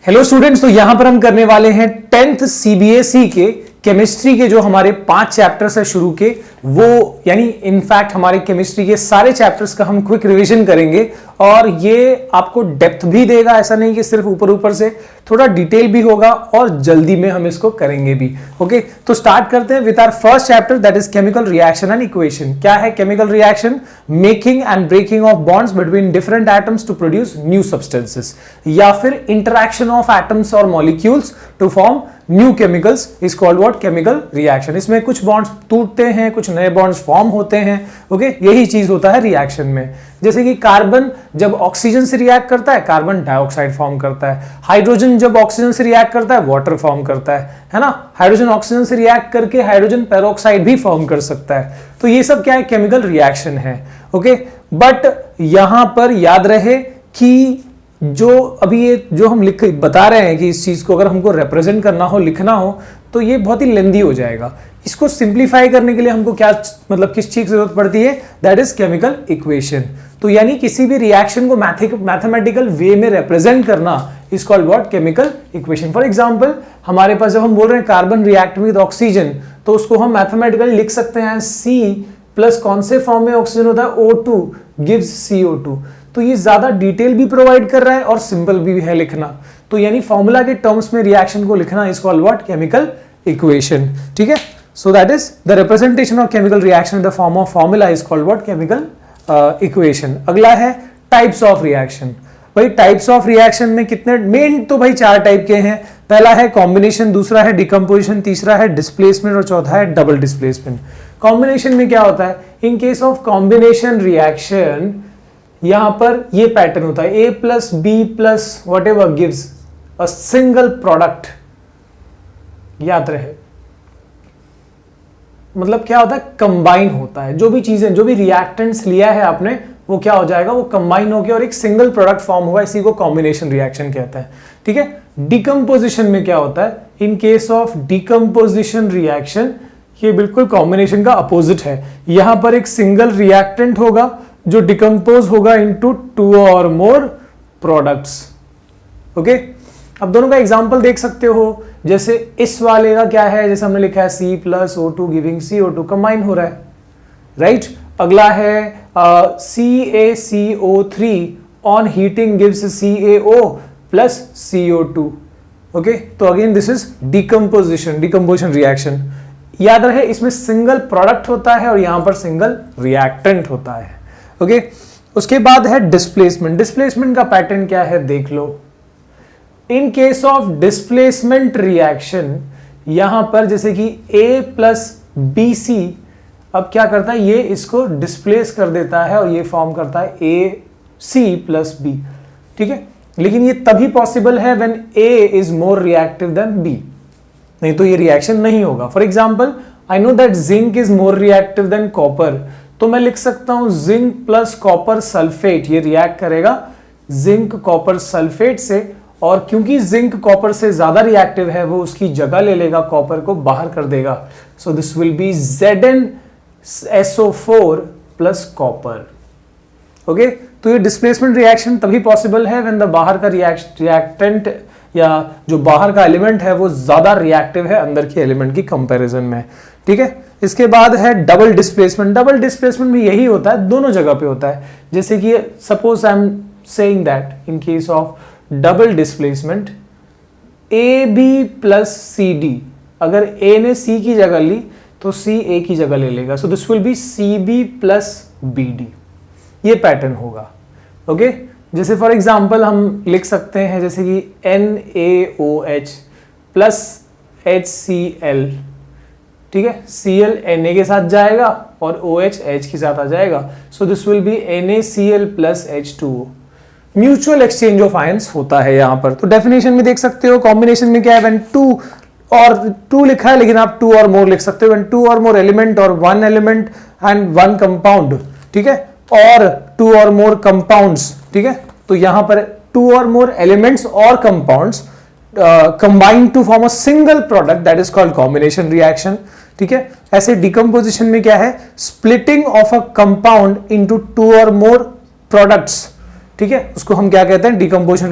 Hello students, तो यहां पर हम करने वाले हैं 10th सीबीएसई के केमिस्ट्री के जो हमारे 5 चैप्टर्स है शुरू के, वो यानी इनफैक्ट हमारे केमिस्ट्री के सारे चैप्टर्स का हम क्विक रिवीजन करेंगे और ये आपको डेप्थ भी देगा। ऐसा नहीं कि सिर्फ ऊपर ऊपर से, थोड़ा डिटेल भी होगा और जल्दी में हम इसको करेंगे भी। ओके, तो स्टार्ट करते हैं with our first chapter, that is chemical reaction and equation. क्या है chemical reaction? Making and breaking of bonds between different atoms to produce new substances, या फिर इंटरैक्शन ऑफ एटम्स और molecules to form new chemicals is called what? Chemical reaction. इसमें कुछ bonds टूटते हैं, कुछ नए बॉन्ड्स फॉर्म होते हैं। ओके, यही चीज होता है रिएक्शन में। जैसे कि कार्बन जब ऑक्सीजन से रिएक्ट करता है, कार्बन डाइऑक्साइड फॉर्म करता है। हाइड्रोजन जब ऑक्सीजन से रिएक्ट करता है, वाटर फॉर्म करता है ना। हाइड्रोजन ऑक्सीजन से रिएक्ट करके हाइड्रोजन पेरोक्साइड भी फॉर्म कर सकता है। तो ये सब क्या है? केमिकल रिएक्शन है। ओके, बट यहां पर याद रहे कि जो अभी ये जो हम लिख बता रहे हैं कि इस चीज को अगर हमको रिप्रेजेंट करना हो, लिखना हो, तो ये बहुत ही लेंदी हो जाएगा। इसको सिंप्लीफाई करने के लिए हमको क्या मतलब किस चीज की जरूरत पड़ती है? That is chemical equation. तो यानी किसी भी रिएक्शन को मैथमेटिकल वे में रिप्रेजेंट करना is called what? Chemical equation. For example, हमारे पास जब हम बोल रहे हैं कार्बन रिएक्ट विद ऑक्सीजन, तो उसको हम मैथमेटिकली लिख सकते हैं C प्लस कौन से फॉर्म में ऑक्सीजन होता है? O2 gives CO2। तो ये ज्यादा डिटेल भी प्रोवाइड कर रहा है और सिंपल भी है लिखना। तो यानी फॉर्मूला के टर्म्स में रिएक्शन को लिखना is called what? Chemical equation. ठीक है, so that is the representation of chemical reaction in the form of formula is called what? Chemical equation. अगला है टाइप्स ऑफ रिएक्शन। भाई टाइप्स ऑफ रिएक्शन में कितने मेन? तो भाई 4 टाइप के हैं। पहला है कॉम्बिनेशन, दूसरा है डिकम्पोजिशन, तीसरा है डिस्प्लेसमेंट और चौथा है डबल डिस्प्लेसमेंट। कॉम्बिनेशन में क्या होता है? In case of combination reaction यहां पर ये पैटर्न होता है, A plus B plus whatever gives a single product. याद रहे, मतलब क्या होता है? कंबाइन होता है। जो भी चीजें, जो भी रिएक्टेंट्स लिया है आपने, वो क्या हो जाएगा? वो कंबाइन होकर और एक सिंगल प्रोडक्ट फॉर्म होगा। इसी को कॉम्बिनेशन रिएक्शन कहते हैं। ठीक है, डिकम्पोजिशन में क्या होता है? In case of decomposition reaction ये बिल्कुल कॉम्बिनेशन का अपोजिट है। यहां पर एक सिंगल रिएक्टेंट होगा जो डिकम्पोज होगा इनटू 2 और मोर प्रोडक्ट्स। ओके, अब दोनों का एग्जांपल देख सकते हो। जैसे इस वाले का क्या है? जैसे हमने लिखा है C plus O2 giving CO2, combine हो रहा है, राइट। अगला है CaCO3 on heating gives CaO plus CO2। Okay, तो again this is decomposition reaction. याद रहे, इसमें सिंगल प्रोडक्ट होता है और यहां पर सिंगल रिएक्टेंट होता है। ओके, उसके बाद है डिस्प्लेसमेंट। डिस्प्लेसमेंट का पैटर्न क्या है देख लो। In case of displacement reaction यहां पर जैसे कि A प्लस BC अब क्या करता है? ये इसको डिस्प्लेस कर देता है और ये फॉर्म करता है AC प्लस B। ठीक है, लेकिन ये तभी पॉसिबल है when A is more reactive than B, नहीं तो ये रिएक्शन नहीं होगा। For example, I know that zinc is more reactive than copper, तो मैं लिख सकता हूं जिंक प्लस कॉपर सल्फेट। ये रिएक्ट करेगा जिंक कॉपर सल्फेट से, और क्योंकि जिंक कॉपर से ज्यादा रिएक्टिव है, वो उसकी जगह ले लेगा, कॉपर को बाहर कर देगा। सो this will B ZnSO4 plus copper. Okay, तो ये डिस्प्लेसमेंट रिएक्शन तभी पॉसिबल है व्हेन द बाहर का रिएक्टेंट या जो बाहर का एलिमेंट है वो ज्यादा रिएक्टिव है अंदर के एलिमेंट की कंपैरिजन में। ठीक है, इसके बाद है डबल डिस्प्लेसमेंट। डबल डिस्प्लेसमेंट में यही होता है, दोनों जगह पे होता है। जैसे कि suppose I am saying that in case of double displacement AB plus CD, अगर A ने C की जगह ली तो C A की जगह ले लेगा। सो this will B CB plus BD। ये पैटर्न होगा। ओके, जैसे फॉर एग्जाम्पल हम लिख सकते हैं जैसे कि NaOH प्लस HCl। ठीक है, Cl Na के साथ जाएगा और OH H के साथ आ जाएगा। सो this will B NaCl plus H2O। Mutual exchange of ions होता है यहां पर। तो डेफिनेशन में देख सकते हो, कॉम्बिनेशन में क्या है? व्हेन 2 और 2 लिखा है, लेकिन आप 2 और मोर लिख सकते हो। व्हेन 2 और मोर एलिमेंट और 1 एलिमेंट एंड 1 कंपाउंड। ठीक है, और 2 और मोर कंपाउंड्स। ठीक है, तो यहां पर 2 और मोर एलिमेंट्स और compounds combined to form a single product, that is called combination reaction। ठीक है, ऐसे डिकम्पोजिशन में क्या है? Splitting of a compound into 2 और मोर प्रोडक्ट्स। ठीक है, उसको हम क्या कहते हैं? डिकम्पोजिशन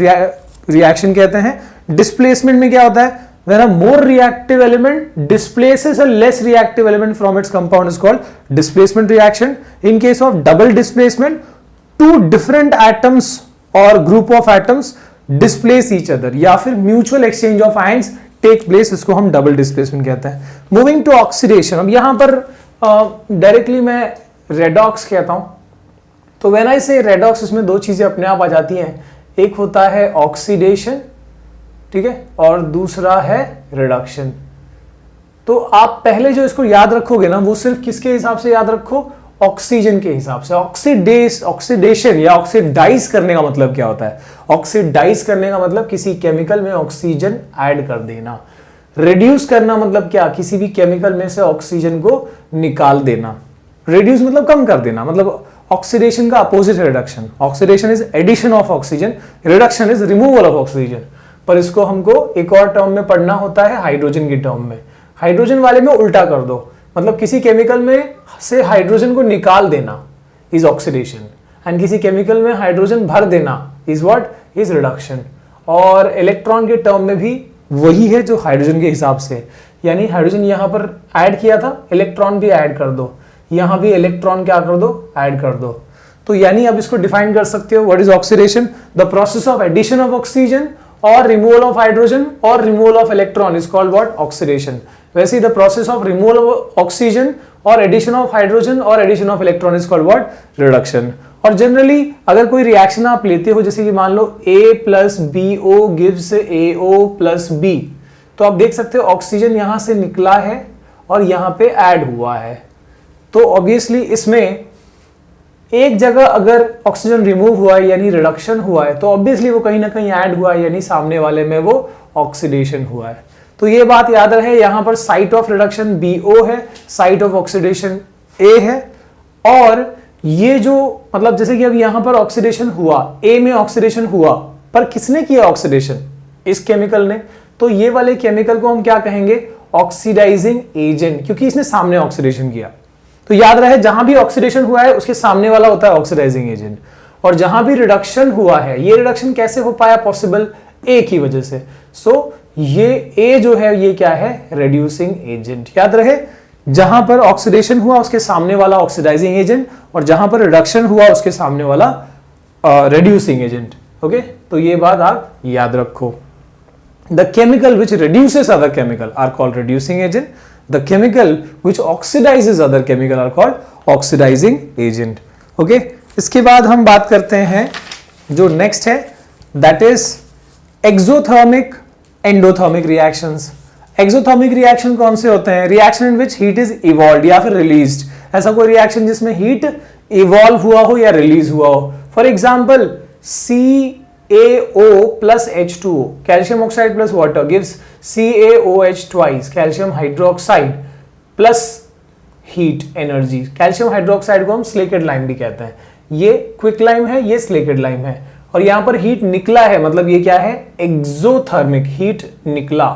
रिएक्शन कहते हैं। डिस्प्लेसमेंट में क्या होता है, when a more reactive element displaces a less reactive element from its compound is called displacement reaction. In case of double displacement, two different atoms or group of atoms displace each other, या फिर mutual exchange of ions take place, इसको हम double displacement कहते हैं. Moving to oxidation, अब यहां पर directly मैं redox कहता हूं. तो when I say redox, इसमें दो चीजें अपने आप आ जाती हैं. एक होता है ऑक्सीडेशन, ठीक है, और दूसरा है रिडक्शन. तो आप पहले जो इसको याद रखोगे ना, वो सिर्फ किसके हिसाब से याद रखो, ऑक्सीजन के हिसाब से. ऑक्सीडेशन या ऑक्सीडाइज करने का मतलब क्या होता है, ऑक्सीडाइज करने का मतलब किसी केमिकल में ऑक्सीजन ऐड कर देना. रिड्यूस करना मतलब क्या, किसी भी केमिकल में से ऑक्सीजन को निकाल देना. रिड्यूस मतलब कम कर देना, मतलब ऑक्सीडेशन का अपोजिट है reduction. Oxidation is addition of oxygen, reduction is removal of oxygen. पर इसको हमको एक और टर्म में पढ़ना होता है, हाइड्रोजन की टर्म में. हाइड्रोजन वाले में उल्टा कर दो, मतलब किसी केमिकल में से हाइड्रोजन को निकाल देना इज ऑक्सीडेशन, एंड किसी केमिकल में हाइड्रोजन भर देना इज व्हाट, इज रिडक्शन. और इलेक्ट्रॉन के टर्म में भी वही है जो हाइड्रोजन के हिसाब से, यानी हाइड्रोजन यहां पर ऐड किया था, इलेक्ट्रॉन भी ऐड कर दो, यहां भी इलेक्ट्रॉन क्या कर दो, ऐड कर दो. तो यानी अब इसको डिफाइन कर सकते हो, what is oxidation, the process of addition of oxygen और रिमूवल ऑफ हाइड्रोजन और removal of electron is called what, oxidation. वैसे ही the process of removal of oxygen और एडिशन ऑफ हाइड्रोजन और addition of electron is called what, reduction. और generally अगर कोई reaction आप लेते हो, जैसे कि मान लो A plus BO gives AO plus B, तो आप देख सकते हो ऑक्सीजन यहां से निकला है और यहां पे ऐड हुआ है. तो ऑब्वियसली इसमें एक जगह अगर ऑक्सीजन रिमूव हुआ है यानी रिडक्शन हुआ है, तो ऑब्वियसली वो कहीं ना कहीं ऐड हुआ है, यानी सामने वाले में वो ऑक्सीडेशन हुआ है. तो ये बात याद रहे, यहां पर साइट ऑफ रिडक्शन BO है, साइट ऑफ ऑक्सीडेशन A है. और ये जो मतलब जैसे कि अब यहां पर ऑक्सीडेशन हुआ, A में ऑक्सीडेशन हुआ, पर किसने किया ऑक्सीडेशन, इस केमिकल ने. तो ये वाले केमिकल को हम क्या कहेंगे, ऑक्सीडाइजिंग एजेंट, क्योंकि इसने सामने ऑक्सीडेशन किया. तो याद रहे, जहां भी ऑक्सीडेशन हुआ है उसके सामने वाला होता है ऑक्सीडाइजिंग एजेंट. और जहां भी रिडक्शन हुआ है, ये रिडक्शन कैसे हो पाया पॉसिबल, ए की वजह से. सो ये ए जो है ये क्या है, रिड्यूसिंग एजेंट. याद रहे, जहां पर ऑक्सीडेशन हुआ उसके सामने वाला ऑक्सीडाइजिंग एजेंट, और जहां पर रिडक्शन हुआ उसके सामने वाला रिड्यूसिंग एजेंट. ओके, तो ये बात आप याद रखो. The chemical which reduces other chemical are called reducing agent. The chemical which oxidizes other chemical are called oxidizing agent. Okay? इसके बाद हम बात करते हैं जो next है, that is exothermic endothermic reactions. Exothermic reaction कौन से होते हैं, reaction in which heat is evolved या फिर released. ऐसा कोई reaction जिसमें heat evolve हुआ हो या release हुआ हो. For example, CaO plus H2O, calcium oxide plus water gives CaOH twice, calcium hydroxide plus heat energy. calcium hydroxide को हम स्लेकेड लाइम भी कहते हैं. ये क्विक लाइम है, ये स्लेकेड लाइम है. और यहां पर हीट निकला है, मतलब ये क्या है, एक्सोथर्मिक, हीट निकला.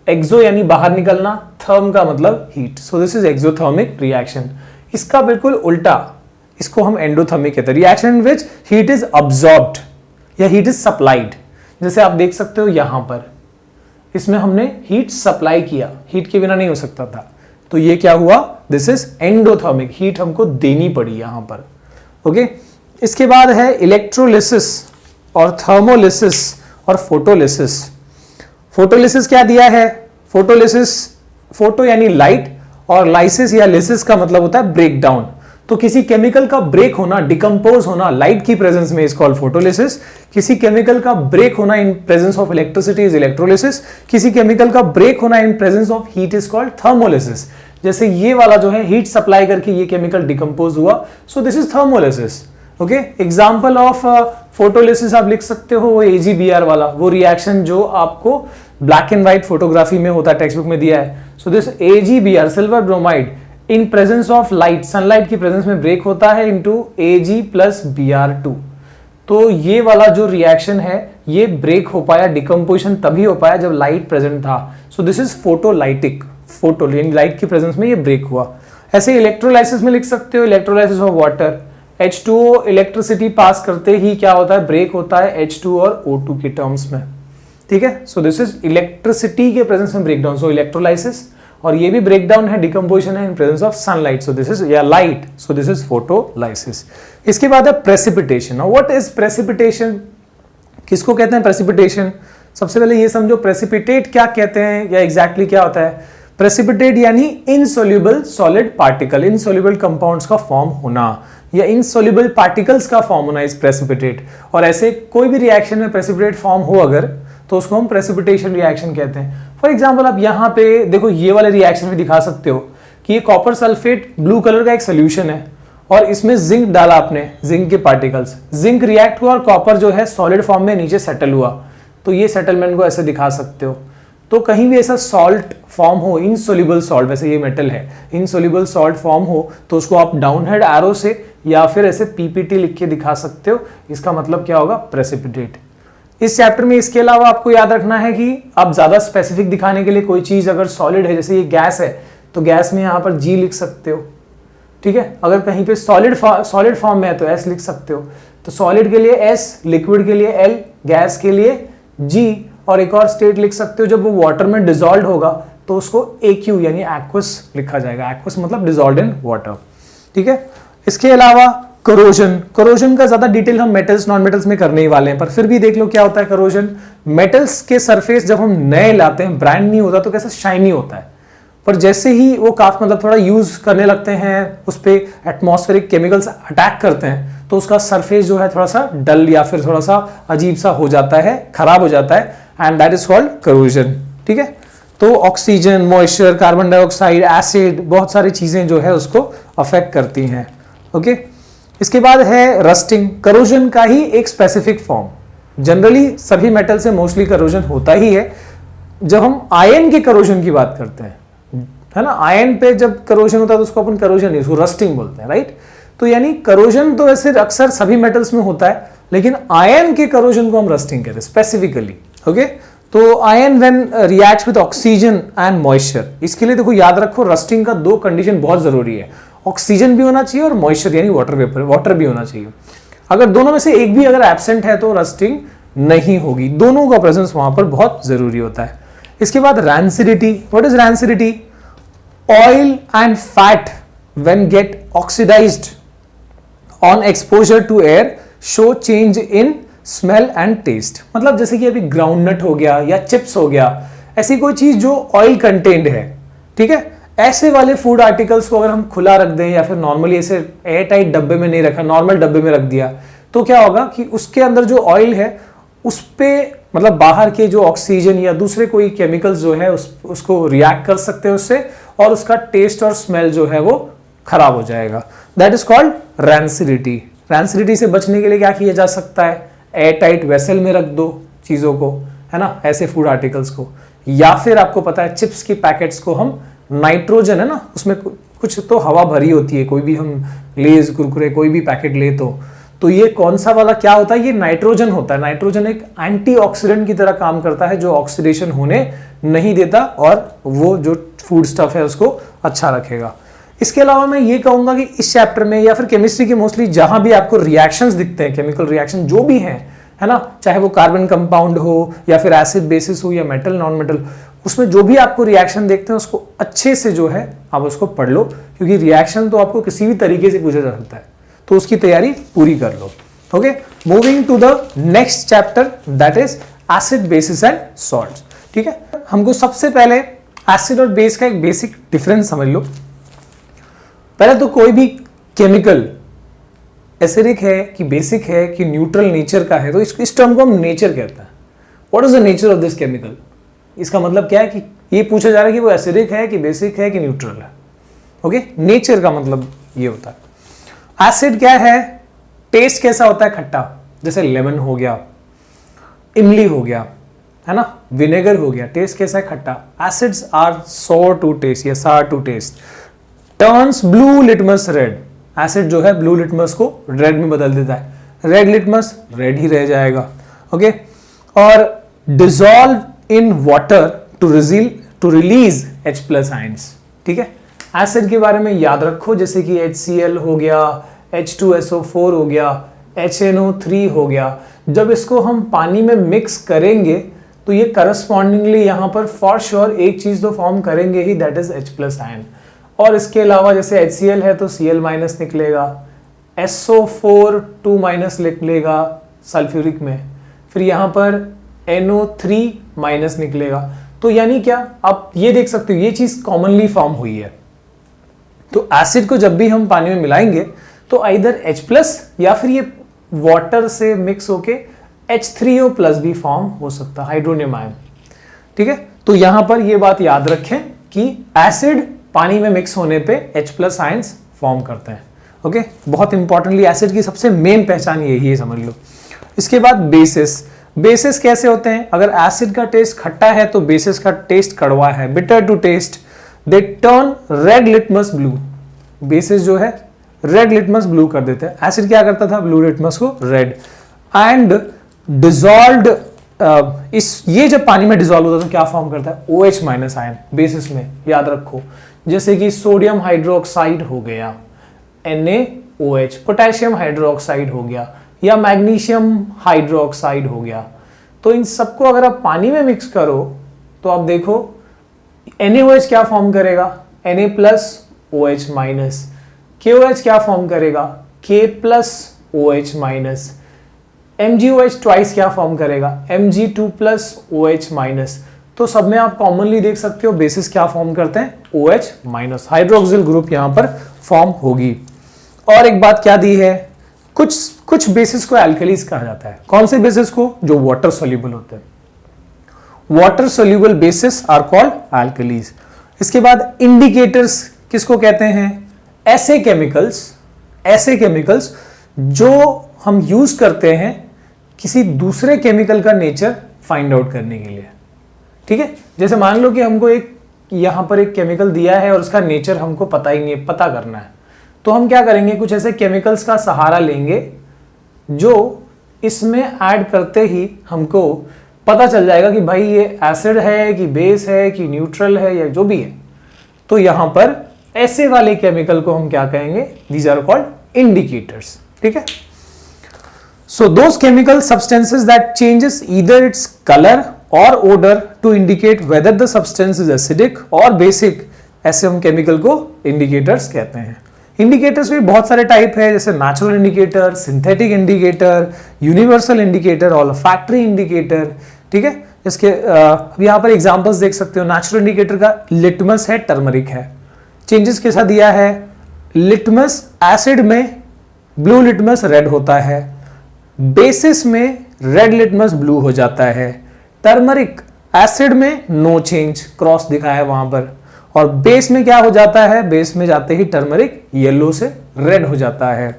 एक्सो यानी बाहर निकलना, थर्म का मतलब heat. So this is exothermic reaction. इसका बिल्कुल उल्टा, इसको हम एंडोथर्मिक कहते हैं, reaction in which heat is absorbed या हीट इज सप्लाइड. जैसे आप देख सकते हो यहां पर, इसमें हमने हीट सप्लाई किया, हीट के बिना नहीं हो सकता था. तो ये क्या हुआ, दिस इज एंडोथर्मिक, हीट हमको देनी पड़ी यहां पर. ओके, इसके बाद है इलेक्ट्रोलिसिस और थर्मोलिसिस और फोटोलिसिस. फोटोलिसिस क्या दिया है, फोटोलिसिस, फोटो यानी लाइट, और लाइसिस या लिसिस का मतलब होता है ब्रेक डाउन. तो किसी केमिकल का ब्रेक होना, डिकम्पोज होना लाइट की प्रेजेंस में इज कॉल्ड फोटोलिसिस. किसी केमिकल का ब्रेक होना इन presence of electricity is electrolysis. किसी केमिकल का ब्रेक होना इन presence of heat is called thermolysis. जैसे ये वाला जो है हीट सप्लाई करके ये केमिकल डिकम्पोज हुआ, सो this is thermolysis. Okay, example of photolysis आप लिख सकते हो वो AgBr वाला, वो रिएक्शन जो आपको ब्लैक एंड व्हाइट फोटोग्राफी में होता है, टेक्स्ट बुक में दिया है. So this AgBr, silver bromide, in presence of light, sunlight की प्रेजेंस में ब्रेक होता है इनटू Ag प्लस Br2. तो ये वाला जो रिएक्शन है ये ब्रेक हो पाया, डिकम्पोजिशन तभी हो पाया जब लाइट प्रेजेंट था. सो दिस इज फोटोलाइटिक, फोटो यानी लाइट की प्रेजेंस में ये ब्रेक हुआ. ऐसे इलेक्ट्रोलाइसिस में लिख सकते हो, electrolysis of water, H2O electricity pass करते ही क्या होता है, ब्रेक होता है H2 और O2 के टर्म्स में. ठीक है। सो दिस इज इलेक्ट्रिसिटी के प्रेजेंस में ब्रेकडाउन, सो इलेक्ट्रोलाइसिस, और ये भी ब्रेकडाउन है, डिकम्पोजिशन है in presence of sunlight, so this is या light, so this is photolysis. इसके बाद है प्रेसिपिटेशन। व्हाट इज प्रेसिपिटेशन, किसको कहते हैं प्रेसिपिटेशन? सबसे पहले ये समझो प्रेसिपिटेट क्या कहते हैं या एग्जैक्टली क्या होता है। प्रेसिपिटेट यानी insoluble solid particle, insoluble compounds का फॉर्म होना या इनसोल्यूबल पार्टिकल्स का फॉर्म होना इज प्रेसिपिटेट। और ऐसे कोई भी रिएक्शन में प्रेसिपिटेट फॉर्म हो अगर, तो उसको हम प्रेसिपिटेशन रिएक्शन कहते हैं। फॉर एग्जांपल आप यहां पे देखो, ये वाले रिएक्शन में दिखा सकते हो कि ये कॉपर सल्फेट ब्लू कलर का एक सोल्यूशन है और इसमें जिंक डाला आपने, जिंक के पार्टिकल्स, जिंक रिएक्ट हुआ और कॉपर जो है सॉलिड फॉर्म में नीचे सेटल हुआ, तो ये सेटलमेंट को ऐसे दिखा सकते हो। तो कहीं भी ऐसा सॉल्ट फॉर्म हो, इनसोल्यूबल सॉल्ट, वैसे ये मेटल है, इनसोल्यूबल सॉल्ट फॉर्म हो तो उसको आप डाउन हेड एरो से या फिर ऐसे पीपीटी लिख के दिखा सकते हो। इसका मतलब क्या होगा, प्रेसिपिटेट। इस चैप्टर में इसके अलावा आपको याद रखना है कि आप ज्यादा स्पेसिफिक दिखाने के लिए कोई चीज अगर सॉलिड है, जैसे ये गैस है, तो गैस में यहां पर जी लिख सकते हो, ठीक है। अगर कहीं पे सॉलिड फॉर्म में है तो एस लिख सकते हो। तो सॉलिड के लिए एस, लिक्विड के लिए एल, गैस के लिए जी, और एक और स्टेट लिख सकते हो जब वो वाटर में डिसॉल्व होगा तो उसको एक्यू यानी एक्वस लिखा जाएगा। एक्वस मतलब डिसॉल्व्ड इन वाटर, ठीक है। इसके अलावा करोजन, करोजन का ज्यादा डिटेल हम मेटल्स नॉन मेटल्स में करने ही वाले हैं, पर फिर भी देख लो क्या होता है करोजन। मेटल्स के सरफेस जब हम नए लाते हैं, ब्रांड न्यू होता है, तो कैसा शाइनी होता है, पर जैसे ही वो काफी मतलब थोड़ा यूज करने लगते हैं, उस पर एटमॉस्फेरिक केमिकल्स अटैक करते हैं, तो उसका सरफेस जो है थोड़ा सा डल या फिर थोड़ा सा अजीब सा हो जाता है, खराब हो जाता है, and that is called corrosion, ठीक है। तो oxygen, moisture, carbon dioxide, acid, बहुत सारी चीजें जो है उसको अफेक्ट करती हैं, ओके। इसके बाद है रस्टिंग, करोजन का ही एक स्पेसिफिक फॉर्म। जनरली सभी मेटल से मोस्टली करोजन होता ही है। जब हम आयन के करोजन की बात करते हैं, है ना, आयन पे जब करोजन होता है तो उसको अपन करोजन नहीं, उसको रस्टिंग बोलते हैं, राइट। तो यानी करोजन तो वैसे अक्सर सभी मेटल्स में होता है, लेकिन आयन के करोजन को हम रस्टिंग कहते हैं स्पेसिफिकली, ओके। तो ion when reacts with oxygen and moisture, इसके लिए देखो याद रखो रस्टिंग का दो कंडीशन बहुत जरूरी है, ऑक्सीजन भी होना चाहिए और मॉइस्चर यानी वाटर वेपर, वाटर भी होना चाहिए। अगर दोनों में से एक भी अगर एब्सेंट है तो रस्टिंग नहीं होगी, दोनों का प्रेजेंस वहां पर बहुत जरूरी होता है। इसके बाद rancidity, what is rancidity? Oil and fat when get oxidised on exposure to air show change in smell and taste. मतलब जैसे कि अभी ग्राउंडनट हो गया या चिप्स हो गया, ऐसी कोई चीज जो ऑयल कंटेंट है, ठीक है, ऐसे वाले फूड आर्टिकल्स को अगर हम खुला रख दें या फिर नॉर्मली ऐसे एयर टाइट डब्बे में नहीं रखा, नॉर्मल डब्बे में रख दिया, तो क्या होगा कि उसके अंदर जो ऑयल है उस पे मतलब बाहर के जो ऑक्सीजन या दूसरे कोई केमिकल्स जो है उसको रिएक्ट कर सकते हैं उससे, और उसका टेस्ट और स्मेल जो है वो खराब हो जाएगा। That is called rancidity. Rancidity से बचने के लिए क्या किया जा सकता है? एयर टाइट वेसल में रख दो चीजों को, है ना, ऐसे फूड आर्टिकल्स को, या फिर आपको पता है चिप्स की पैकेट्स को हम नाइट्रोजन, है ना, उसमें कुछ तो हवा भरी होती है, कोई भी हम लेज कुरकुरे कोई भी पैकेट ले तो ये कौन सा वाला क्या होता है? ये नाइट्रोजन होता है। नाइट्रोजन एक एंटीऑक्सीडेंट की तरह काम करता है जो ऑक्सीडेशन होने नहीं देता और वो जो फूड स्टफ है उसको अच्छा रखेगा। इसके अलावा मैं ये कहूंगा कि इस चैप्टर में या फिर केमिस्ट्री के मोस्टली जहां भी आपको रिएक्शंस दिखते हैं, केमिकल रिएक्शन जो भी हैं, है ना, चाहे वो कार्बन कंपाउंड हो या फिर एसिड बेसिस हो या मेटल नॉन मेटल, उसमें जो भी आपको रिएक्शन देखते हैं उसको अच्छे से जो है आप उसको पढ़ लो, क्योंकि रिएक्शन तो आपको किसी भी तरीके से पूछा जा सकता है, तो उसकी तैयारी पूरी कर लो। Okay, moving to the next chapter that is acid bases and salts. ठीक है, हमको सबसे पहले एसिड और बेस का एक बेसिक डिफरेंस समझ लो। पहले तो कोई भी केमिकल एसिडिक है कि बेसिक है कि न्यूट्रल नेचर का है, तो इस टर्म को हम नेचर कहते हैं। What is the nature of this chemical? इसका मतलब क्या है कि ये पूछा जा रहा है कि वो एसिडिक है कि बेसिक है कि न्यूट्रल है। ओके, नेचर का मतलब ये होता है। एसिड क्या है? टेस्ट कैसा होता है? खट्टा, जैसे लेमन हो गया, इमली हो गया, है ना, विनेगर हो गया, टेस्ट कैसा है? खट्टा। Acids are sour to taste या sour to taste. Turns blue litmus red, acid जो है ब्लू लिटमस को रेड में बदल देता है, रेड लिटमस रेड ही रह जाएगा। ओके, और dissolve in water to release H+ ions. ठीक है, एसिड के बारे में याद रखो, जैसे कि HCl हो गया, H2SO4 हो गया, HNO3 हो गया। जब इसको हम पानी में मिक्स करेंगे तो ये करस्पॉन्डिंगली यहाँ पर फॉर श्योर एक चीज तो फॉर्म करेंगे ही, that is H plus ion. और इसके अलावा जैसे HCl है तो Cl माइनस निकलेगा, SO4 2 माइनस निकलेगा सल्फ्यूरिक में, फिर यहाँ पर NO3 माइनस निकलेगा। तो यानी क्या, आप ये देख सकते हो ये चीज कॉमनली फॉर्म हुई है। तो एसिड को जब भी हम पानी में मिलाएंगे तो आइदर H प्लस या फिर ये वाटर से मिक्स होके H3O प्लस भी फॉर्म हो सकता है, हाइड्रोनियम आयन। ठीक है, तो यहां पर ये बात याद रखें कि एसिड पानी में मिक्स होने पे H प्लस आयंस फॉर्म करते हैं। ओके, बहुत इंपॉर्टेंटली एसिड की सबसे मेन पहचान यही है, समझ लो। इसके बाद बेसिस। बेसिस कैसे होते हैं? अगर एसिड का टेस्ट खट्टा है तो बेसिस का टेस्ट कड़वा है, bitter to taste, they turn red litmus blue. Bases जो है रेड लिटमस ब्लू कर देते हैं। एसिड क्या करता था? ब्लू लिटमस को रेड। एंड डिसॉल्व्ड ये जब पानी में डिसॉल्व होता है तो क्या फॉर्म करता है? OH माइनस आयन बेसिस में, याद रखो। जैसे कि सोडियम हाइड्रोक्साइड हो गया NaOH, पोटेशियम हाइड्रोक्साइड हो गया या मैग्नीशियम हाइड्रोक्साइड हो गया। तो इन सबको अगर आप पानी में मिक्स करो तो आप देखो NaOH क्या फॉर्म करेगा? Na plus OH minus. KOH क्या फॉर्म करेगा? K plus OH minus. MgOH twice क्या फॉर्म करेगा? Mg2 plus OH minus. तो सब में आप कॉमनली देख सकते हो बेसिस क्या फॉर्म करते हैं? OH माइनस, हाइड्रोक्सिल ग्रुप यहां पर फॉर्म होगी। और एक बात क्या दी है, कुछ बेसिस को एल्कलीज कहा जाता है। कौन से बेसिस को? जो वाटर सोल्यूबल होते हैं। Water soluble bases are called alkalis. इसके बाद इंडिकेटर्स किसको कहते हैं? ऐसे केमिकल्स जो हम यूज करते हैं किसी दूसरे केमिकल का नेचर फाइंड आउट करने के लिए। ठीक है, जैसे मान लो कि हमको यहां पर एक केमिकल दिया है और उसका नेचर हमको पता ही नहीं है, पता करना है, तो हम क्या करेंगे? कुछ ऐसे केमिकल्स का सहारा लेंगे जो इसमें ऐड करते ही हमको पता चल जाएगा कि भाई ये एसिड है कि बेस है कि न्यूट्रल है या जो भी है। तो यहां पर ऐसे वाले केमिकल को हम क्या कहेंगे? These are called indicators. ठीक है, so those chemical substances that changes either its colour or odour to indicate whether the substance is acidic or basic, ऐसे हम केमिकल को इंडिकेटर्स कहते हैं। इंडिकेटर्स में बहुत सारे टाइप है, जैसे natural indicator, synthetic indicator, universal indicator, olfactory indicator. ठीक है, इसके यहां पर एग्जांपल्स देख सकते हो। नेचुरल इंडिकेटर का लिटमस है, टर्मरिक है। चेंजेस कैसा दिया है? लिटमस एसिड में ब्लू लिटमस रेड होता है, बेसिस में रेड लिटमस ब्लू हो जाता है, टर्मरिक एसिड में नो चेंज, क्रॉस दिखाया है वहां पर, और बेस में क्या हो जाता है? बेस में जाते ही टर्मरिक येलो से रेड हो जाता है।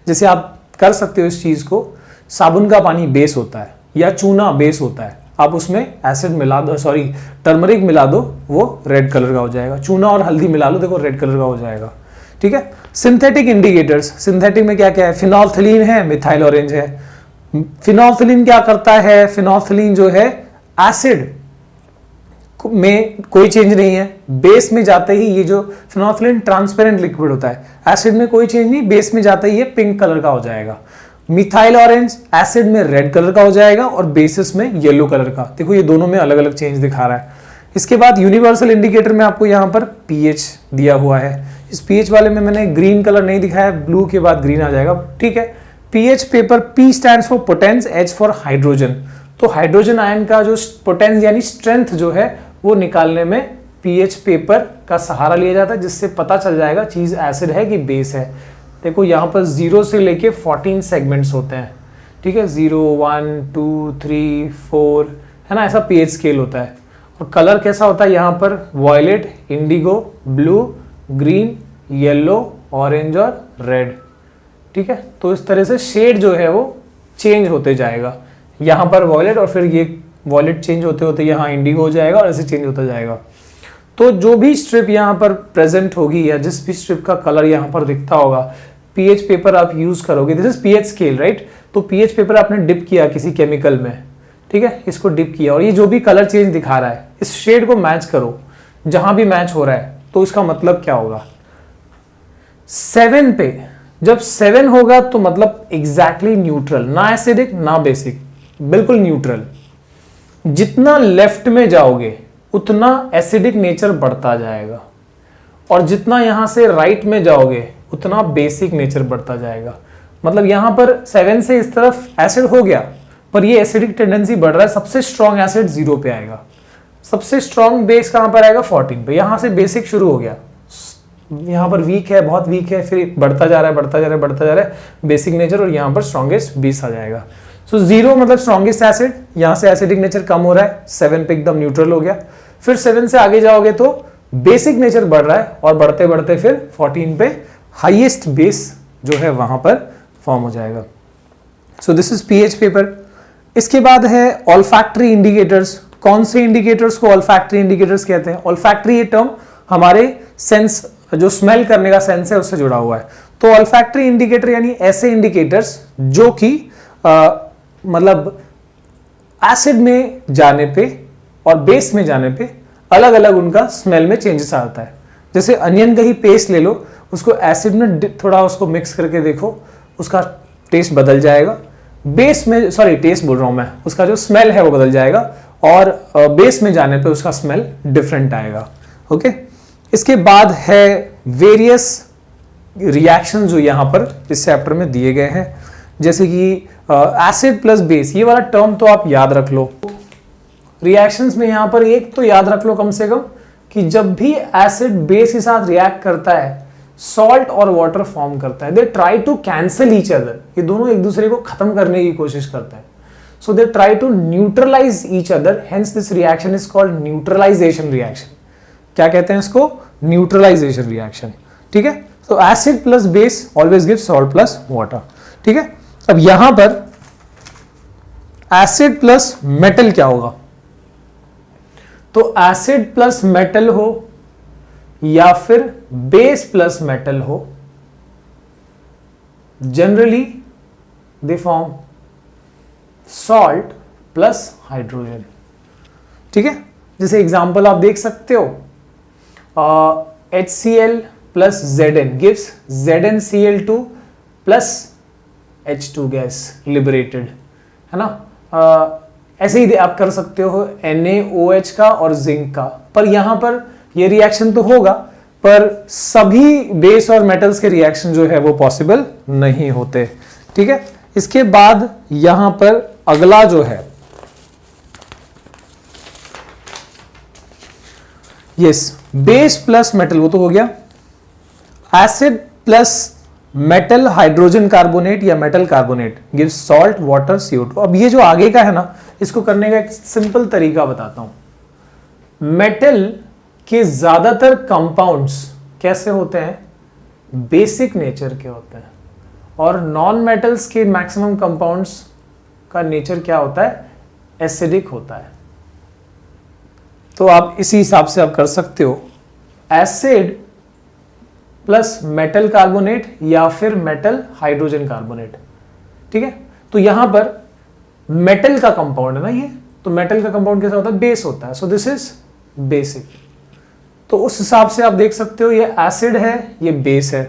जैसे आप कर सकते हो इस चीज को, साबुन का पानी बेस होता है या चूना बेस होता है, आप उसमें एसिड मिला दो, सॉरी टर्मरिक मिला दो, वो रेड कलर का हो जाएगा। चूना और हल्दी मिला लो, देखो रेड कलर का हो जाएगा। ठीक है, सिंथेटिक इंडिकेटर्स, सिंथेटिक में क्या क्या है? फिनोल्फथलीन है, मिथाइल ऑरेंज है। फिनोल्फथलीन क्या करता है? फिनोल्फथलीन जो है एसिड में कोई चेंज नहीं है, बेस में जाते ही ये जो फिनोल्फथलीन ट्रांसपेरेंट लिक्विड होता है, एसिड में कोई चेंज नहीं, बेस में जाते ही ये पिंक कलर का हो जाएगा। मिथाइल ऑरेंज एसिड में रेड कलर का हो जाएगा और बेसिस में येलो कलर का। देखो ये दोनों में अलग अलग चेंज दिखा रहा है। इसके बाद यूनिवर्सल इंडिकेटर में आपको यहाँ पर पीएच दिया हुआ है। इस पीएच वाले में मैंने ग्रीन कलर नहीं दिखाया, ब्लू के बाद ग्रीन आ जाएगा। ठीक है, pH paper, P stands for potence, H for hydrogen. तो हाइड्रोजन आयन का जो पोटेंस यानी स्ट्रेंथ जो है वो निकालने में पीएच पेपर का सहारा लिया जाता है, जिससे पता चल जाएगा चीज एसिड है कि बेस है। देखो यहाँ पर 0 से लेके 14 सेगमेंट्स होते हैं। ठीक है, 0, 1, 2, 3, 4 है ना, ऐसा पीएच स्केल होता है। और कलर कैसा होता है यहाँ पर? Violet, indigo, blue, green, yellow, orange और रेड। ठीक है, तो इस तरह से शेड जो है वो चेंज होते जाएगा। यहाँ पर वॉयलेट और फिर ये वॉयलेट चेंज होते होते यहाँ इंडिगो हो जाएगा और ऐसे चेंज होता जाएगा। तो जो भी स्ट्रिप यहाँ पर प्रेजेंट होगी या जिस भी स्ट्रिप का कलर यहाँ पर दिखता होगा, पीएच पेपर आप यूज करोगे। This is pH scale, right? तो पीएच पेपर आपने डिप किया किसी केमिकल में, ठीक है, इसको डिप किया और ये जो भी कलर चेंज दिखा रहा है, इस शेड को मैच करो जहां भी मैच हो रहा है। तो इसका मतलब क्या होगा? 7 पे जब 7 होगा तो मतलब एग्जैक्टली न्यूट्रल, ना एसिडिक ना बेसिक, बिल्कुल न्यूट्रल। जितना लेफ्ट में जाओगे उतना एसिडिक नेचर बढ़ता जाएगा, और जितना यहां से राइट में जाओगे उतना बेसिक नेचर बढ़ता जाएगा। मतलब यहां पर 7 से इस तरफ एसिड हो गया, पर ये एसिडिक टेंडेंसी बढ़ रहा है। सबसे स्ट्रॉन्ग एसिड 0 पे आएगा, सबसे स्ट्रॉन्ग बेस कहां पर आएगा 14 पे। यहां से बेसिक शुरू हो गया, यहां पर वीक है, बहुत वीक है, फिर बढ़ता जा रहा है, बढ़ता जा रहा है, बढ़ता जा रहा है बेसिक नेचर, और यहां पर स्ट्रॉन्गेस्ट बेस आ जाएगा। सो 0 मतलब स्ट्रॉन्गेस्ट एसिड, यहां से एसिडिक नेचर कम हो रहा है, 7 पे एकदम न्यूट्रल हो गया। फिर 7 से आगे जाओगे तो बेसिक नेचर बढ़ रहा है, और बढ़ते बढ़ते फिर 14 पे हाईएस्ट बेस जो है वहां पर फॉर्म हो जाएगा। सो दिस इज पीएच पेपर। इसके बाद है ऑल्फैक्टरी इंडिकेटर्स। कौन से इंडिकेटर्स को ऑल्फैक्टरी इंडिकेटर्स कहते हैं? ऑल्फैक्टरी ये टर्म हमारे सेंस, जो स्मेल करने का सेंस है, उससे जुड़ा हुआ है। तो ऑल्फैक्टरी इंडिकेटर यानी ऐसे इंडिकेटर्स जो कि मतलब एसिड में जाने पे और बेस में जाने पे अलग अलग उनका स्मेल में चेंजेस आता है। जैसे अनियन का ही पेस्ट ले लो, उसको एसिड में थोड़ा उसको मिक्स करके देखो, उसका टेस्ट बदल जाएगा। बेस में, सॉरी टेस्ट बोल रहा हूं मैं, उसका जो स्मेल है वो बदल जाएगा, और बेस में जाने पे उसका स्मेल डिफरेंट आएगा। ओके, इसके बाद है वेरियस रिएक्शन जो यहां पर इस चैप्टर में दिए गए हैं, जैसे कि एसिड प्लस बेस, ये वाला टर्म तो आप याद रख लो। रिएक्शंस में यहां पर एक तो याद रख लो कम से कम, कि जब भी एसिड बेस के साथ रिएक्ट करता है, सॉल्ट और वाटर फॉर्म करता है, दे try to cancel each other, ये दोनों एक दूसरे को खत्म करने की कोशिश करते हैं। So they try to neutralize each other, hence this reaction is called neutralization reaction. क्या कहते हैं इसको? Neutralization reaction. ठीक है, तो acid plus base always give salt plus water. ठीक है, अब यहां पर एसिड प्लस मेटल क्या होगा? तो एसिड प्लस मेटल हो या फिर बेस प्लस मेटल हो, generally they form salt plus hydrogen. ठीक है, जैसे एग्जांपल आप देख सकते हो, HCl plus Zn gives ZnCl2 plus H2 gas liberated, है ना। ऐसे ही आप कर सकते हो NaOH का और जिंक का, पर यहां पर ये रिएक्शन तो होगा, पर सभी बेस और मेटल्स के रिएक्शन जो है वो पॉसिबल नहीं होते। ठीक है, इसके बाद यहां पर अगला जो है, यस, बेस प्लस मेटल, वो तो हो गया। Acid plus metal hydrogen carbonate या metal carbonate gives salt water CO2। अब ये जो आगे का है ना, इसको करने का एक सिंपल तरीका बताता हूं। मेटल के ज्यादातर कंपाउंड्स कैसे होते हैं? बेसिक नेचर के होते हैं, और नॉन मेटल्स के मैक्सिमम कंपाउंड्स का नेचर क्या होता है? एसिडिक होता है। तो आप इसी हिसाब से आप कर सकते हो, एसिड प्लस मेटल कार्बोनेट या फिर मेटल हाइड्रोजन कार्बोनेट। ठीक है, तो यहां पर मेटल का कंपाउंड है ना ये, तो मेटल का कंपाउंड कैसा होता है? बेस होता है। So this is basic. तो उस हिसाब से आप देख सकते हो, ये एसिड है, ये बेस है।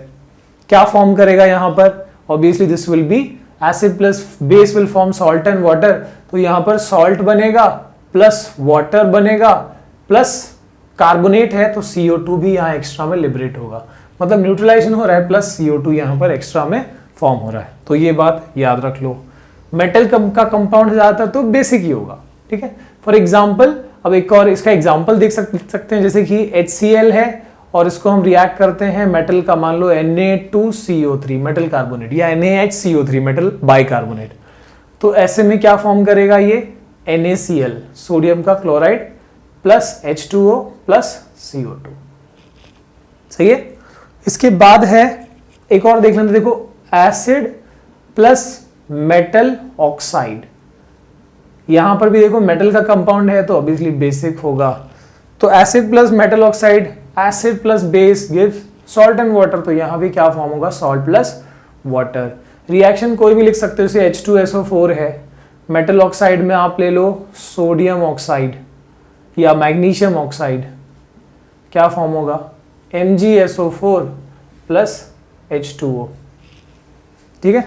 क्या फॉर्म करेगा यहां पर? Obviously this will B acid plus base will form salt and water. तो यहां पर सॉल्ट बनेगा प्लस वाटर बनेगा प्लस कार्बोनेट है, तो CO2 भी यहां एक्स्ट्रा में लिबरेट होगा। मतलब न्यूट्रलाइजेशन हो रहा है प्लस CO2 यहां पर एक्स्ट्रा में फॉर्म हो रहा है। तो ये बात याद रख लो। मेटल का कंपाउंड ज्यादातर तो बेसिक ही होगा। ठीक है, फॉर एग्जाम्पल अब एक और इसका एग्जाम्पल देख सकते हैं, जैसे कि HCl है और इसको हम रिएक्ट करते हैं मेटल का, मान लो Na2CO3 मेटल कार्बोनेट या NaHCO3 मेटल बाइकार्बोनेट। तो ऐसे में क्या फॉर्म करेगा ये? NaCl सोडियम का chloride plus H2O plus CO2। सही है। इसके बाद है एक और देख लेते, देखो एसिड प्लस मेटल ऑक्साइड। यहां पर भी देखो मेटल का कंपाउंड है तो ऑब्वियसली बेसिक होगा। तो acid plus metal oxide, acid plus base give salt and water. तो यहां भी क्या फॉर्म होगा? Salt plus water. रिएक्शन कोई भी लिख सकते हो, जैसे H2SO4 है, मेटल ऑक्साइड में आप ले लो सोडियम ऑक्साइड या मैग्नीशियम ऑक्साइड, क्या फॉर्म होगा? MgSO4 plus H2O। ठीक है,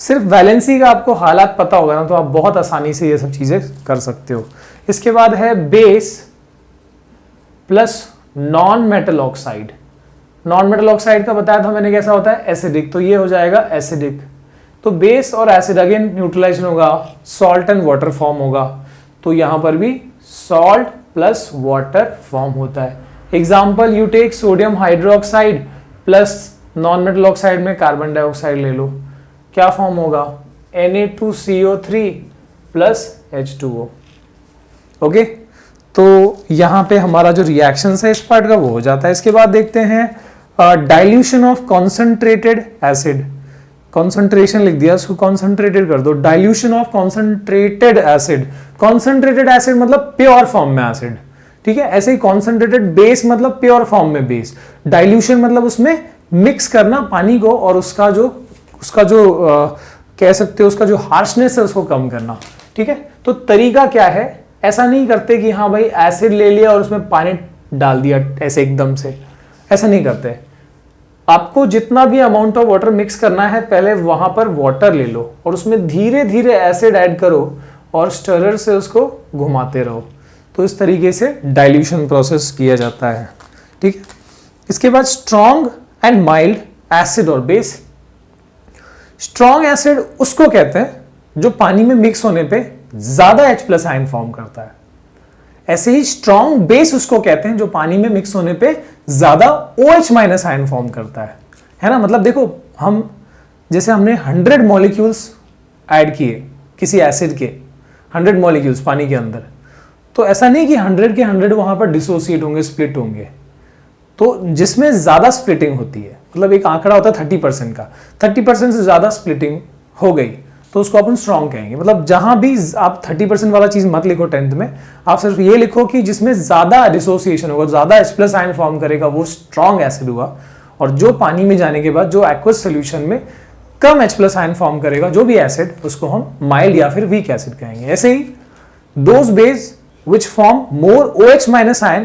सिर्फ वैलेंसी का आपको हालात पता होगा ना तो आप बहुत आसानी से ये सब चीजें कर सकते हो। इसके बाद है base plus non metal oxide. Non metal oxide का बताया था मैंने कैसा होता है, एसिडिक, तो ये हो जाएगा एसिडिक। तो बेस और एसिड अगेन न्यूट्रलाइज होगा, सॉल्ट एंड वाटर फॉर्म होगा, तो यहां पर भी सॉल्ट प्लस वाटर फॉर्म होता है। Example, you take sodium hydroxide plus non metal oxide में कार्बन डाइऑक्साइड ले लो, क्या फॉर्म होगा, Na2CO3 प्लस H2O। ओके, तो यहां पे हमारा जो रिएक्शन है इस पार्ट का वो हो जाता है। इसके बाद देखते हैं dilution of concentrated acid. Concentration लिख दिया, उसको कॉन्सेंट्रेटेड कर दो। Dilution of concentrated acid, concentrated acid मतलब प्योर फॉर्म में एसिड, ठीक है। ऐसे ही कॉन्सेंट्रेटेड बेस मतलब प्योर फॉर्म में बेस। डाइल्यूशन मतलब उसमें मिक्स करना पानी को और उसका जो कह सकते हो उसका जो हार्शनेस है उसको कम करना, ठीक है। तो तरीका क्या है, ऐसा नहीं करते कि हाँ भाई एसिड ले लिया और उसमें पानी डाल दिया ऐसे एकदम से, ऐसा नहीं करते। आपको जितना भी अमाउंट ऑफ वाटर मिक्स करना है पहले वहां पर वाटर ले लो और उसमें धीरे धीरे एसिड ऐड करो और स्टरर से उसको घुमाते रहो। तो इस तरीके से डाइल्यूशन प्रोसेस किया जाता है, ठीक है। इसके बाद स्ट्रॉन्ग एंड माइल्ड एसिड और बेस। स्ट्रॉन्ग एसिड उसको कहते हैं जो पानी में मिक्स होने पे ज्यादा H+ आयन फॉर्म करता है। ऐसे ही स्ट्रॉन्ग बेस उसको कहते हैं जो पानी में मिक्स होने पे ज्यादा OH- आयन फॉर्म करता है ना। मतलब देखो, हम जैसे हमने 100 मॉलिक्यूल्स ऐड किए किसी एसिड के, 100 मॉलिक्यूल्स पानी के अंदर, तो ऐसा नहीं कि 100 के 100 वहां पर डिसोसिएट होंगे, स्प्लिट होंगे। तो जिसमें ज्यादा स्प्लिटिंग होती है, मतलब एक आंकड़ा होता है 30% का, 30% से ज्यादा स्प्लिटिंग हो गई तो उसको अपन स्ट्रॉन्ग कहेंगे। मतलब जहां भी आप 30% वाला चीज मत लिखो 10th में, आप सिर्फ ये लिखो कि जिसमें ज्यादा डिसोसिएशन होगा, ज्यादा H+ आयन फॉर्म करेगा, वो स्ट्रॉन्ग एसिड हुआ। और जो पानी में जाने के बाद जो एक्वस सोल्यूशन में कम H+ आयन फॉर्म करेगा, जो भी एसिड, उसको हम माइल्ड या फिर वीक एसिड कहेंगे। ऐसे ही those base which form more OH- ion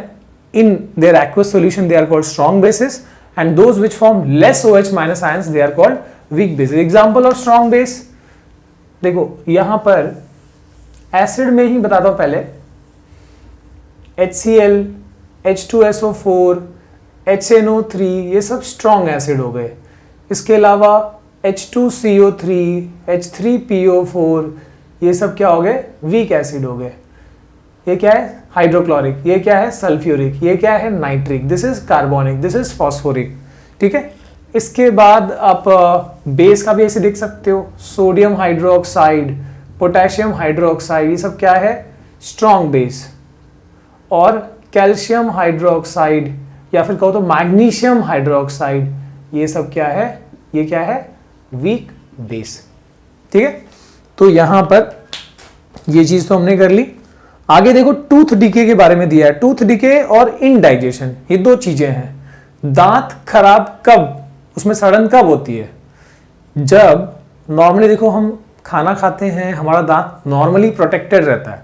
in their aqueous solution, they are called strong bases, and those which form less OH- ions, they are called weak bases. Example of strong base, देखो यहां पर acid में ही बताता हूं पहले, HCl, H2SO4, HNO3, ये सब strong acid हो गए। इसके अलावा H2CO3, H3PO4, ये सब क्या हो गए, वीक एसिड हो गए। ये क्या है, हाइड्रोक्लोरिक, ये क्या है, सल्फ्यूरिक, ये क्या है, nitric, this is carbonic, this is phosphoric, ठीक है। इसके बाद आप बेस का भी ऐसे देख सकते हो, सोडियम हाइड्रोक्साइड, पोटेशियम हाइड्रोक्साइड, ये सब क्या है, स्ट्रॉन्ग बेस। और कैल्शियम हाइड्रोक्साइड या फिर कहो तो मैग्नीशियम हाइड्रोक्साइड, ये सब क्या है, ये क्या है, वीक बेस, ठीक है। तो यहां पर ये चीज तो हमने कर ली। आगे देखो टूथ डिके के बारे में दिया है। टूथ डिके और इनडाइजेशन, ये दो चीजें हैं। दांत खराब कब, उसमें सड़न कब होती है, जब नॉर्मली देखो हम खाना खाते हैं, हमारा दांत नॉर्मली प्रोटेक्टेड रहता है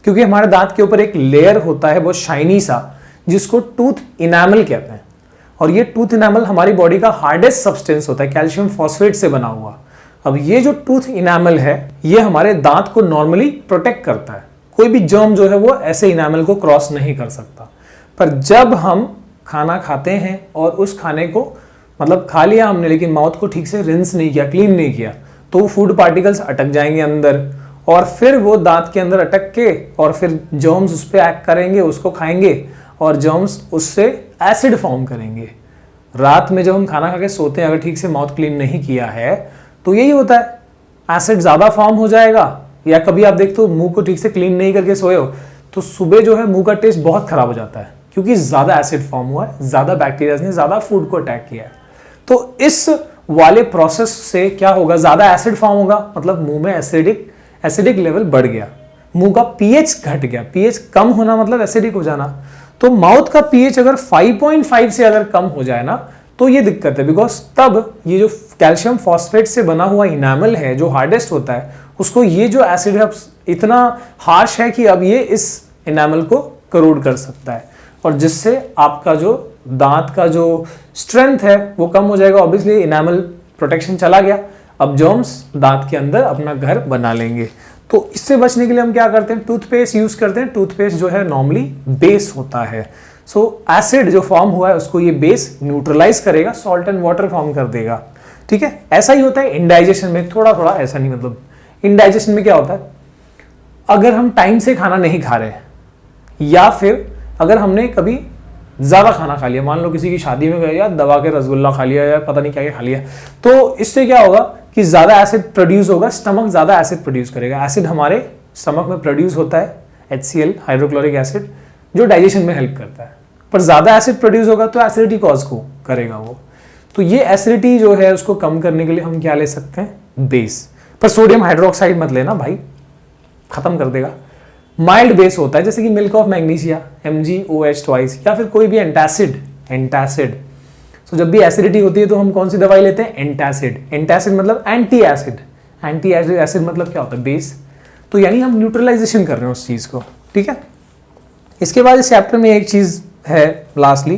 क्योंकि हमारे दांत के ऊपर एक लेयर होता है बहुत शाइनी सा, जिसको टूथ इनामल कहते हैं। और ये टूथ इनामल हमारी बॉडी का हार्डेस्ट सब्सटेंस होता है, कैल्शियम फॉस्फेट से बना हुआ। अब ये जो टूथ इनामल है, ये हमारे दांत को नॉर्मली प्रोटेक्ट करता है। कोई भी जर्म जो है वो ऐसे इनामल को क्रॉस नहीं कर सकता। पर जब हम खाना खाते हैं और उस खाने को मतलब खा लिया हमने, लेकिन माउथ को ठीक से रिंस नहीं किया, क्लीन नहीं किया, तो वो फूड पार्टिकल्स अटक जाएंगे अंदर और फिर वो दांत के अंदर अटक के और फिर जर्म्स उस पर एक्ट करेंगे, उसको खाएंगे और जर्म्स उससे एसिड फॉर्म करेंगे। रात में जब हम खाना खा के सोते हैं, अगर ठीक से माउथ क्लीन नहीं किया है तो यही होता है, एसिड ज्यादा फॉर्म हो जाएगा। या कभी आप देखते हो मुंह को ठीक से क्लीन नहीं करके सोए हो तो सुबह जो है मुंह का टेस्ट बहुत खराब हो जाता है, क्योंकि ज्यादा एसिड फॉर्म हुआ है, ज्यादा बैक्टीरिया ने ज्यादा फूड को अटैक किया है। तो इस वाले प्रोसेस से क्या होगा, ज्यादा एसिड फॉर्म होगा, मतलब मुंह में एसिडिक लेवल बढ़ गया, मुंह का पीएच घट गया। पीएच कम होना मतलब एसिडिक हो जाना। तो माउथ का पीएच अगर 5.5 से अगर कम हो जाए ना तो ये दिक्कत है, बिकॉज तब ये जो कैल्शियम फॉस्फेट से बना हुआ इनामल है जो हार्डेस्ट होता है, उसको ये जो एसिड है इतना हार्श है कि अब ये इस इनामल को करोड कर सकता है और जिससे आपका जो दांत का जो स्ट्रेंथ है वो कम हो जाएगा। ऑब्वियसली इनामल प्रोटेक्शन चला गया, अब जर्म्स दांत के अंदर अपना घर बना लेंगे। तो इससे बचने के लिए हम क्या करते हैं, टूथपेस्ट यूज करते हैं। टूथपेस्ट जो है नॉर्मली बेस होता है, सो एसिड जो फॉर्म हुआ है उसको ये बेस न्यूट्रलाइज करेगा, सॉल्ट एंड वाटर फॉर्म कर देगा। ठीक है, ऐसा ही होता है इंडाइजेशन में, थोड़ा थोड़ा ऐसा नहीं, मतलब इंडाइजेशन में क्या होता है, अगर हम टाइम से खाना नहीं खा रहे या फिर अगर हमने कभी ज्यादा खाना खा लिया, मान लो किसी की शादी में गए या दबा के रसगुल्ला खा लिया या पता नहीं क्या खा लिया, तो इससे क्या होगा कि ज्यादा एसिड प्रोड्यूस होगा, स्टमक ज्यादा एसिड प्रोड्यूस करेगा। एसिड हमारे स्टमक में प्रोड्यूस होता है HCl हाइड्रोक्लोरिक एसिड, जो डाइजेशन में हेल्प करता है, पर ज्यादा एसिड प्रोड्यूस होगा तो एसिडिटी कॉज को करेगा वो। तो ये एसिडिटी जो है उसको कम करने के लिए हम क्या ले सकते हैं, बेस। पर सोडियम हाइड्रोक्साइड मत लेना भाई, खत्म कर देगा। माइल्ड बेस होता है जैसे कि milk of magnesia MgOH twice, या फिर कोई भी एंटासिड। तो जब भी एसिडिटी होती है तो हम कौन सी दवाई लेते हैं, एंटासिड मतलब एंटी एसिड मतलब क्या होता है, बेस। तो यानी हम न्यूट्रलाइजेशन कर रहे हैं उस चीज को। ठीक है, इसके बाद इस चैप्टर में एक चीज है लास्टली,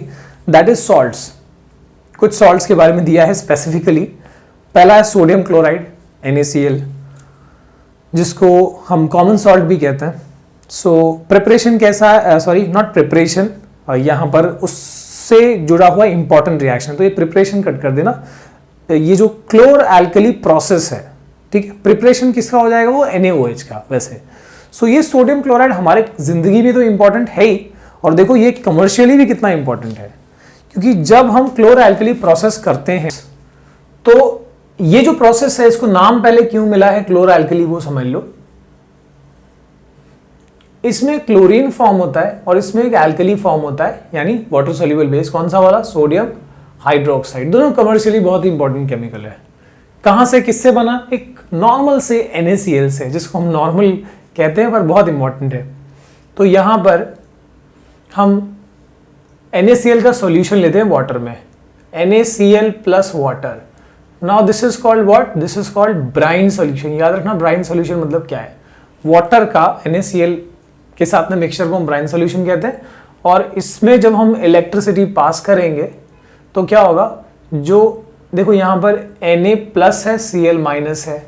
दैट इज सॉल्ट्स। कुछ सॉल्ट्स के बारे में दिया है स्पेसिफिकली। पहला है सोडियम क्लोराइड NaCl, जिसको हम कॉमन सॉल्ट भी कहते हैं। सो प्रिपरेशन कैसा है, सॉरी नॉट प्रिपरेशन, यहाँ पर उससे जुड़ा हुआ इंपॉर्टेंट रिएक्शन, तो ये प्रिपरेशन कट कर देना। ये जो क्लोर एल्कली प्रोसेस है, ठीक है, प्रिपरेशन किसका हो जाएगा, वो NaOH का वैसे। सो ये सोडियम क्लोराइड हमारे जिंदगी में तो इंपॉर्टेंट है ही, और देखो ये कमर्शियली भी कितना इंपॉर्टेंट है, क्योंकि जब हम क्लोर एल्कली प्रोसेस करते हैं तो ये जो प्रोसेस है इसको नाम पहले क्यों मिला है क्लोर एल्कली वो समझ लो। इसमें क्लोरीन फॉर्म होता है और इसमें एक एल्कली फॉर्म होता है, यानी वाटर सोल्यूबल बेस। कौन सा वाला, सोडियम हाइड्रोक्साइड। दोनों कमर्शियली बहुत ही इंपॉर्टेंट केमिकल है। कहां से, किससे बना, एक नॉर्मल से NaCl से, जिसको हम नॉर्मल कहते हैं पर बहुत इंपॉर्टेंट है। तो यहां पर हम NaCl का सॉल्यूशन लेते हैं वाटर में, NaCl plus water. Now this is called what, this is called brine solution. याद रखना ब्राइन सॉल्यूशन मतलब क्या है, वाटर का NaCl के साथ में मिक्सचर को हम ब्राइन सॉल्यूशन कहते हैं। और इसमें जब हम इलेक्ट्रिसिटी पास करेंगे तो क्या होगा, जो देखो यहाँ पर Na प्लस है Cl माइनस है,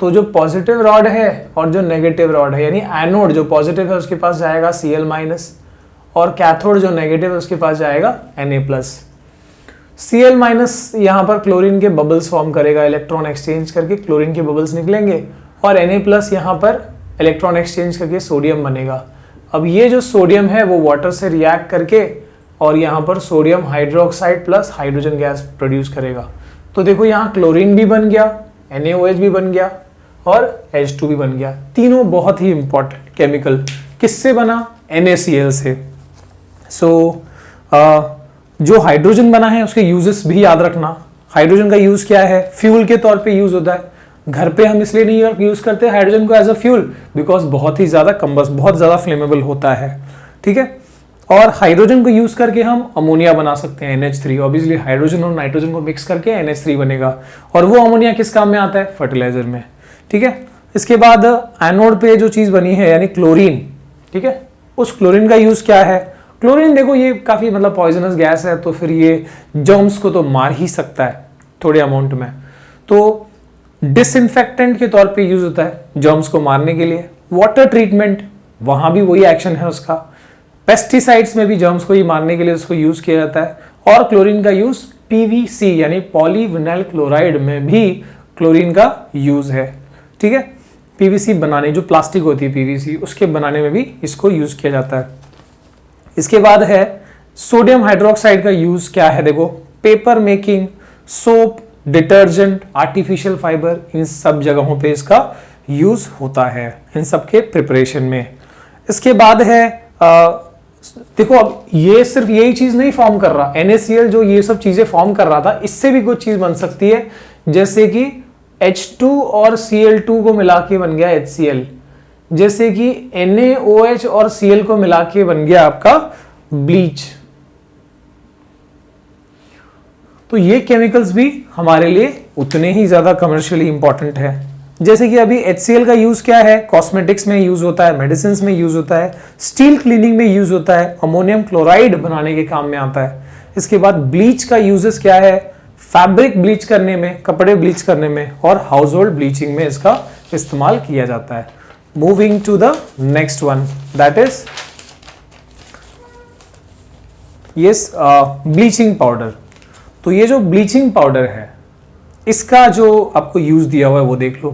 तो जो पॉजिटिव रॉड है और जो नेगेटिव रॉड है, यानी एनोड जो पॉजिटिव है उसके पास जाएगा Cl माइनस, और कैथोड जो नेगेटिव है उसके पास जाएगा Na प्लस। Cl माइनस यहाँ पर क्लोरीन के बबल्स फॉर्म करेगा, इलेक्ट्रॉन एक्सचेंज करके क्लोरीन के बबल्स निकलेंगे, और Na प्लस यहाँ पर इलेक्ट्रॉन एक्सचेंज करके सोडियम बनेगा। अब ये जो सोडियम है वो वाटर से रिएक्ट करके और यहाँ पर sodium hydroxide plus hydrogen gas produce करेगा। तो देखो यहाँ क्लोरीन भी बन गया, NaOH भी बन गया और H2 भी बन गया। तीनों बहुत ही इंपॉर्टेंट केमिकल। किससे बना, NaCl से। सो जो हाइड्रोजन बना है उसके यूजेस भी याद रखना। हाइड्रोजन का यूज क्या है, फ्यूल के तौर पे यूज होता है। घर पे हम इसलिए नहीं यूज करते हाइड्रोजन को एज अ फ्यूल, बिकॉज बहुत ही ज्यादा कम्बस्ट, बहुत ज्यादा फ्लेमेबल होता है। ठीक है, और हाइड्रोजन को यूज करके हम अमोनिया बना सकते हैं NH3। ऑब्वियसली हाइड्रोजन और नाइट्रोजन को मिक्स करके NH3 बनेगा, और वो अमोनिया किस काम में आता है, फर्टिलाइजर में। ठीक है, इसके बाद एनोड पे जो चीज बनी है यानी क्लोरीन, ठीक है, उस क्लोरीन का यूज क्या है। क्लोरीन देखो ये काफी मतलब पॉइजनस गैस है, तो फिर ये जर्म्स को तो मार ही सकता है थोड़े अमाउंट में, तो डिसइंफेक्टेंट के तौर पे यूज होता है जर्म्स को मारने के लिए। वाटर ट्रीटमेंट, वहां भी वही एक्शन है उसका। पेस्टिसाइड्स में भी जर्म्स को ही मारने के लिए उसको यूज किया जाता है। और क्लोरीन का यूज PVC यानी पॉलीविनाइल क्लोराइड में भी क्लोरीन का यूज है। ठीक है, PVC बनाने, जो प्लास्टिक होती है PVC, उसके बनाने में भी इसको यूज किया जाता है। इसके बाद है सोडियम हाइड्रोक्साइड का यूज क्या है, देखो paper making, soap, detergent, artificial fibre, इन सब जगहों पे इसका यूज होता है, इन सब के प्रिपरेशन में। इसके बाद है देखो अब ये सिर्फ यही चीज नहीं फॉर्म कर रहा, NaCl जो ये सब चीजें फॉर्म कर रहा था, इससे भी कुछ चीज बन सकती है, जैसे कि H2 और Cl2 को मिला के बन गया HCl, जैसे कि NaOH और Cl को मिला के बन गया आपका ब्लीच। तो ये केमिकल्स भी हमारे लिए उतने ही ज्यादा कमर्शियली इंपॉर्टेंट है। जैसे कि अभी HCl का यूज क्या है, कॉस्मेटिक्स में यूज होता है, मेडिसिन में यूज होता है, स्टील क्लीनिंग में यूज होता है, अमोनियम क्लोराइड बनाने के काम में आता है। इसके बाद ब्लीच का यूजेस क्या है, फैब्रिक ब्लीच करने में, कपड़े ब्लीच करने में और हाउस होल्ड ब्लीचिंग में इसका इस्तेमाल किया जाता है। Moving to the next one, that is yes bleaching powder. तो ये जो ब्लीचिंग पाउडर है इसका जो आपको यूज दिया हुआ है वो देख लो।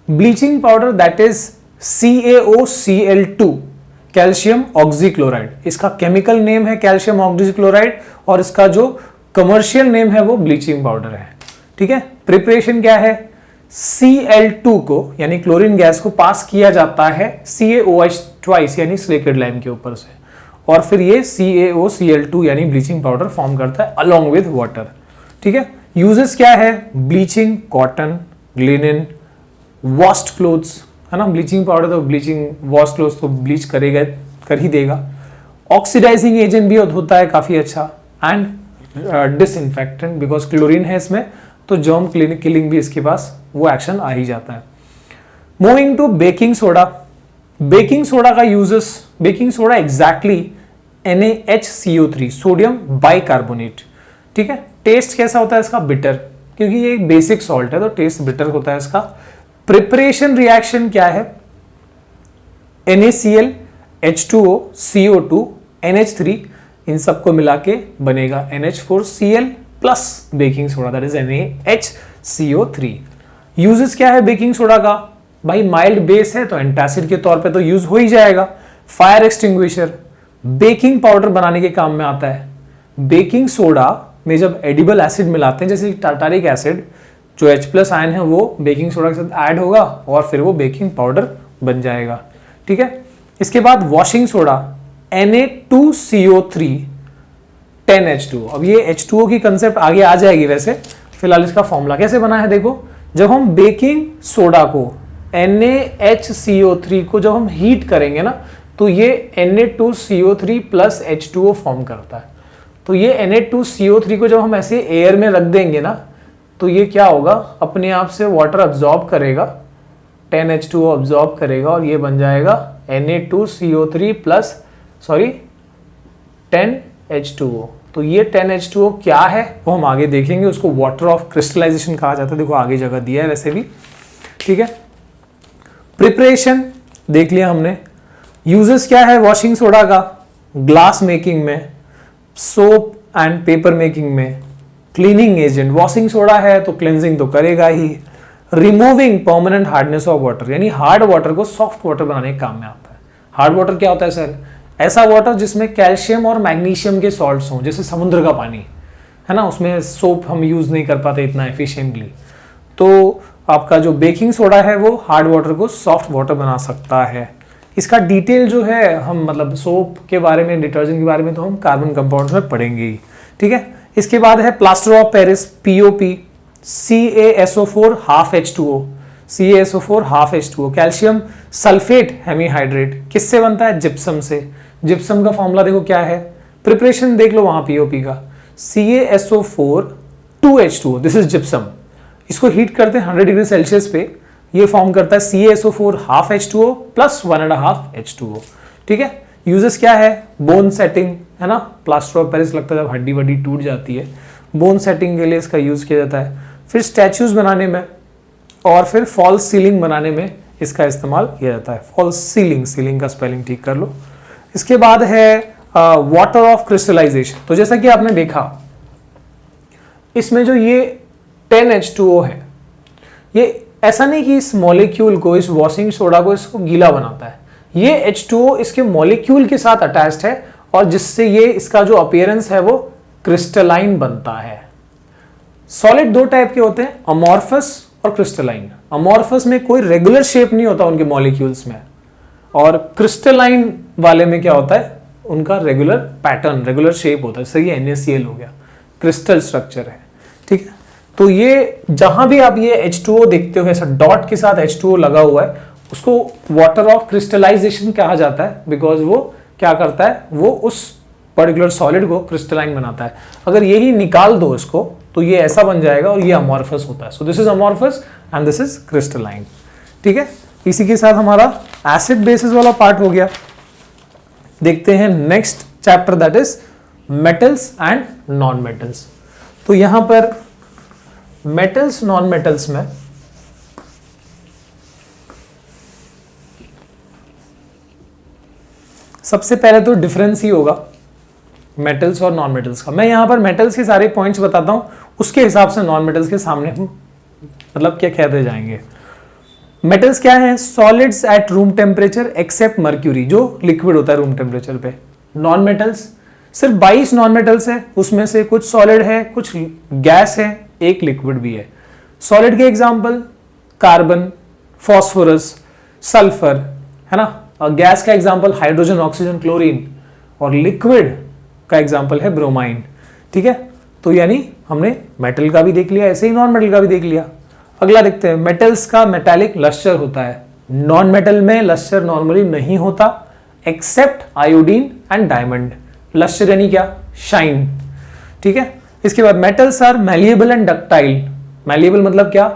Bleaching powder that is CaOCl2 calcium oxychloride, इसका केमिकल नेम है कैल्शियम ऑक्सीक्लोराइड और इसका जो कमर्शियल नेम है वो ब्लीचिंग पाउडर है। ठीक है, प्रिपरेशन क्या है, Cl2 को यानी क्लोरीन गैस को पास किया जाता है CaOH ट्वाइस यानी सिलिकेट लाइम के ऊपर से और फिर ये CaOCl2 यानी ब्लीचिंग पाउडर फॉर्म करता है अलोंग विद वाटर। ठीक है, यूजेस क्या है, bleaching cotton, linen, washed clothes, है ना, ब्लीचिंग पाउडर तो ब्लीचिंग, वॉश क्लोथ्स तो ब्लीच करेगा, कर ही देगा। ऑक्सीडाइजिंग एजेंट भी होता है काफी अच्छा एंड डिसइंफेक्टेंट बिकॉज क्लोरीन है इसमें, तो जर्म किलिंग भी इसके पास वो एक्शन आ ही जाता है। Moving to baking soda. Baking soda का uses, baking soda exactly NaHCO3 sodium bicarbonate. ठीक है, टेस्ट कैसा होता है इसका, बिटर, क्योंकि ये एक बेसिक सॉल्ट है तो टेस्ट बिटर होता है इसका। प्रिपरेशन रिएक्शन क्या है, NaCl, H2O, CO2, NH3 इन सबको मिला के बनेगा NH4Cl plus baking soda that is NaHCO3। Uses क्या है बेकिंग सोडा का, भाई माइल्ड बेस है तो एंटासिड के तौर पे तो यूज हो ही जाएगा। फायर एक्सटिंग्विशर, बेकिंग पाउडर बनाने के काम में आता है। बेकिंग सोडा में जब एडिबल एसिड मिलाते हैं जैसे टार्टारिक एसिड, जो H+ आयन है वो बेकिंग सोडा के साथ ऐड होगा और फिर वो बेकिंग पाउडर बन जाएगा। ठीक है, इसके बाद वॉशिंग सोडा Na2CO3 10H2O। अब ये H2O की कंसेप्ट आगे आ जाएगी, वैसे फिलहाल इसका फॉर्मूला कैसे बना है देखो। जब हम बेकिंग सोडा को NaHCO3 को जब हम हीट करेंगे ना तो ये Na2CO3 प्लस H2O फॉर्म करता है। तो ये Na2CO3 को जब हम ऐसे एयर में रख देंगे ना तो ये क्या होगा, अपने आप से वाटर अब्सॉर्ब करेगा, 10H2O अब्सॉर्ब करेगा और ये बन जाएगा Na2CO3 प्लस 10H2O। तो ये 10H2O क्या है वो हम आगे देखेंगे, उसको वाटर ऑफ क्रिस्टलाइजेशन कहा जाता है। देखो आगे जगह दिया है वैसे भी। ठीक है, प्रिपरेशन देख लिया हमने। यूजेस क्या है वॉशिंग सोडा का, ग्लास मेकिंग में, सोप एंड पेपर मेकिंग में, क्लीनिंग एजेंट। वॉशिंग सोडा है तो क्लेंजिंग तो करेगा ही। Removing permanent hardness of water, यानी हार्ड वाटर को सॉफ्ट वाटर बनाने के काम में आता है। हार्ड वाटर क्या होता है सर, ऐसा वाटर जिसमें कैल्शियम और मैग्नीशियम के सॉल्ट्स हों, जैसे समुद्र का पानी है ना, उसमें सोप हम यूज नहीं कर पाते इतना एफिशिएंटली। तो आपका जो बेकिंग सोडा है वो हार्ड वाटर को सॉफ्ट वाटर बना सकता है। इसका डिटेल जो है हम मतलब सोप के बारे में, डिटर्जेंट के बारे में तो हम कार्बन कंपाउंड्स में पढ़ेंगे ही। ठीक है, इसके बाद है plaster of Paris POP, CaSO4 half H2O, CaSO4 half H2O। Calcium sulphate hemihydrate किससे बनता है, जिप्सम से। जिप्सम का फॉर्मूला देखो क्या है, प्रिपरेशन देख लो वहां POP का, CaSO4 2H2O, this is gypsum. इसको हीट करते हैं 100 डिग्री सेल्सियस पे, ये फॉर्म करता है CaSO4 half H2O plus 1.5 H2O। ठीक है, यूजेस क्या है, बोन सेटिंग है ना, प्लास्टर ऑफ पेरिस लगता है जब हड्डी वड्डी टूट जाती है, बोन सेटिंग के लिए इसका यूज किया जाता है। फिर स्टैच्यूज बनाने में और फिर फॉल्स सीलिंग बनाने में इसका इस्तेमाल किया जाता है। फॉल्स सीलिंग, सीलिंग का स्पेलिंग ठीक कर लो। इसके बाद है वाटर ऑफ क्रिस्टलाइजेशन। तो जैसा कि आपने देखा इसमें जो ये 10H2O है, ये ऐसा नहीं कि इस मॉलिक्यूल को, इस वॉशिंग सोडा को इसको गीला बनाता है, ये H2O इसके मॉलिक्यूल के साथ अटैच्ड है और जिससे ये इसका जो अपीयरेंस है वो क्रिस्टलाइन बनता है। सॉलिड दो टाइप के होते हैं, अमॉर्फस और क्रिस्टलाइन। अमॉर्फस में कोई रेगुलर शेप नहीं होता उनके मॉलिक्यूल्स में, और क्रिस्टलाइन वाले में क्या होता है, उनका रेगुलर पैटर्न, रेगुलर शेप होता है। जैसे ये NaCl हो गया, क्रिस्टल स्ट्रक्चर है। ठीक है, तो ये जहां भी आप ये H2O देखते हो ऐसा डॉट के साथ H2O लगा हुआ है, उसको वाटर ऑफ क्रिस्टलाइजेशन कहा जाता है, बिकॉज वो क्या करता है, वो उस पर्टिकुलर सॉलिड को क्रिस्टलाइन बनाता है। अगर यही निकाल दो इसको तो ये ऐसा बन जाएगा और ये अमॉर्फस होता है। So this is amorphous and this is crystalline. ठीक है, इसी के साथ हमारा एसिड बेसिस वाला पार्ट हो गया। देखते हैं next chapter that is metals and non metals. तो यहां पर मेटल्स नॉन मेटल्स में सबसे पहले तो डिफरेंस ही होगा मेटल्स और नॉन मेटल्स का। मैं यहां पर मेटल्स के सारे पॉइंट्स बताता हूं, उसके हिसाब से नॉन मेटल्स के सामने हम मतलब क्या कहते जाएंगे। मेटल्स क्या है? Solids at room temperature except mercury, जो लिक्विड होता है रूम टेम्परेचर पे। नॉन मेटल्स सिर्फ 22 नॉन मेटल्स है, उसमें से कुछ सॉलिड है, कुछ गैस है, एक लिक्विड भी है। सॉलिड के एग्जांपल कार्बन, फॉस्फोरस, सल्फर, है ना। और गैस का एग्जांपल हाइड्रोजन, ऑक्सीजन, क्लोरीन, और लिक्विड का एग्जांपल है ब्रोमाइन। ठीक है, तो यानी हमने मेटल का भी देख लिया, ऐसे ही नॉन मेटल का भी देख लिया। अगला देखते हैं, मेटल्स का मेटालिक लस्टर होता है। नॉन मेटल में लस्टर नॉर्मली नहीं होता except iodine and diamond. Lustre यानी क्या? शाइन। ठीक है, इसके बाद metals are malleable and ductile. Malleable मतलब क्या?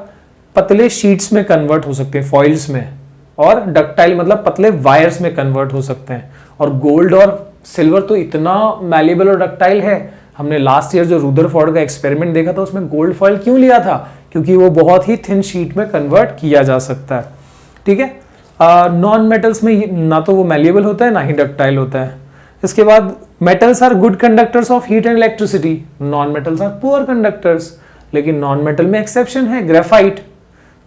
पतले शीट्स में कन्वर्ट हो सकते हैं, फॉइल्स में, और डक्टाइल मतलब पतले वायर्स में कन्वर्ट हो सकते हैं। और गोल्ड और सिल्वर तो इतना मैलिएबल और डक्टाइल है, हमने लास्ट ईयर जो रुदरफोर्ड का एक्सपेरिमेंट देखा था उसमें गोल्ड फॉइल क्यों लिया था? क्योंकि वो बहुत ही थिन शीट में कन्वर्ट किया जा सकता है। ठीक है, नॉन मेटल्स में ना तो वो मैलिएबल होता है ना ही डक्टाइल होता है। इसके बाद metals are good conductors of heat and electricity, non metals are poor conductors. लेकिन नॉन मेटल में एक्सेप्शन है, ग्रेफाइट,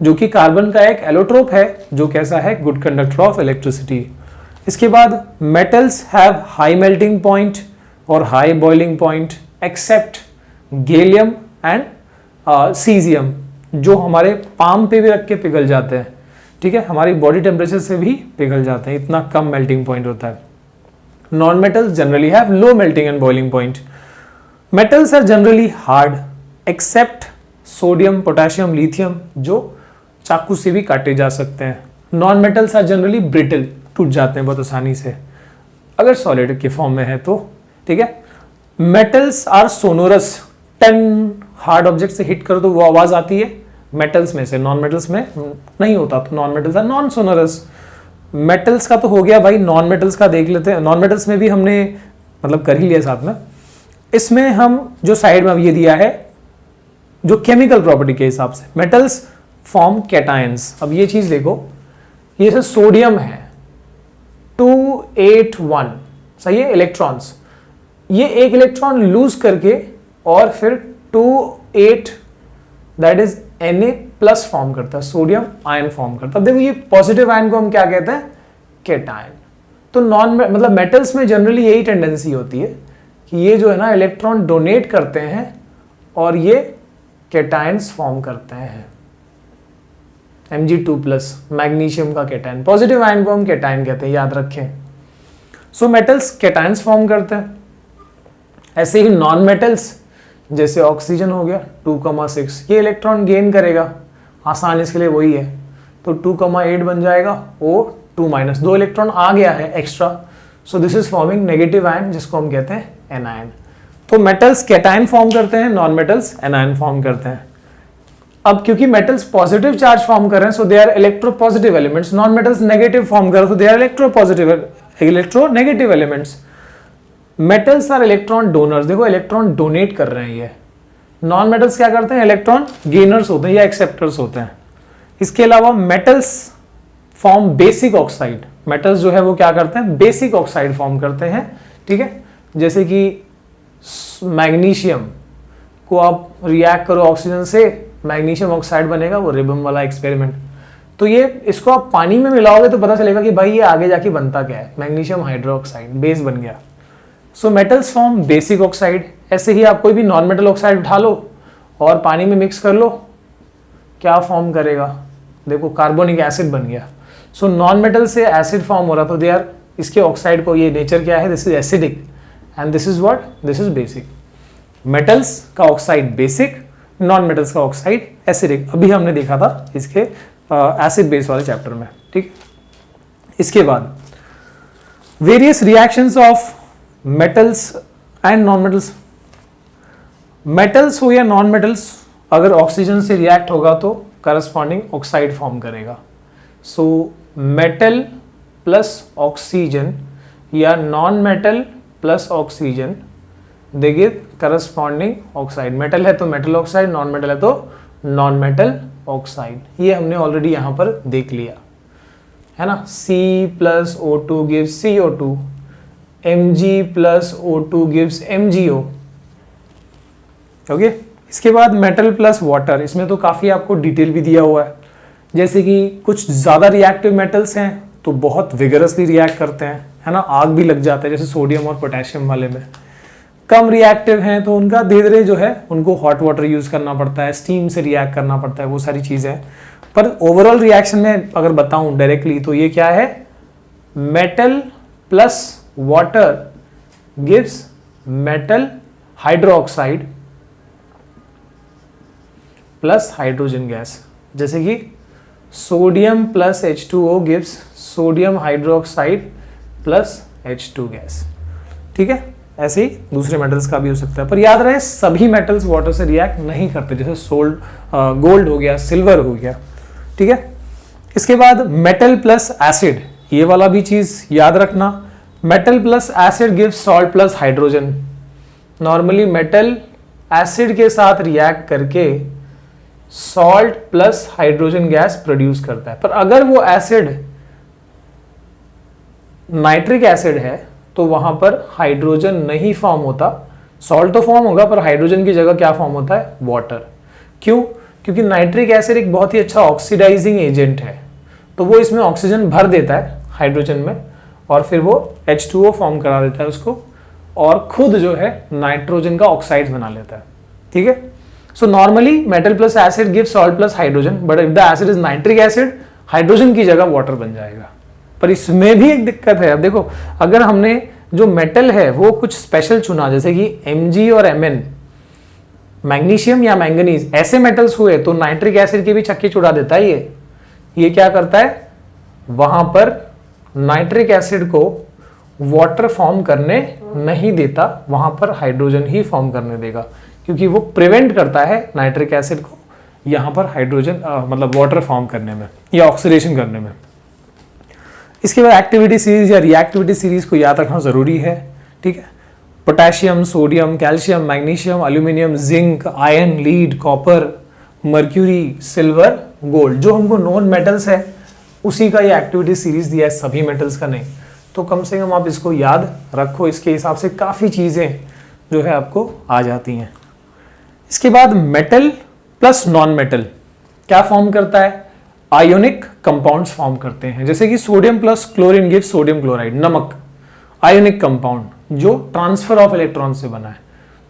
जो कि कार्बन का एक एलोट्रोप है, जो कैसा है? Good conductor of electricity. इसके बाद metals have high melting point और high boiling point except gallium and caesium, जो हमारे पाम पे भी रख के पिघल जाते हैं। ठीक है, हमारी बॉडी टेम्परेचर से भी पिघल जाते हैं, इतना कम मेल्टिंग पॉइंट होता है। Non metals generally have low melting and boiling point. Metals are generally hard except sodium, potassium, lithium, जो चाकू से भी काटे जा सकते हैं। Non metals are generally brittle, टूट जाते हैं बहुत आसानी से अगर सॉलिड के फॉर्म में है तो। ठीक है, metals are sonorous, 10 hard object से हिट करो तो वो आवाज आती है मेटल्स में से, नॉन मेटल्स में नहीं होता, तो non metals are non sonorous. Metals का तो हो गया भाई, नॉन मेटल्स का देख लेते हैं। नॉन मेटल्स में भी हमने मतलब कर ही लिया साथ में। इसमें हम जो साइड में अब ये दिया है जो केमिकल प्रॉपर्टी के हिसाब से, मेटल्स फॉर्म कैटायंस। अब ये चीज देखो, ये से सोडियम है 281, सही है, इलेक्ट्रॉन्स। ये एक इलेक्ट्रॉन लूज करके और फिर 28 दैट इज Na+ फॉर्म करता है, सोडियम आयन फॉर्म करता है। देखो ये पॉजिटिव आयन को हम क्या कहते हैं? कैटायन। तो नॉन मतलब मेटल्स में जनरली यही टेंडेंसी होती है कि ये जो है ना इलेक्ट्रॉन डोनेट करते हैं और ये कैटायंस फॉर्म करते हैं। Mg2+, मैग्नीशियम का कैटायन, पॉजिटिव आयन को हम कैटायन कहते हैं, याद रखें। सो मेटल्स कैटायंस फॉर्म करते हैं। ऐसे ही नॉन मेटल्स जैसे ऑक्सीजन हो गया 2,6, ये इलेक्ट्रॉन गेन करेगा, आसान इसके लिए वही है, तो 2,8 बन जाएगा, O2-, 2 इलेक्ट्रॉन आ गया है extra. So this is forming negative ion, जिसको हम कहते हैं एनायन। तो मेटल्स कैटायन फॉर्म करते हैं, नॉन मेटल्स एनायन फॉर्म करते हैं। अब क्योंकि मेटल्स पॉजिटिव चार्ज फॉर्म कर रहे हैं, so they are electropositive elements. Non metals negative form कर रहे हैं, तो they are electronegative elements. Metals are electron donors, देखो इलेक्ट्रॉन डोनेट कर रहे हैं ये। नॉन मेटल्स क्या करते हैं? इलेक्ट्रॉन गेनर्स होते हैं या एक्सेप्टर्स होते हैं। इसके अलावा metals form basic oxide. Metals जो है वो क्या करते हैं? बेसिक ऑक्साइड फॉर्म करते हैं। ठीक है, जैसे कि मैग्नीशियम को आप रिएक्ट करो ऑक्सीजन से, मैग्नीशियम ऑक्साइड बनेगा, वो रिबम वाला एक्सपेरिमेंट। तो ये इसको आप पानी में मिलाओगे तो पता चलेगा कि भाई ये आगे जाके बनता क्या है, मैग्नीशियम हाइड्रोक्साइड, बेस बन गया। So metals form basic oxide. ऐसे ही आप कोई भी नॉन मेटल ऑक्साइड उठा लो और पानी में मिक्स कर लो, क्या फॉर्म करेगा? देखो कार्बोनिक एसिड बन गया। सो नॉन मेटल से एसिड फॉर्म हो रहा, तो दे आर, इसके ऑक्साइड को ये नेचर क्या है? This is acidic and this is what? This is basic. Metals का ऑक्साइड बेसिक, नॉन मेटल्स का ऑक्साइड एसिडिक। अभी हमने देखा था इसके एसिड बेस वाले चैप्टर में। ठीक, इसके बाद various reactions of metals and non metals. Metals हो या नॉन मेटल्स, अगर ऑक्सीजन से रिएक्ट होगा तो करस्पॉन्डिंग ऑक्साइड फॉर्म करेगा। सो मेटल प्लस ऑक्सीजन या non metal plus oxygen, they give corresponding oxide. Metal है तो मेटल ऑक्साइड, नॉन मेटल है तो नॉन मेटल ऑक्साइड। ये हमने ऑलरेडी यहां पर देख लिया है ना। C+O2 gives CO2, Mg+O2 gives MgO। Okay, इसके बाद मेटल प्लस वाटर, इसमें तो काफी आपको डिटेल भी दिया हुआ है। जैसे कि कुछ ज्यादा रिएक्टिव मेटल्स हैं तो बहुत विगरसली रिएक्ट करते हैं, है ना, आग भी लग जाता है, जैसे सोडियम और पोटेशियम वाले में। कम रिएक्टिव हैं तो उनका धीरे धीरे जो है उनको हॉट वाटर यूज करना पड़ता है, स्टीम से रिएक्ट करना पड़ता है, वो सारी चीजें। पर ओवरऑल रिएक्शन में अगर बताऊं डायरेक्टली तो ये क्या है, metal plus water gives metal hydroxide plus hydrogen gas. जैसे कि sodium plus H2O gives sodium hydroxide plus H2 gas. ठीक है, ऐसे ही दूसरे मेटल्स का भी हो सकता है, पर याद रहे सभी मेटल्स वाटर से रिएक्ट नहीं करते। जैसे गोल्ड हो गया, सिल्वर हो गया। ठीक है, इसके बाद मेटल प्लस एसिड, ये वाला भी चीज याद रखना। Metal plus acid gives salt plus hydrogen. Normally metal acid के साथ रिएक्ट करके salt plus hydrogen gas produce करता है, पर अगर वो एसिड नाइट्रिक एसिड है तो वहां पर हाइड्रोजन नहीं फॉर्म होता। सॉल्ट तो फॉर्म होगा पर हाइड्रोजन की जगह क्या फॉर्म होता है, वाटर। क्यों? क्योंकि नाइट्रिक एसिड एक बहुत ही अच्छा ऑक्सीडाइजिंग एजेंट है, तो वो इसमें ऑक्सीजन भर देता है हाइड्रोजन में और फिर वो H2O फॉर्म करा देता है उसको, और खुद जो है नाइट्रोजन का ऑक्साइड बना लेता है। ठीक है, so normally metal plus acid give salt plus hydrogen, but if the acid is nitric acid, hydrogen की जगह वाटर बन जाएगा। पर इसमें भी एक दिक्कत है। अब देखो, अगर हमने जो मेटल है वो कुछ स्पेशल चुना, जैसे कि Mg और Mn, मैग्नीशियम या मैंगनीज, ऐसे मेटल्स हुए तो नाइट्रिक एसिड के भी छक्के छुड़ा देता है ये क्या करता है, वहां पर नाइट्रिक एसिड को वाटर फॉर्म करने नहीं देता, वहां पर हाइड्रोजन ही फॉर्म करने देगा, क्योंकि वो प्रिवेंट करता है नाइट्रिक एसिड को यहां पर हाइड्रोजन मतलब वाटर फॉर्म करने में या ऑक्सीडेशन करने में। इसके बाद एक्टिविटी सीरीज या रिएक्टिविटी सीरीज को याद रखना जरूरी है। ठीक है, potassium, sodium, calcium, magnesium, aluminium, zinc, iron, lead, copper, mercury, silver, gold, जो हमको नॉन मेटल्स है उसी का ये एक्टिविटी सीरीज दिया है, सभी मेटल्स का नहीं। तो कम से कम आप इसको याद रखो, इसके हिसाब से काफी चीजें जो है आपको आ जाती हैं। इसके बाद मेटल प्लस नॉन मेटल क्या फॉर्म करता है, आयोनिक कंपाउंड्स फॉर्म करते हैं। जैसे कि sodium plus chlorine give sodium chloride, नमक, आयोनिक कंपाउंड जो ट्रांसफर ऑफ इलेक्ट्रॉन से बना है।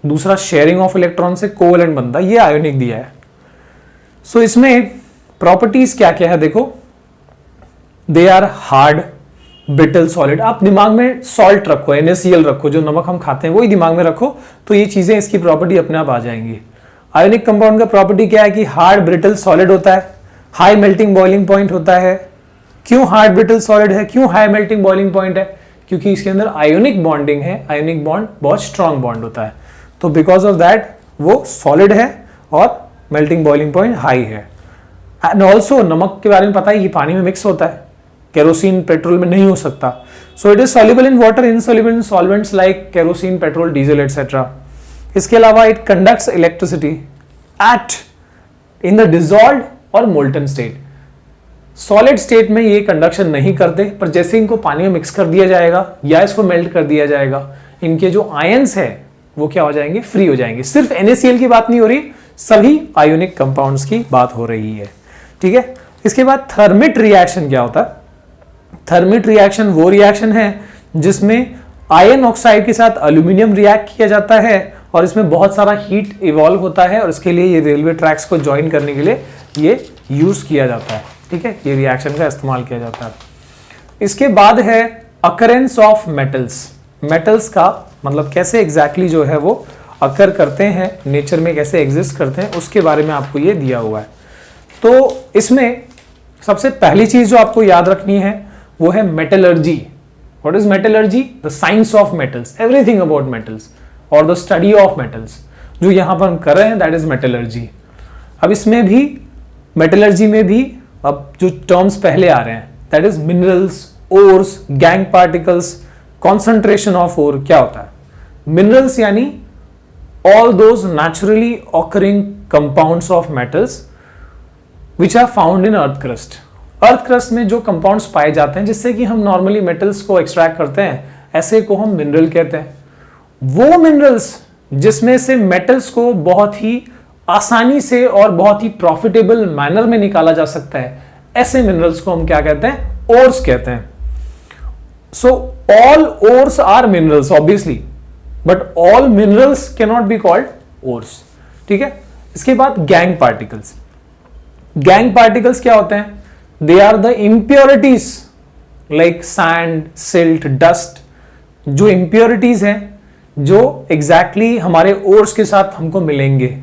दूसरा शेयरिंग ऑफ इलेक्ट्रॉन से कोवेलेंट बनता है, ये आयोनिक दिया है। सो इसमें प्रॉपर्टीज क्या क्या है देखो, they are hard, brittle, solid. आप दिमाग में सॉल्ट रखो, NaCl रखो, जो नमक हम खाते हैं वही दिमाग में रखो, तो ये चीजें इसकी प्रॉपर्टी अपने आप आ जाएंगी। आयोनिक कंपाउंड का प्रॉपर्टी क्या है कि हार्ड, ब्रिटल, सॉलिड होता है, हाई मेल्टिंग बॉइलिंग पॉइंट होता है। क्यों हार्ड, ब्रिटल, सॉलिड है, क्यों हाई मेल्टिंग बॉइलिंग पॉइंट है, क्योंकि इसके अंदर आयोनिक बॉन्डिंग है, आयोनिक बॉन्ड बहुत स्ट्रॉन्ग बॉन्ड होता है, तो बिकॉज ऑफ दैट वो सॉलिड है और मेल्टिंग बॉइलिंग पॉइंट हाई है। एंड ऑल्सो नमक के बारे में पता है, ये पानी में मिक्स होता है, केरोसिन पेट्रोल में नहीं हो सकता। So it is soluble in water, insoluble in solvents like kerosene, petrol, diesel etcetera. इसके अलावा it conducts electricity at in the dissolved और मोल्टन स्टेट। सॉलिड स्टेट में ये कंडक्शन नहीं करते, पर जैसे इनको पानी में मिक्स कर दिया जाएगा या इसको मेल्ट कर दिया जाएगा, इनके जो आयंस है वो क्या हो जाएंगे, फ्री हो जाएंगे। सिर्फ NaCl की बात नहीं हो रही, सभी आयोनिक कंपाउंड्स की बात हो रही है। ठीक है, इसके बाद थर्मिट रिएक्शन क्या होता है, थर्मिट रिएक्शन वो रिएक्शन है जिसमें आयरन ऑक्साइड के साथ एल्यूमिनियम रिएक्ट किया जाता है और इसमें बहुत सारा हीट इवॉल्व होता है, और इसके लिए ये रेलवे ट्रैक्स को ज्वाइन करने के लिए ये यूज किया जाता है। ठीक है, ये रिएक्शन का इस्तेमाल किया जाता है। इसके बाद है अकरेंस ऑफ मेटल्स। मेटल्स का मतलब कैसे एग्जैक्टली जो है वो अकर करते हैं, नेचर में कैसे एग्जिस्ट करते हैं, उसके बारे में आपको ये दिया हुआ है। तो इसमें सबसे पहली चीज जो आपको याद रखनी है वो है metallurgy. What is metallurgy? The science of metals, everything about metals और द स्टडी ऑफ मेटल्स, जो यहां पर हम कर रहे हैं दैट इज मेटलर्जी। अब इसमें भी मेटलर्जी में भी अब जो टर्म्स पहले आ रहे हैं that is minerals, ores, gangue particles, concentration of ore. क्या होता है मिनरल्स? यानी all those naturally occurring compounds of metals which are found in earth crust. Earth crust में जो कंपाउंड्स पाए जाते हैं जिससे कि हम नॉर्मली मेटल्स को एक्सट्रैक्ट करते हैं, ऐसे को हम मिनरल कहते हैं। वो मिनरल्स जिसमें से मेटल्स को बहुत ही आसानी से और बहुत ही प्रॉफिटेबल मैनर में निकाला जा सकता है, ऐसे मिनरल्स को हम क्या कहते हैं? ओर्स कहते हैं। So all ores are minerals obviously, but all minerals can not be called ores. ठीक है। इसके बाद गैंग पार्टिकल्स। गैंग पार्टिकल्स क्या होते हैं? They are the impurities like sand, silt, dust. जो इम्प्योरिटीज हैं जो एग्जैक्टली हमारे ओर्स के साथ हमको मिलेंगे।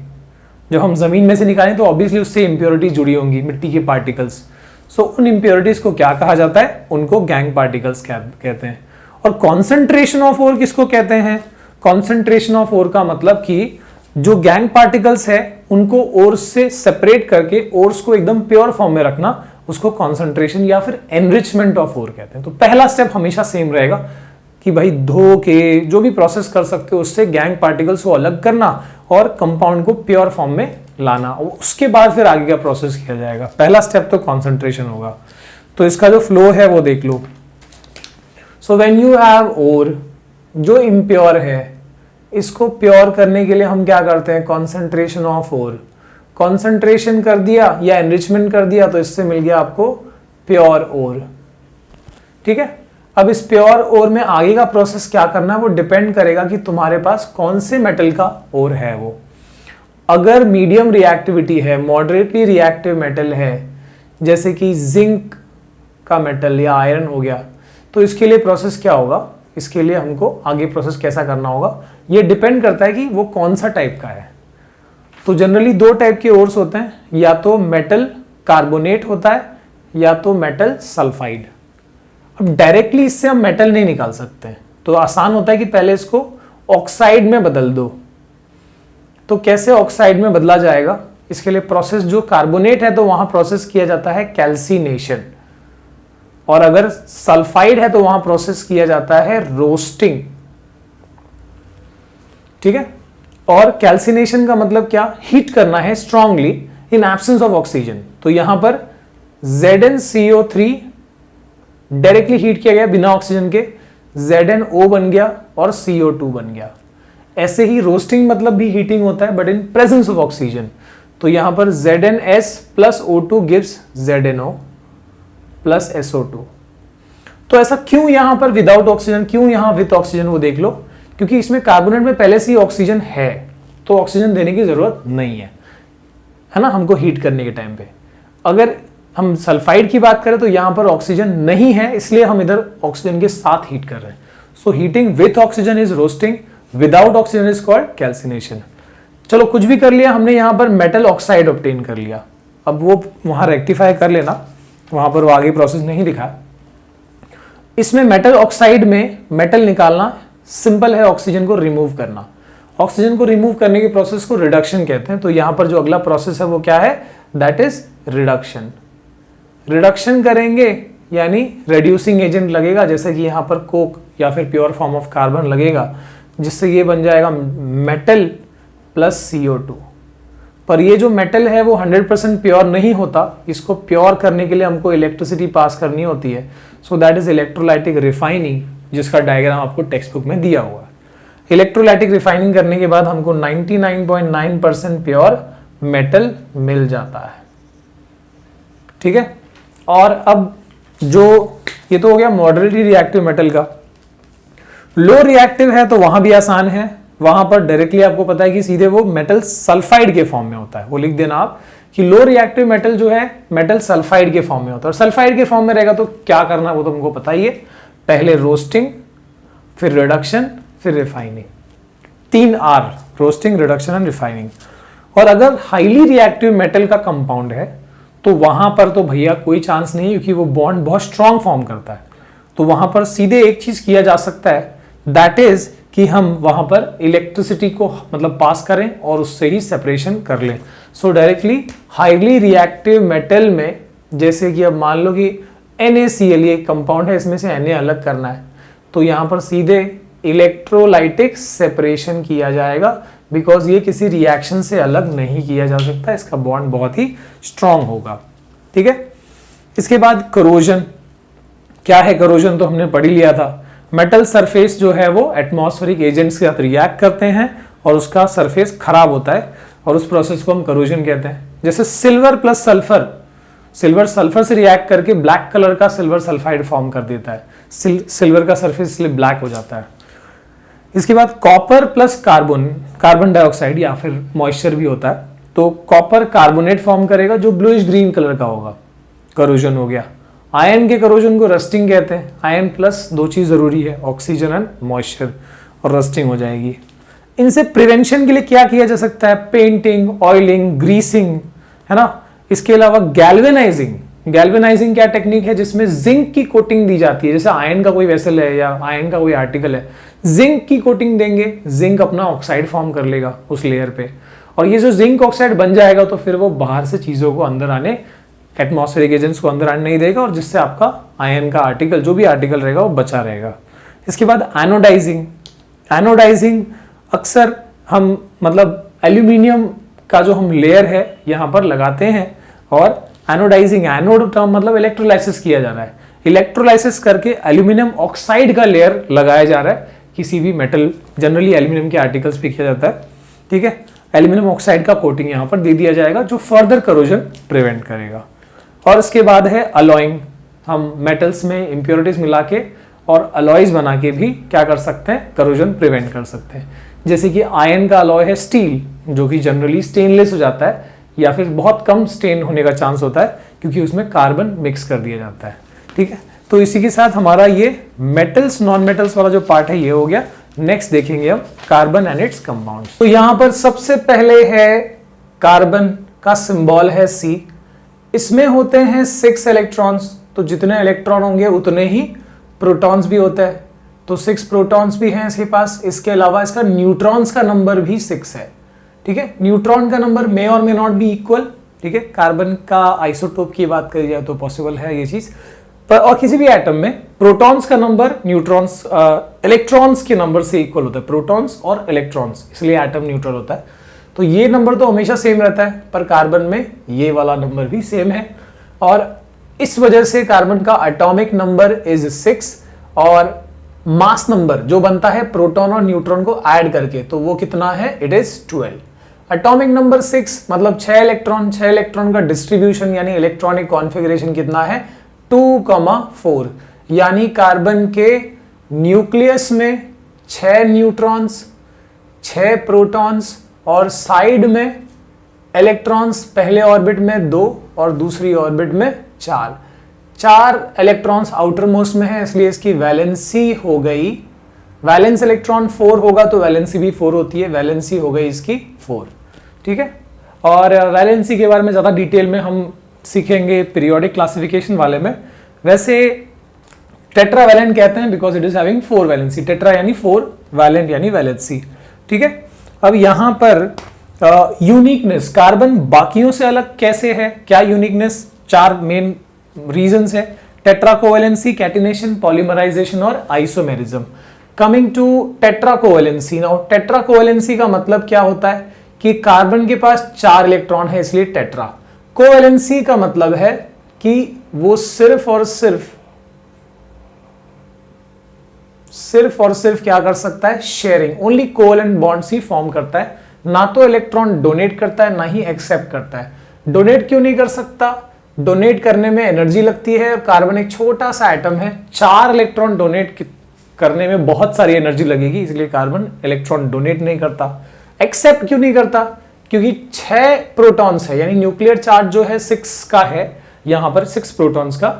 जब हम जमीन में से निकालें तो ऑब्वियसली उससे इम्प्योरिटीज जुड़ी होंगी, मिट्टी के पार्टिकल्स। सो उन इम्प्योरिटीज को क्या कहा जाता है? उनको गैंग पार्टिकल्स कहते हैं। और कॉन्सेंट्रेशन ऑफ ओर किसको कहते हैं? कॉन्सेंट्रेशन ऑफ ओर का मतलब कि जो गैंग पार्टिकल्स है उनको ओर्स से सेपरेट करके ओर्स को एकदम प्योर फॉर्म में रखना, उसको कॉन्सेंट्रेशन या फिर एनरिचमेंट ऑफ ओर कहते हैं। तो पहला स्टेप हमेशा सेम रहेगा कि भाई धो के जो भी प्रोसेस कर सकते हो उससे गैंग पार्टिकल्स को अलग करना और कंपाउंड को प्योर फॉर्म में लाना। उसके बाद फिर आगे का प्रोसेस किया जाएगा। पहला स्टेप तो कॉन्सेंट्रेशन होगा। तो इसका जो फ्लो है वो देख लो। सो व्हेन यू हैव ओर जो इम्प्योर है, इसको प्योर करने के लिए हम क्या करते हैं? Concentration of ore. कॉन्सेंट्रेशन कर दिया या एनरिचमेंट कर दिया तो इससे मिल गया आपको प्योर ओर। ठीक है। अब इस प्योर ओर में आगे का प्रोसेस क्या करना है वो डिपेंड करेगा कि तुम्हारे पास कौन से मेटल का ओर है। वो अगर मीडियम रिएक्टिविटी है, मॉडरेटली रिएक्टिव मेटल है, जैसे कि जिंक का मेटल या आयरन हो गया, तो इसके लिए प्रोसेस क्या होगा? इसके लिए हमको आगे प्रोसेस कैसा करना होगा ये डिपेंड करता है कि वो कौन सा टाइप का है। तो जनरली दो टाइप के ओर्स होते हैं, या तो मेटल कार्बोनेट होता है या तो मेटल सल्फाइड। अब डायरेक्टली इससे हम मेटल नहीं निकाल सकते, तो आसान होता है कि पहले इसको ऑक्साइड में बदल दो। तो कैसे ऑक्साइड में बदला जाएगा? इसके लिए प्रोसेस, जो कार्बोनेट है तो वहां प्रोसेस किया जाता है कैल्सिनेशन, और अगर सल्फाइड है तो वहां प्रोसेस किया जाता है रोस्टिंग। ठीक है। और कैल्सिनेशन का मतलब क्या? हीट करना है strongly in absence of oxygen. तो यहां पर ZnCO3 डायरेक्टली हीट किया गया बिना ऑक्सीजन के, ZnO बन गया और CO2 बन गया। ऐसे ही रोस्टिंग मतलब भी हीटिंग होता है but in presence of oxygen. तो यहां पर ZnS plus O2 gives ZnO plus SO2। तो ऐसा क्यों यहां पर विदाउट ऑक्सीजन, क्यों यहां विद ऑक्सीजन, वो देख लो। क्योंकि इसमें कार्बोनेट में पहले से ही ऑक्सीजन है, तो ऑक्सीजन देने की जरूरत नहीं है ना हमको हीट करने के टाइम पे। अगर हम सल्फाइड की बात करें तो यहां पर ऑक्सीजन नहीं है, इसलिए हम इधर ऑक्सीजन के साथ हीट कर रहे हैं। So heating with oxygen is roasting, without oxygen is called calcination. चलो कुछ भी कर लिया हमने, यहां पर मेटल ऑक्साइड ऑब्टेन कर लिया। अब वो वहां रेक्टिफाई कर लेना, वहां पर वो आगे प्रोसेस नहीं दिखा। इसमें मेटल ऑक्साइड में मेटल निकालना सिंपल है, ऑक्सीजन को रिमूव करना। ऑक्सीजन को रिमूव करने के प्रोसेस को रिडक्शन कहते हैं। तो यहां पर जो अगला प्रोसेस है वो क्या है? That is reduction. रिडक्शन करेंगे यानी रेड्यूसिंग एजेंट लगेगा, जैसे कि यहां पर कोक या फिर प्योर फॉर्म ऑफ कार्बन लगेगा, जिससे ये बन जाएगा मेटल प्लस CO2। पर ये जो मेटल है वो 100% प्योर नहीं होता, इसको प्योर करने के लिए हमको इलेक्ट्रिसिटी पास करनी होती है। So that is electrolytic refining, जिसका डायग्राम आपको टेक्स्ट बुक में दिया हुआ है। इलेक्ट्रोलाइटिक रिफाइनिंग करने के बाद हमको 99.9% प्योर मेटल मिल जाता है। ठीक है। और अब जो ये तो हो गया मॉडरेटली रिएक्टिव मेटल का। लो रिएक्टिव है तो वहां भी आसान है, वहां पर डायरेक्टली आपको पता है कि सीधे वो मेटल सल्फाइड के फॉर्म में होता है। वो लिख देना आप कि लो रिएक्टिव मेटल जो है मेटल सल्फाइड के फॉर्म में होता है। और सल्फाइड के फॉर्म में रहेगा तो क्या करना वो तो हमको पता ही है, पहले रोस्टिंग, फिर रिडक्शन, फिर refining. 3 R, roasting, reduction and refining. और अगर हाईली रिएक्टिव मेटल का कंपाउंड है तो वहां पर तो भैया कोई चांस नहीं, क्योंकि वो बॉन्ड बहुत स्ट्रांग फॉर्म करता है। तो वहां पर सीधे एक चीज किया जा सकता है, दैट इज कि हम वहां पर इलेक्ट्रिसिटी को मतलब पास करें और उससे ही सेपरेशन कर लें। सो डायरेक्टली हाईली रिएक्टिव मेटल में, जैसे कि अब मान लो कि NaCl ये कंपाउंड है, इसमें से Na अलग करना है, तो यहां पर सीधे इलेक्ट्रोलाइटिक सेपरेशन किया जाएगा, बिकॉज ये किसी रिएक्शन से अलग नहीं किया जा सकता, इसका बॉन्ड बहुत ही स्ट्रांग होगा। ठीक है, इसके बाद करोजन। क्या है करोजन, तो हमने पढ़ ही लिया था। मेटल सरफेस जो है वो एटमॉस्फेरिक एजेंट्स के साथ रिएक्ट करते हैं और उसका सरफेस खराब होता है और उस प्रोसेस को हम करोजन कहते हैं। जैसे silver plus sulphur, silver sulphur से रिएक्ट करके ब्लैक कलर का सिल्वर सल्फाइड फॉर्म कर देता है, सिल्वर का सरफेस इसलिए ब्लैक हो जाता है। इसके बाद कॉपर प्लस कार्बन डाइऑक्साइड या फिर मॉइस्चर भी होता है, तो कॉपर कार्बोनेट फॉर्म करेगा जो ब्लूइश ग्रीन कलर का होगा, करोजन हो गया। आयन के करोजन को रस्टिंग कहते हैं। आयन प्लस दो चीज जरूरी है, ऑक्सीजन एंड मॉइस्चर, और रस्टिंग हो जाएगी। इनसे प्रिवेंशन के लिए क्या किया जा सकता है, पेंटिंग, ऑयलिंग, ग्रीसिंग, है ना। इसके अलावा गैल्वेनाइजिंग क्या टेक्निक है, जिसमें जिंक की कोटिंग दी जाती है। जैसे आयन का कोई वेसल है या आयन का कोई आर्टिकल है, जिंक की कोटिंग देंगे, जिंक अपना ऑक्साइड फॉर्म कर लेगा उस लेयर पे, और ये जो जिंक ऑक्साइड बन जाएगा तो फिर वो बाहर से चीजों को अंदर आने, एटमॉस्फेरिक एजेंट्स को अंदर आने नहीं देगा, और जिससे आपका आयन का आर्टिकल, जो भी आर्टिकल रहेगा वो बचा रहेगा। इसके बाद एनोडाइजिंग अक्सर हम मतलब एल्यूमिनियम का जो हम लेयर है यहाँ पर लगाते हैं, और एनोडाइजिंग, एनोड टर्म मतलब इलेक्ट्रोलाइसिस किया जा रहा है। इलेक्ट्रोलाइसिस करके एल्यूमिनियम ऑक्साइड का लेयर लगाया जा रहा है किसी भी मेटल, जनरली एल्यूमिनियम के आर्टिकल्स पे किया जाता है। ठीक है, एल्यूमिनियम ऑक्साइड का कोटिंग यहाँ पर दे दिया जाएगा जो फर्दर करोजन प्रिवेंट करेगा। और इसके बाद है अलॉइंग, हम मेटल्स में इंप्योरिटीज मिला के और अलॉयज बना के भी क्या कर सकते हैं, करोजन प्रिवेंट कर सकते हैं। जैसे कि आयन का अलॉय है स्टील, जो कि जनरली स्टेनलेस हो जाता है या फिर बहुत कम स्टेन होने का चांस होता है क्योंकि उसमें कार्बन मिक्स कर दिया जाता है। ठीक है, तो इसी के साथ हमारा ये मेटल्स नॉन मेटल्स वाला जो पार्ट है ये हो गया। नेक्स्ट देखेंगे हम कार्बन एंड इट्स कंपाउंड्स। तो यहां पर सबसे पहले है कार्बन का सिंबल है C। इसमें होते हैं 6 इलेक्ट्रॉन्स, तो जितने इलेक्ट्रॉन होंगे उतने ही प्रोटॉन्स भी होते हैं, तो 6 प्रोटॉन्स भी हैं इसके पास। इसके अलावा इसका न्यूट्रॉन्स का नंबर भी 6 है। ठीक है, न्यूट्रॉन का नंबर मे और मे नॉट बी इक्वल। ठीक है, कार्बन का आइसोटोप की बात करी जाए तो पॉसिबल है ये चीज, पर और किसी भी एटम में प्रोटॉन्स का नंबर न्यूट्रॉन्स इलेक्ट्रॉन्स के नंबर से इक्वल होता है, प्रोटॉन्स और इलेक्ट्रॉन्स, इसलिए एटम न्यूट्रल होता है। तो ये नंबर तो हमेशा सेम रहता है, पर कार्बन में ये वाला नंबर भी सेम है, और इस वजह से कार्बन का एटॉमिक नंबर इज 6, और मास नंबर जो बनता है प्रोटॉन और न्यूट्रॉन को ऐड करके, तो वो कितना है, इट इज 12। एटॉमिक नंबर 6 मतलब 6 इलेक्ट्रॉन का डिस्ट्रीब्यूशन यानी इलेक्ट्रॉनिक कॉन्फ़िगरेशन कितना है, 2,4। यानी कार्बन के न्यूक्लियस में 6 न्यूट्रॉन्स, 6 प्रोटॉन्स, और साइड में इलेक्ट्रॉन्स, पहले ऑर्बिट में 2 और दूसरी ऑर्बिट में 4 इलेक्ट्रॉन्स आउटर मोस्ट में है, इसलिए इसकी वैलेंसी हो गई, वैलेंस इलेक्ट्रॉन 4 होगा तो वैलेंसी भी 4 होती है, वैलेंसी हो गई इसकी 4। ठीक है, और वैलेंसी के बारे में ज्यादा डिटेल में हम सीखेंगे पीरियोडिक क्लासिफिकेशन वाले में। वैसे टेट्रावैलेंट कहते हैं because it is having 4 valency, tetra यानी 4, वैलेंट यानी वैलेंसी। ठीक है, अब यहां पर यूनिकनेस, कार्बन बाकियों से अलग कैसे है, क्या यूनिकनेस, 4 मेन रीजंस है, टेट्रा कोवैलेंसी, कैटिनेशन, पॉलीमराइजेशन और isomerism. Coming to tetra covalency, now tetra covalency का मतलब क्या होता है कि कार्बन के पास 4 इलेक्ट्रॉन है इसलिए टेट्रा। कोवैलेंसी का मतलब है कि वो सिर्फ और सिर्फ क्या कर सकता है, शेयरिंग, ओनली कोवैलेंट बॉन्ड्स ही फॉर्म करता है, ना तो इलेक्ट्रॉन डोनेट करता है ना ही एक्सेप्ट करता है। डोनेट क्यों नहीं कर सकता, डोनेट करने में एनर्जी लगती है, कार्बन एक छोटा सा एटम है, 4 इलेक्ट्रॉन डोनेट करने में बहुत सारी एनर्जी लगेगी, इसलिए कार्बन इलेक्ट्रॉन डोनेट नहीं करता। एक्सेप्ट क्यों नहीं करता, क्योंकि 6 प्रोटॉन्स है, यानी न्यूक्लियर चार्ज जो है 6 का है, यहां पर 6 प्रोटॉन्स का।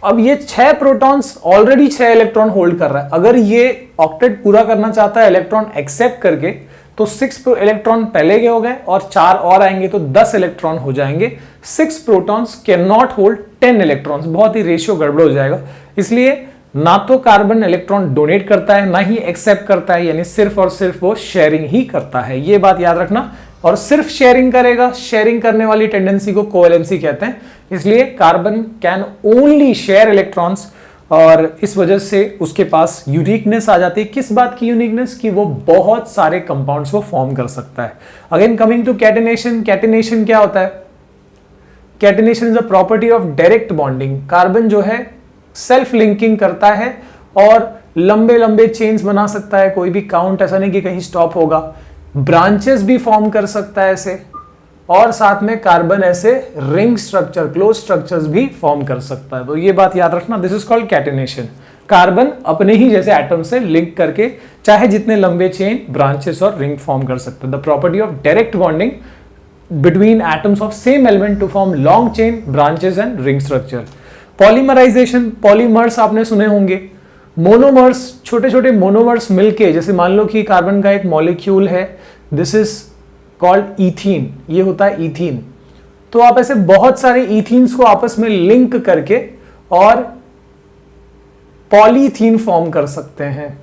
अब ये 6 प्रोटॉन्स ऑलरेडी 6 इलेक्ट्रॉन होल्ड कर रहा है, अगर ये ऑक्टेट पूरा करना चाहता है इलेक्ट्रॉन एक्सेप्ट करके, तो 6 इलेक्ट्रॉन पहले के हो गए और 4 और आएंगे तो 10 इलेक्ट्रॉन हो जाएंगे। 6 protons can not hold 10 electrons, बहुत ही रेशियो गड़बड़ हो जाएगा। इसलिए ना तो कार्बन इलेक्ट्रॉन डोनेट करता है ना ही एक्सेप्ट करता है, यानी सिर्फ और सिर्फ वो शेयरिंग ही करता है, ये बात याद रखना। और सिर्फ शेयरिंग करेगा, शेयरिंग करने वाली टेंडेंसी को कोवैलेंसी कहते हैं, इसलिए carbon can only share electrons और इस वजह से उसके पास यूनिकनेस आ जाती है। किस बात की यूनिकनेस? कि वो बहुत सारे कंपाउंड्स को फॉर्म कर सकता है। Again coming to catenation, catenation क्या होता है? Catenation is a property of direct bonding. Carbon जो है सेल्फ लिंकिंग करता है और लंबे लंबे चेन्स बना सकता है, कोई भी काउंट ऐसा नहीं कि कहीं स्टॉप होगा। ब्रांचेस भी फॉर्म कर सकता है ऐसे, और साथ में कार्बन ऐसे रिंग स्ट्रक्चर, क्लोज स्ट्रक्चर्स भी फॉर्म कर सकता है। तो ये बात याद रखना, this is called catenation. Carbon अपने ही जैसे एटम से लिंक करके चाहे जितने लंबे चेन, ब्रांचेस और रिंग फॉर्म कर सकते हैं। The property of direct bonding between atoms of same element to form long chain, branches and ring structure. Polymerization, polymers आपने सुने होंगे। मोनोमर्स, छोटे छोटे मोनोमर्स मिलके, जैसे मान लो कि कार्बन का एक मॉलिक्यूल है, दिस इज कॉल्ड इथीन, ये होता है इथीन। तो आप ऐसे बहुत सारे इथीन्स को आपस में लिंक करके और पॉलीथीन फॉर्म कर सकते हैं,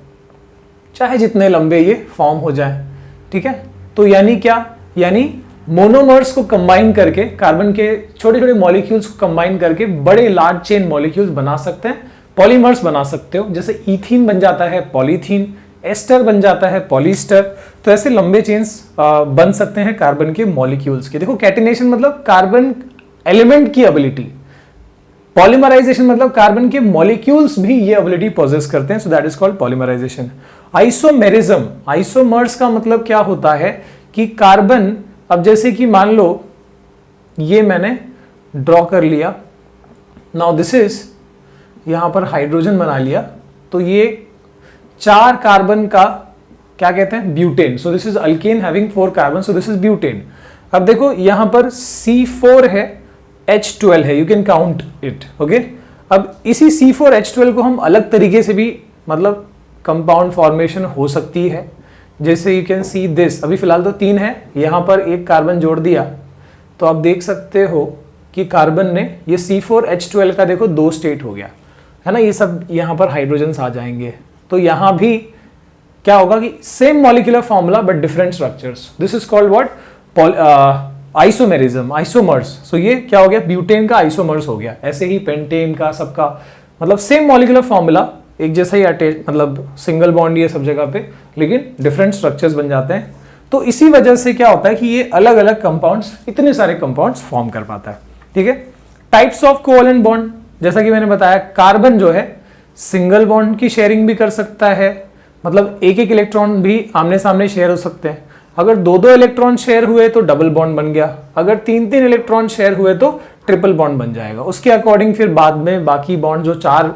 चाहे जितने लंबे ये फॉर्म हो जाए। ठीक है, तो यानी क्या? यानी मोनोमर्स को कंबाइन करके, कार्बन के छोटे छोटे मॉलिक्यूल्स को कंबाइन करके बड़े लार्ज चेन मॉलिक्यूल्स बना सकते हैं, पॉलीमर्स बना सकते हो। जैसे इथीन बन जाता है पॉलीथीन, एस्टर बन जाता है पॉलीस्टर। तो ऐसे लंबे चेन्स बन सकते हैं कार्बन के मॉलिक्यूल्स के। देखो, कैटिनेशन मतलब कार्बन एलिमेंट की एबिलिटी, पॉलीमराइजेशन मतलब कार्बन के मॉलिक्यूल्स भी ये एबिलिटी पोजेस करते हैं, so that is called polymerisation. Isomerism, isomers का मतलब क्या होता है कि कार्बन, अब जैसे कि मान लो ये मैंने ड्रॉ कर लिया, नाउ दिस इज, यहां पर हाइड्रोजन बना लिया, तो ये 4 कार्बन का क्या कहते हैं? Butane. So this is alkane having 4 carbon, so this is butane. अब देखो यहां पर C4 है, H12 है, you can count it. Okay, अब इसी C4H12 को हम अलग तरीके से भी, मतलब कंपाउंड फॉर्मेशन हो सकती है। जैसे यू कैन सी दिस, अभी फिलहाल तो 3 है, यहां पर एक कार्बन जोड़ दिया तो आप देख सकते हो कि कार्बन ने ये C4H12 का देखो 2 स्टेट हो गया है ना, ये सब यहां पर हाइड्रोजन्स आ जाएंगे। तो यहां भी क्या होगा कि same molecular formula but different structures, this is called what? Isomerism, isomers. So ये क्या हो गया? ब्यूटेन का आइसोमर्स हो गया। ऐसे ही पेंटेन का, सबका मतलब सेम मॉलिक्यूलर फॉर्मूला, एक जैसा ही अटैच, मतलब सिंगल बॉन्ड ये सब जगह पे, लेकिन डिफरेंट स्ट्रक्चर्स बन जाते हैं। तो इसी वजह से क्या होता है कि ये अलग अलग कंपाउंड्स, इतने सारे कंपाउंड्स फॉर्म कर पाता है। ठीक है, टाइप्स ऑफ कोवैलेंट बॉन्ड, जैसा कि मैंने बताया, कार्बन जो है सिंगल बॉन्ड की शेयरिंग भी कर सकता है, मतलब एक एक इलेक्ट्रॉन भी आमने सामने शेयर हो सकते हैं। अगर 2-2 इलेक्ट्रॉन शेयर हुए तो डबल बॉन्ड बन गया, अगर 3-3 इलेक्ट्रॉन शेयर हुए तो ट्रिपल बॉन्ड बन जाएगा। उसके अकॉर्डिंग फिर बाद में बाकी बॉन्ड जो 4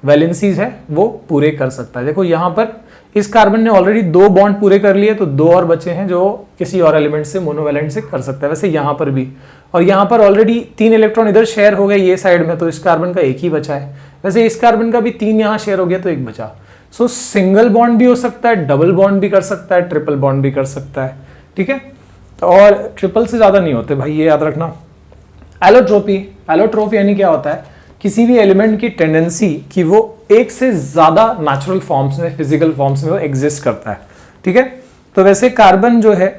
वैलेंसीज है वो पूरे कर सकता है। देखो यहां पर इस कार्बन ने ऑलरेडी 2 बॉन्ड पूरे कर लिए, तो 2 और बचे हैं जो किसी और एलिमेंट से, मोनोवैलेंट से कर सकता है। वैसे यहां पर भी, और यहां पर ऑलरेडी 3 इलेक्ट्रॉन इधर शेयर हो गए ये साइड में, तो इस कार्बन का एक ही बचा है। वैसे इस कार्बन का भी 3 यहां शेयर हो गया तो 1 बचा। सो सिंगल बॉन्ड भी हो सकता है, डबल बॉन्ड भी कर सकता है, ट्रिपल बॉन्ड भी कर सकता है। ठीक है, और ट्रिपल से ज्यादा नहीं होते भाई, ये याद रखना। एलोट्रोपी, एलोट्रोपी यानी क्या होता है? किसी भी एलिमेंट की टेंडेंसी कि वो एक से ज्यादा नेचुरल फॉर्म्स में, फिजिकल फॉर्म्स में वो एग्जिस्ट करता है। ठीक है, तो वैसे कार्बन जो है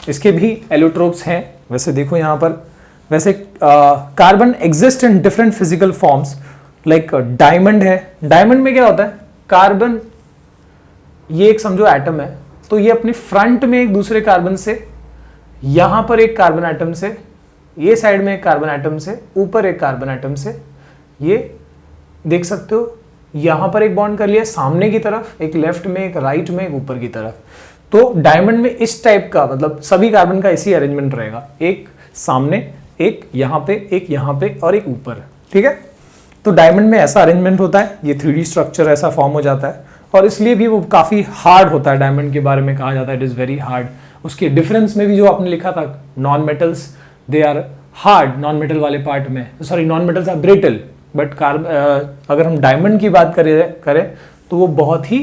इसके भी एलोट्रोप्स हैं। वैसे देखो यहां पर, वैसे carbon exist in different physical forms, like diamond है। डायमंड में क्या होता है? कार्बन, ये एक समझो एटम है, तो ये अपने फ्रंट में एक दूसरे कार्बन से, यहां पर एक कार्बन एटम से, ये साइड में एक कार्बन एटम से, ऊपर एक कार्बन एटम से, ये देख सकते हो यहां पर एक बॉन्ड कर लिया सामने की तरफ, एक लेफ्ट में, एक राइट में, एक ऊपर की तरफ। तो डायमंड में इस टाइप का, मतलब सभी कार्बन का इसी अरेंजमेंट रहेगा, एक सामने, एक यहां पे और एक ऊपर। ठीक है, तो डायमंड में ऐसा अरेंजमेंट होता है, ये 3D स्ट्रक्चर ऐसा फॉर्म हो जाता है, और इसलिए भी वो काफी हार्ड होता है। डायमंड के बारे में कहा जाता है इट इज वेरी हार्ड। उसके डिफरेंस में भी जो आपने लिखा था, non metals they are hard, non metal वाले पार्ट में, sorry non metals are brittle, but अगर हम डायमंड की बात करें तो वो बहुत ही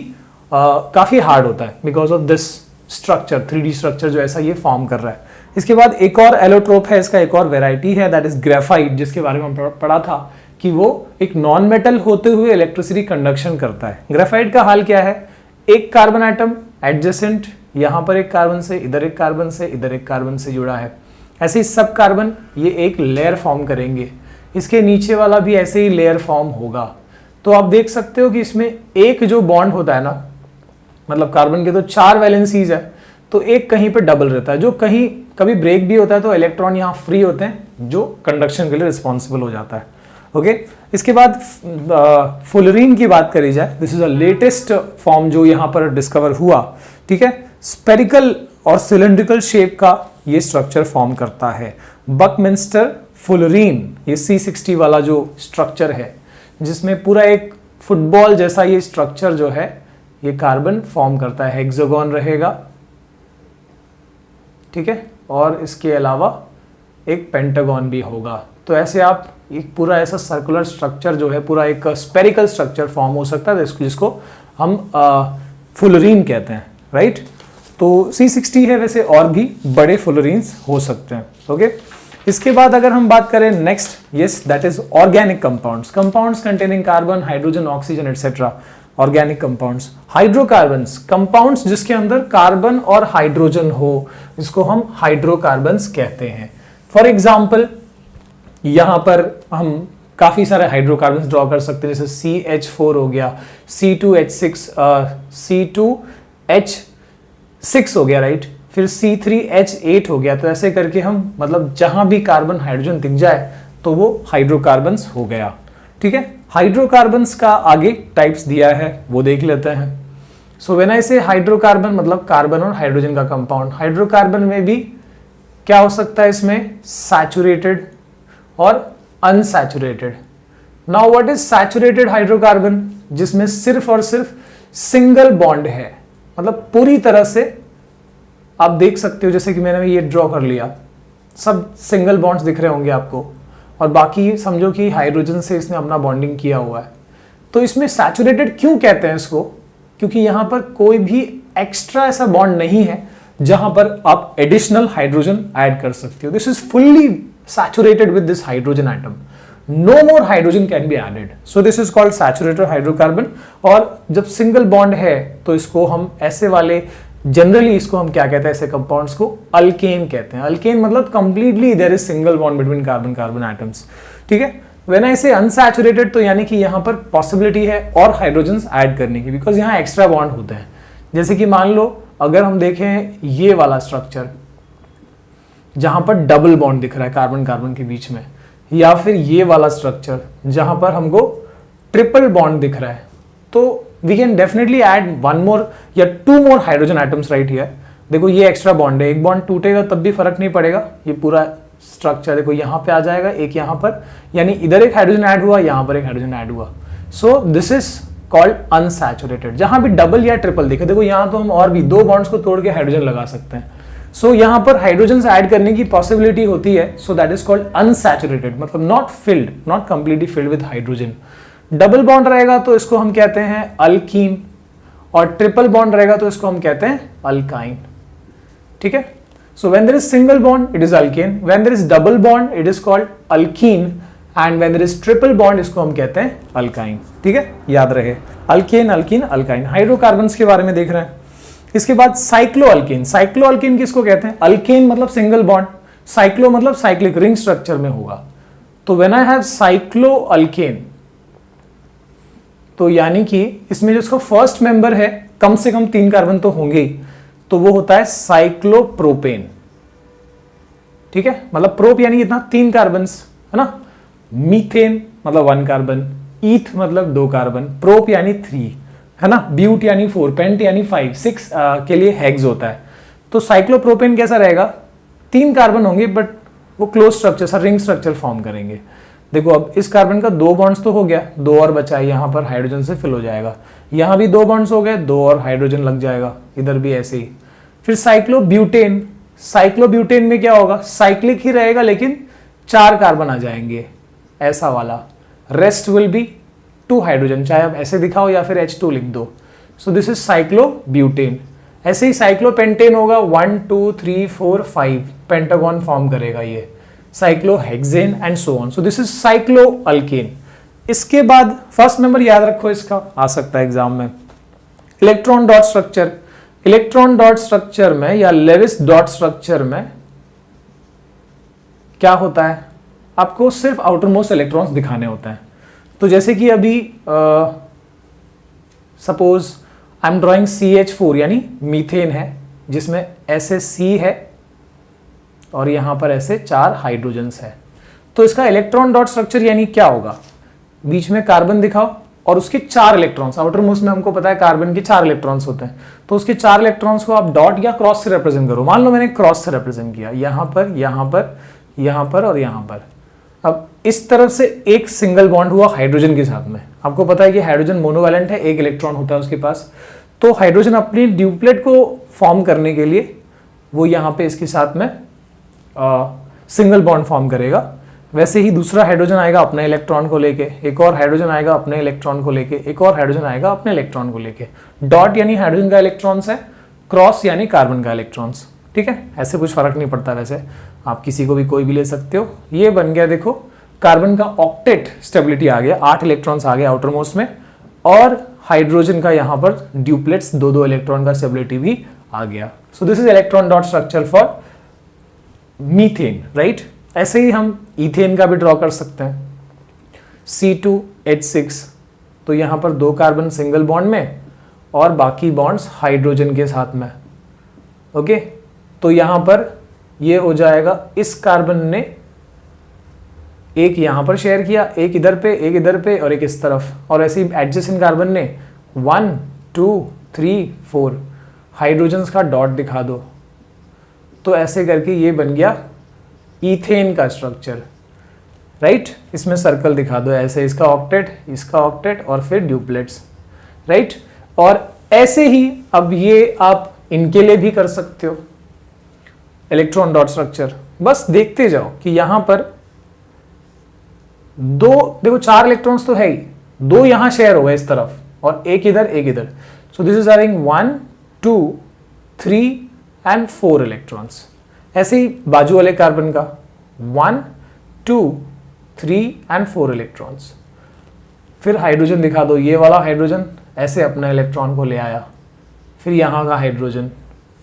काफी हार्ड होता है because of this structure, 3D structure जो ऐसा ये फॉर्म कर रहा है। इसके बाद एक और एलोट्रोप है, इसका एक और वेराइटी है, दैट इज ग्रेफाइट, जिसके बारे में हम पढ़ा था कि वो एक नॉन मेटल होते हुए इलेक्ट्रिसिटी कंडक्शन करता है। ग्रेफाइट का हाल क्या है? एक कार्बन एटम एडजेसेंट, यहां पर एक कार्बन से, इधर एक कार्बन से, इधर एक कार्बन से जुड़ा है। ऐसे ही सब कार्बन ये एक लेयर फॉर्म करेंगे, इसके नीचे वाला भी ऐसे ही लेयर फॉर्म होगा। तो आप देख सकते हो कि इसमें एक जो बॉन्ड होता है ना, मतलब कार्बन के तो 4 वैलेंसीज है, तो एक कहीं पे डबल रहता है, जो कहीं कभी ब्रेक भी होता है तो इलेक्ट्रॉन यहाँ फ्री होते हैं जो कंडक्शन के लिए रिस्पॉन्सिबल हो जाता है। ओके, इसके बाद फुलरीन की बात करी जाए, this is a latest form जो यहाँ पर डिस्कवर हुआ। ठीक है, स्पेरिकल और सिलेंड्रिकल शेप का ये स्ट्रक्चर फॉर्म करता है। बकमिंस्टर फुलरीन, ये C60 वाला जो स्ट्रक्चर है, जिसमें पूरा एक फुटबॉल जैसा ये स्ट्रक्चर जो है ये कार्बन फॉर्म करता है, हेक्सागोन रहेगा। ठीक है, और इसके अलावा एक पेंटागन भी होगा। तो ऐसे आप एक पूरा ऐसा सर्कुलर स्ट्रक्चर जो है, पूरा एक स्पेरिकल स्ट्रक्चर फॉर्म हो सकता है, जिसको हम फुलरीन कहते हैं, राइट। तो C60 है, वैसे और भी बड़े फुलरीन्स हो सकते हैं। ओके, इसके बाद अगर हम बात करें next, yes, that is organic compounds, compounds containing carbon, hydrogen, oxygen etcetera, organic compounds. Hydrocarbons, compounds जिसके अंदर कार्बन और हाइड्रोजन हो, इसको हम हाइड्रोकार्बन्स कहते हैं। फॉर एग्जाम्पल यहां पर हम काफी सारे हाइड्रोकार्बन्स ड्रॉ कर सकते हैं, जैसे CH4 हो गया, C2H6 हो गया, राइट, फिर C3H8 हो गया। तो ऐसे करके हम, मतलब जहां भी कार्बन हाइड्रोजन दिख जाए तो वो हाइड्रोकार्बन्स हो गया। ठीक है, हाइड्रोकार्बन्स का आगे टाइप्स दिया है, वो देख लेते हैं। सो व्हेन आई से हाइड्रोकार्बन, मतलब कार्बन और हाइड्रोजन का कंपाउंड। हाइड्रोकार्बन में भी क्या हो सकता है, इसमें सैचुरेटेड और unsaturated. Now what is saturated hydrocarbon, जिसमें सिर्फ और सिर्फ सिंगल बॉन्ड है, मतलब पूरी तरह से आप देख सकते हो, जैसे कि मैंने ये ड्रॉ कर लिया, सब सिंगल बॉन्ड्स दिख रहे होंगे आपको, और बाकी समझो कि हाइड्रोजन से इसने अपना बॉन्डिंग किया हुआ है। तो इसमें सैचुरेटेड क्यों कहते हैं इसको, क्योंकि यहां पर कोई भी एक्स्ट्रा ऐसा बॉन्ड नहीं है जहां पर आप एडिशनल हाइड्रोजन ऐड कर सकते हो। This is fully saturated with this hydrogen atom, no more hydrogen can be added, so this is called saturated hydrocarbon. और जब सिंगल बॉन्ड है तो इसको हम ऐसे वाले, जनरली इसको हम क्या कहते हैं, ऐसे कंपाउंड्स को अल्केन कहते हैं। अल्केन मतलब completely there is single bond between carbon carbon atoms. ठीक है, व्हेन आई से अनसैचुरेटेड, तो यानी कि यहां पर पॉसिबिलिटी है और हाइड्रोजन्स ऐड करने की, बिकॉज यहां एक्स्ट्रा बॉन्ड होते हैं। जैसे कि मान लो अगर हम देखें ये वाला स्ट्रक्चर जहां पर डबल बॉन्ड दिख रहा है कार्बन कार्बन के बीच में, या फिर ये वाला स्ट्रक्चर जहां पर हमको ट्रिपल बॉन्ड दिख रहा है, तो we can definitely add one more या two more hydrogen atoms right here। देखो ये एक्स्ट्रा बॉन्ड है, एक बॉन्ड टूटेगा तब भी फर्क नहीं पड़ेगा, ये पूरा स्ट्रक्चर देखो यहाँ पे आ जाएगा, एक यहाँ पर, यानी इधर एक हाइड्रोजन ऐड हुआ, यहाँ पर एक हाइड्रोजन ऐड हुआ। सो दिस इज कॉल्ड अनसैचुरेटेड। जहां भी डबल या ट्रिपल दिखे, देखो यहाँ तो हम और भी 2 बॉन्ड्स को तोड़ के हाइड्रोजन लगा सकते हैं। सो यहाँ पर हाइड्रोजन ऐड करने की पॉसिबिलिटी होती है, so that is called unsaturated, मतलब not filled, not completely filled with hydrogen. Double bond रहेगा तो इसको हम कहते हैं अल्कीन, और ट्रिपल बॉन्ड रहेगा तो इसको हम कहते हैं अल्काइन। ठीक है, so when there is single bond it is alkane, when there is double bond it is called alkene, and when there is triple bond इसको हम कहते हैं अल्काइन। ठीक है, याद रहे, अल्केन, अल्कीन, अल्काइन। हाइड्रोकार्बन्स के बारे में देख रहे हैं। इसके बाद साइक्लो अल्केन। साइक्लो अल्केन किसको कहते हैं, अल्केन मतलब सिंगल बॉन्ड, साइक्लो मतलब साइक्लिक रिंग स्ट्रक्चर में होगा। तो when I have cyclo alkane, तो यानी कि इसमें जो इसका फर्स्ट मेंबर है, कम से कम 3 कार्बन तो होंगे ही, तो वो होता है साइक्लोप्रोपेन। ठीक है, मतलब प्रोप यानी इतना 3 कार्बन है ना, मीथेन मतलब 1 कार्बन, ईथ मतलब 2 कार्बन, प्रोप यानी 3 है ना, ब्यूट यानी 4, पेंट यानी 5, 6 के लिए हेक्स होता है। तो साइक्लोप्रोपेन कैसा रहेगा, 3 कार्बन होंगे बट वो close structure, ring structure form करेंगे। देखो अब इस कार्बन का 2 बॉन्ड्स तो हो गया, 2 और बचा है, यहाँ पर हाइड्रोजन से फिल हो जाएगा, यहाँ भी 2 बॉन्ड्स हो गए, 2 और हाइड्रोजन लग जाएगा, इधर भी ऐसे ही। फिर साइक्लोब्यूटेन, साइक्लोब्यूटेन में क्या होगा, साइक्लिक ही रहेगा लेकिन 4 कार्बन आ जाएंगे, ऐसा वाला। रेस्ट विल बी 2 हाइड्रोजन, चाहे आप ऐसे दिखाओ या फिर H2 लिख दो। सो दिस इज साइक्लोब्यूटेन। ऐसे ही साइक्लोपेंटेन होगा, 1 2 3 4 5 पेंटागन फॉर्म करेगा ये, cyclohexane and so on. So this is cycloalkane. इसके बाद फर्स्ट नंबर याद रखो, इसका आ सकता है एग्जाम में, electron dot structure. Electron dot structure में या लेविस डॉट स्ट्रक्चर में क्या होता है, आपको सिर्फ आउटर मोस्ट इलेक्ट्रॉन्स दिखाने होते हैं। तो जैसे कि अभी suppose I am drawing CH4 यानी मीथेन है, जिसमें ऐसे C है और यहां पर ऐसे 4 हाइड्रोजन्स है। तो इसका इलेक्ट्रॉन डॉट स्ट्रक्चर यानी क्या होगा, बीच में कार्बन दिखाओ और उसके 4 इलेक्ट्रॉन्स, आउटर मोस्ट में हमको पता है कार्बन के 4 इलेक्ट्रॉन्स होते हैं, तो उसके 4 इलेक्ट्रॉन्स को आप डॉट या क्रॉस से रिप्रेजेंट करो। मान लो मैंने क्रॉस से रिप्रेजेंट किया, यहां पर, यहां पर, यहां पर और यहां पर। अब इस तरफ से एक सिंगल बॉन्ड हुआ हाइड्रोजन के साथ में। आपको पता है कि हाइड्रोजन मोनोवैलेंट है, एक इलेक्ट्रॉन होता है उसके पास। तो हाइड्रोजन अपनी ड्यूप्लेट को फॉर्म करने के लिए वो यहां पे इसके साथ में सिंगल बॉन्ड फॉर्म करेगा। वैसे ही दूसरा हाइड्रोजन आएगा अपने इलेक्ट्रॉन को लेके, एक और हाइड्रोजन आएगा अपने इलेक्ट्रॉन को लेके, एक और हाइड्रोजन आएगा अपने इलेक्ट्रॉन को लेके। डॉट यानी हाइड्रोजन का इलेक्ट्रॉन्स है, क्रॉस यानी कार्बन का इलेक्ट्रॉन्स। ठीक है, ऐसे कुछ फर्क नहीं पड़ता, वैसे आप किसी को भी कोई भी ले सकते हो। ये बन गया, देखो कार्बन का ऑक्टेट स्टेबिलिटी आ गया, 8 इलेक्ट्रॉन्स आ गए आउटर मोस्ट में, और हाइड्रोजन का यहाँ पर ड्यूप्लेट्स 2-2 इलेक्ट्रॉन का स्टेबिलिटी भी आ गया। सो this is electron dot structure for methane, right. ऐसे ही हम इथेन का भी ड्रॉ कर सकते हैं, C2H6। तो यहां पर 2 कार्बन सिंगल बॉन्ड में और बाकी बॉन्ड्स हाइड्रोजन के साथ में। ओके, तो यहां पर ये हो जाएगा, इस कार्बन ने एक यहां पर शेयर किया, एक इधर पे, एक इधर पे और एक इस तरफ, और ऐसे ही एडजेसेंट कार्बन ने 1 2 3 4 हाइड्रोजन्स का डॉट दिखा दो। तो ऐसे करके ये बन गया ईथेन का स्ट्रक्चर, राइट। इसमें सर्कल दिखा दो ऐसे, इसका ऑक्टेट और फिर ड्यूप्लेट्स, राइट। और ऐसे ही अब ये आप इनके लिए भी कर सकते हो इलेक्ट्रॉन डॉट स्ट्रक्चर। बस देखते जाओ कि यहां पर 2, देखो 4 इलेक्ट्रॉन्स तो है ही, 2 यहां शेयर हो गए इस तरफ और एक इधर, एक इधर। सो this is having 1 2 3 and 4 electrons. ऐसे ही बाजू वाले कार्बन का 1 2 3 एंड 4 इलेक्ट्रॉन्स। फिर हाइड्रोजन दिखा दो, ये वाला हाइड्रोजन ऐसे अपना इलेक्ट्रॉन को ले आया, फिर यहाँ का हाइड्रोजन,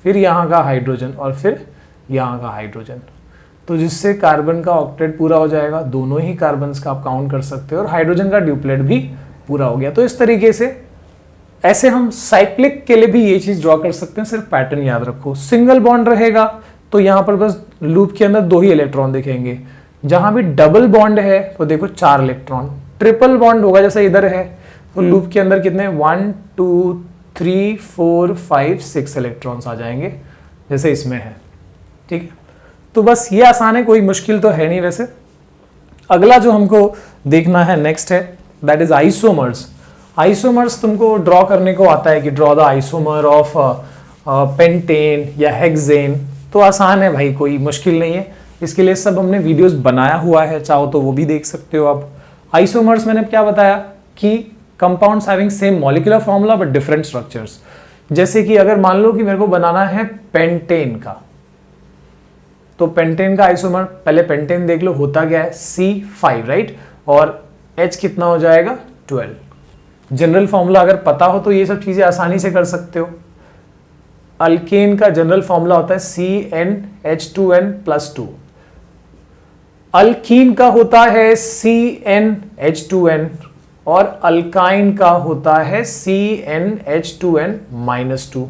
फिर यहाँ का हाइड्रोजन और फिर यहाँ का हाइड्रोजन। तो जिससे कार्बन का ऑक्टेट पूरा हो जाएगा, दोनों ही कार्बन्स का आप काउंट कर सकते हो और हाइड्रोजन का ड्यूप्लेट भी पूरा हो गया। तो इस तरीके से ऐसे हम साइक्लिक के लिए भी ये चीज ड्रॉ कर सकते हैं। सिर्फ पैटर्न याद रखो, सिंगल बॉन्ड रहेगा तो यहां पर बस लूप के अंदर 2 ही इलेक्ट्रॉन दिखेंगे। जहां भी डबल बॉन्ड है तो देखो 4 इलेक्ट्रॉन। ट्रिपल बॉन्ड होगा जैसे इधर है तो लूप के अंदर कितने 1 2 3 4 5 6 इलेक्ट्रॉन्स आ जाएंगे जैसे इसमें है। ठीक है, तो बस ये आसान है, कोई मुश्किल तो है नहीं। वैसे अगला जो हमको देखना है नेक्स्ट है दैट इज आइसोमर्स। आइसोमर्स तुमको ड्रॉ करने को आता है कि draw the isomer of pentane या हेक्सेन। तो आसान है भाई, कोई मुश्किल नहीं है। इसके लिए सब हमने वीडियोस बनाया हुआ है, चाहो तो वो भी देख सकते हो आप। आइसोमर्स मैंने क्या बताया कि compounds having same molecular formula but different structures. जैसे कि अगर मान लो कि मेरे को बनाना है पेंटेन का, तो पेंटेन का आइसोमर, पहले पेंटेन देख लो होता क्या है C5, राइट, और H कितना हो जाएगा 12। जनरल फॉर्मूला अगर पता हो तो ये सब चीजें आसानी से कर सकते हो। अल्केन का जनरल फॉर्मूला होता है CnH2n+2। अल्कीन का होता है CnH2n और अल्काइन का होता है CnH2n-2,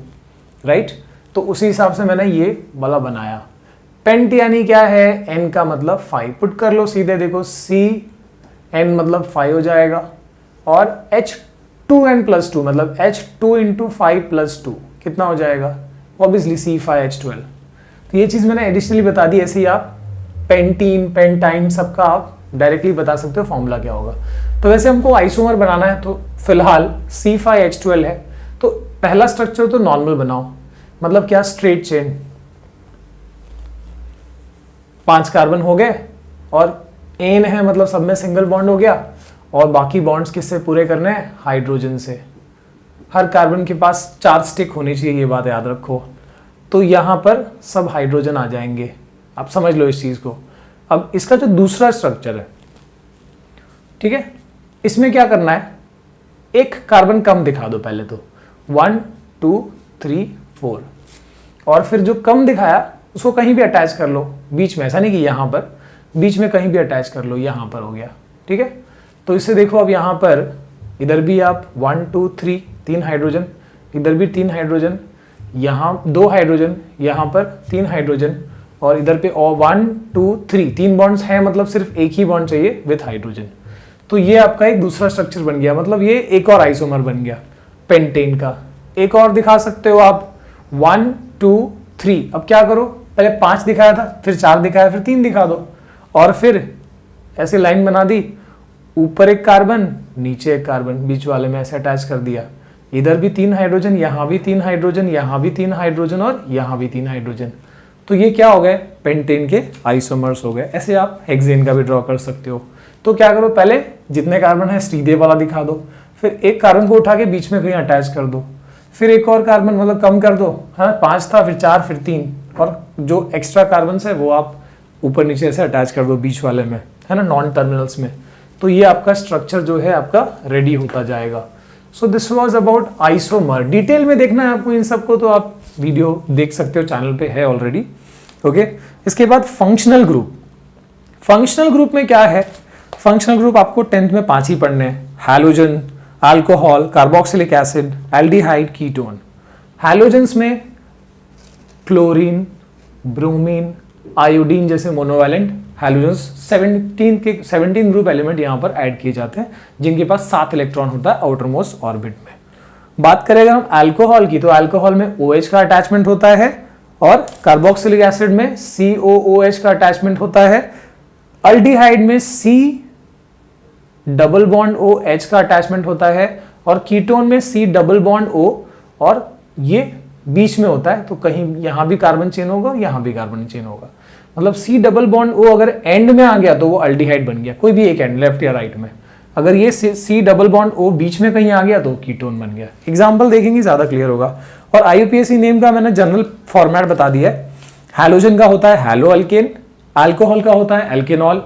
राइट। तो उसी हिसाब से मैंने ये वाला बनाया। पेंट यानी क्या है, n का मतलब 5, पुट कर लो सीधे, देखो Cn मतलब 5 हो जाएगा और H2n+2 मतलब H2 × 5+2 कितना हो जाएगा, ऑब्वियसली C5H12। तो ये चीज मैंने एडिशनली बता दी, ऐसे ही आप पेंटीन पेंटाइन सबका आप डायरेक्टली बता सकते हो फॉर्मूला क्या होगा। तो वैसे हमको आइसोमर बनाना है तो फिलहाल C5H12 है, तो पहला स्ट्रक्चर तो नॉर्मल बनाओ, मतलब क्या, स्ट्रेट चेन, 5 कार्बन हो गए और एन है मतलब सब में सिंगल बॉन्ड हो गया और बाकी बॉन्ड्स किससे पूरे करने हैं, हाइड्रोजन से। हर कार्बन के पास 4 स्टिक होनी चाहिए, ये बात याद रखो। तो यहां पर सब हाइड्रोजन आ जाएंगे, आप समझ लो इस चीज को। अब इसका जो दूसरा स्ट्रक्चर है, ठीक है, इसमें क्या करना है, एक कार्बन कम दिखा दो पहले तो, 1 2 3 4, और फिर जो कम दिखाया उसको कहीं भी अटैच कर लो बीच में, ऐसा नहीं कि यहां पर, बीच में कहीं भी अटैच कर लो, यहां पर हो गया। ठीक है, तो इससे देखो अब यहाँ पर इधर भी आप 1 2 3 3 हाइड्रोजन, इधर भी 3 हाइड्रोजन, यहाँ 2 हाइड्रोजन, यहाँ पर 3 हाइड्रोजन, और इधर पे और 1 2 3 3 बॉन्ड्स हैं, मतलब सिर्फ एक ही बॉन्ड चाहिए विथ हाइड्रोजन। तो ये आपका एक दूसरा स्ट्रक्चर बन गया, मतलब ये एक और आइसोमर बन गया पेंटेन का। एक और दिखा सकते हो आप 1 2 3। अब क्या करो, पहले 5 दिखाया था, फिर 4 दिखाया, फिर 3 दिखा दो, और फिर ऐसे लाइन बना दी, ऊपर एक कार्बन नीचे एक कार्बन, बीच वाले में ऐसे अटैच कर दिया। इधर भी 3 हाइड्रोजन, यहाँ भी 3 हाइड्रोजन, यहाँ भी 3 हाइड्रोजन, और यहाँ भी 3 हाइड्रोजन। तो ये क्या हो गए, पेंटेन के आइसोमर्स हो गए। ऐसे आप हेक्सेन का भी ड्रॉ कर सकते हो। तो क्या करो, पहले जितने कार्बन है सीधे वाला दिखा दो, फिर एक कार्बन को उठा के बीच में कहीं अटैच कर दो, फिर एक और कार्बन मतलब कम कर दो, हाँ 5 था, फिर 4, फिर 3, और जो एक्स्ट्रा कार्बन है वो आप ऊपर नीचे ऐसे अटैच कर दो बीच वाले में, है ना, नॉन टर्मिनल्स में। तो ये आपका स्ट्रक्चर जो है आपका रेडी होता जाएगा। So this was about isomer. Detail में देखना है आपको इन सबको तो आप वीडियो देख सकते हो, चैनल पे है ऑलरेडी। ओके, इसके बाद फंक्शनल ग्रुप। फंक्शनल ग्रुप में क्या है, फंक्शनल ग्रुप आपको 10th में 5 ही पढ़ने हैं। Halogen, alcohol, carboxylic acid, aldehyde, ketone. Halogens में क्लोरीन, ब्रोमीन, आयोडीन जैसे मोनोवैलेंट हैलोजेंस 17 ग्रुप एलिमेंट यहाँ पर ऐड किए जाते हैं, जिनके पास 7 इलेक्ट्रॉन होता है आउटर मोस्ट ऑर्बिट में। बात करें अगर हम अल्कोहल की, तो अल्कोहल में OH का अटैचमेंट होता है, और कार्बोक्सिलिक एसिड में COOH का अटैचमेंट होता है। अल्डिहाइड में C डबल बॉन्ड OH का अटैचमेंट होता है, और कीटोन में C डबल बॉन्ड O, और ये बीच में होता है, तो कहीं यहाँ भी कार्बन चेन होगा, यहाँ भी कार्बन चेन होगा। मतलब C डबल बॉन्ड O अगर एंड में आ गया तो वो अल्डिहाइड बन गया, कोई भी एक एंड, लेफ्ट या राइट में। अगर ये C डबल बॉन्ड O बीच में कहीं आ गया तो कीटोन बन गया। एग्जाम्पल देखेंगे ज्यादा क्लियर होगा। और IUPAC नेम का मैंने जनरल फॉर्मेट बता दिया है। हैलोजन का होता है हैलो अल्केन, अल्कोहल का होता है अल्केनॉल,